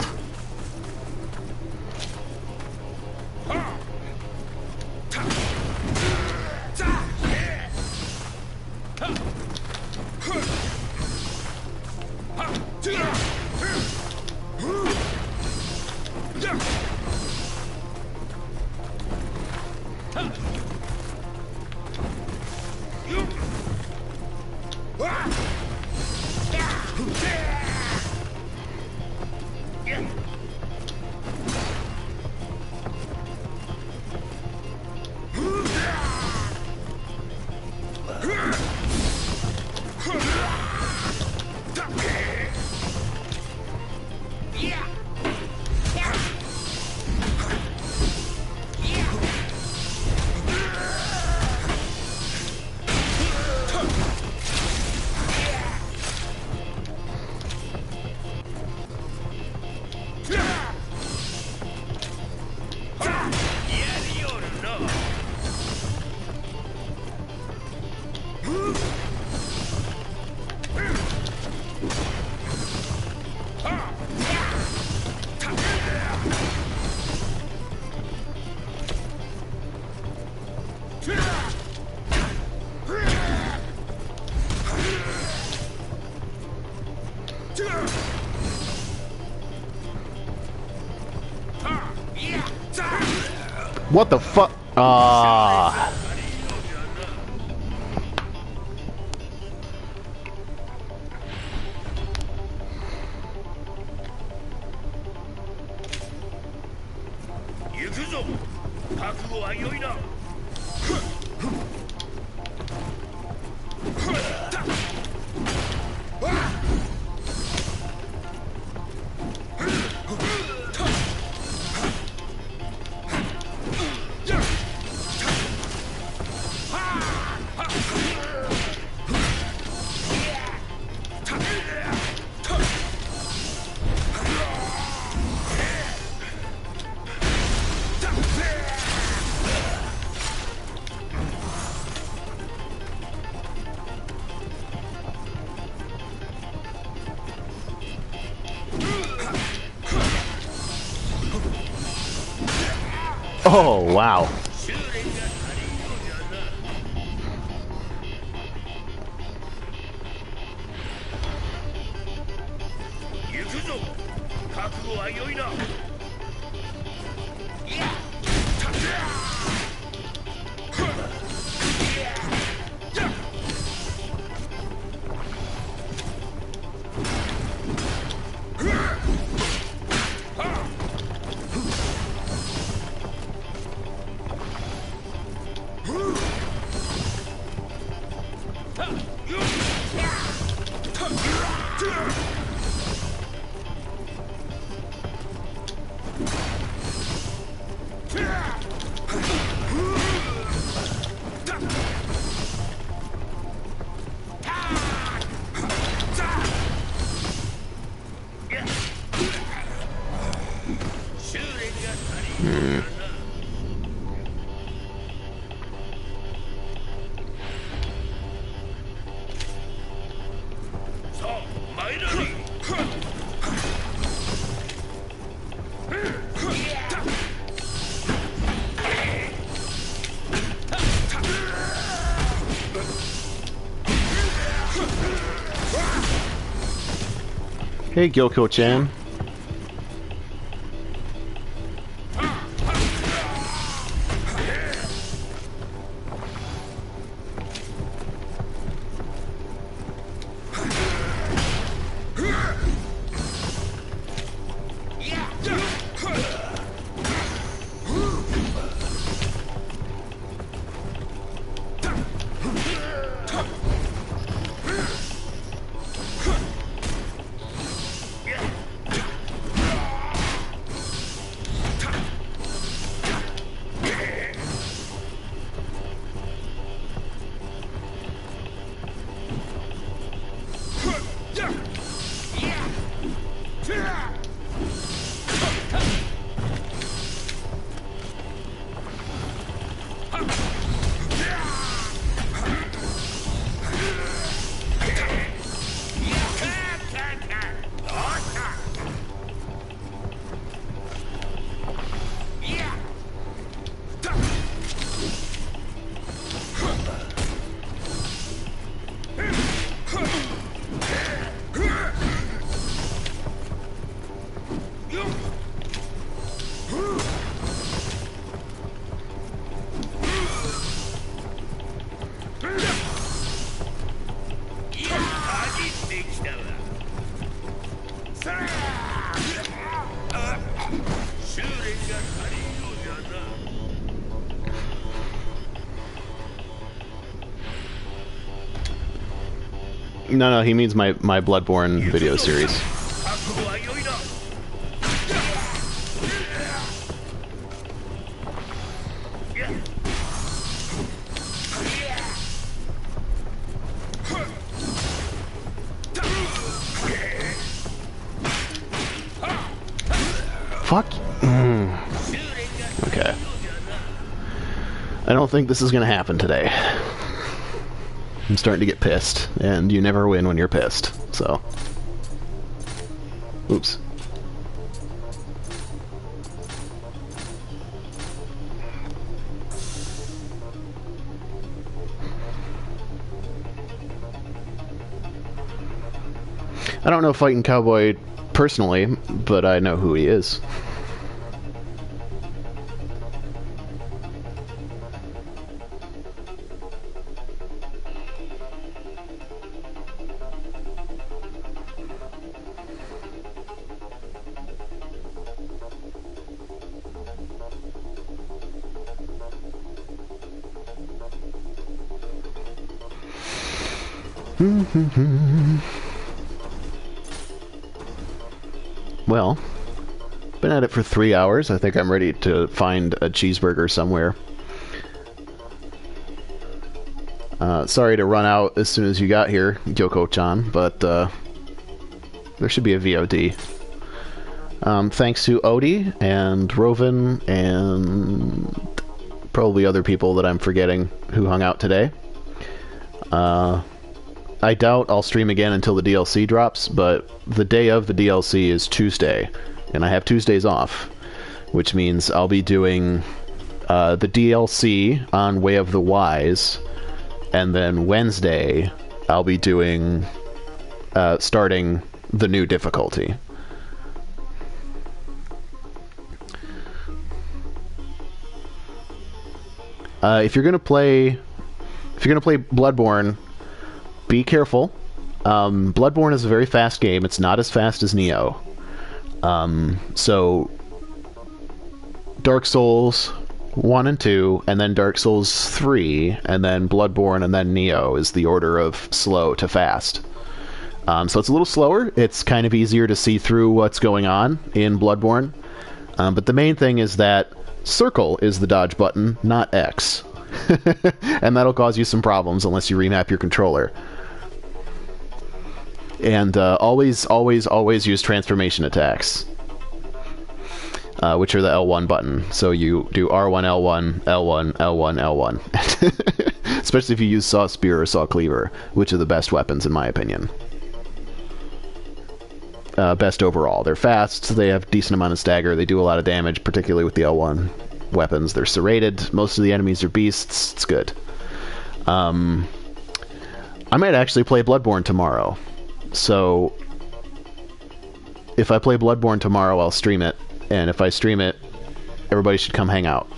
What the fuck? Ah. Oh, wow. Hey, Gyoko-chan. No, he means my Bloodborne video series. Fuck. Okay. I don't think this is gonna happen today. I'm starting to get pissed, and you never win when you're pissed, so. Oops. I don't know Fighting Cowboy personally, but I know who he is. Well, been at it for 3 hours. I think I'm ready to find a cheeseburger somewhere. Sorry to run out as soon as you got here, Yoko-chan, but there should be a VOD. Thanks to Odie and Roven and probably other people that I'm forgetting who hung out today. I doubt I'll stream again until the DLC drops, but the day of the DLC is Tuesday, and I have Tuesdays off, which means I'll be doing the DLC on Way of the Wise, and then Wednesday I'll be doing starting the new difficulty. If you're gonna play Bloodborne, be careful. Bloodborne is a very fast game. It's not as fast as Nioh. So Dark Souls 1 and 2, and then Dark Souls 3, and then Bloodborne, and then Nioh is the order of slow to fast. So it's a little slower. It's kind of easier to see through what's going on in Bloodborne. But the main thing is that circle is the dodge button, not X. And that'll cause you some problems unless you remap your controller. And always use transformation attacks, which are the L1 button. So you do R1, L1, L1, L1, L1. Especially if you use Saw Spear or Saw Cleaver, which are the best weapons in my opinion. Best overall. They're fast, they have a decent amount of stagger, they do a lot of damage, particularly with the L1 weapons. They're serrated, most of the enemies are beasts, it's good. I might actually play Bloodborne tomorrow. So, if I play Bloodborne tomorrow, I'll stream it. And if I stream it, everybody should come hang out.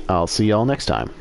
I'll see y'all next time.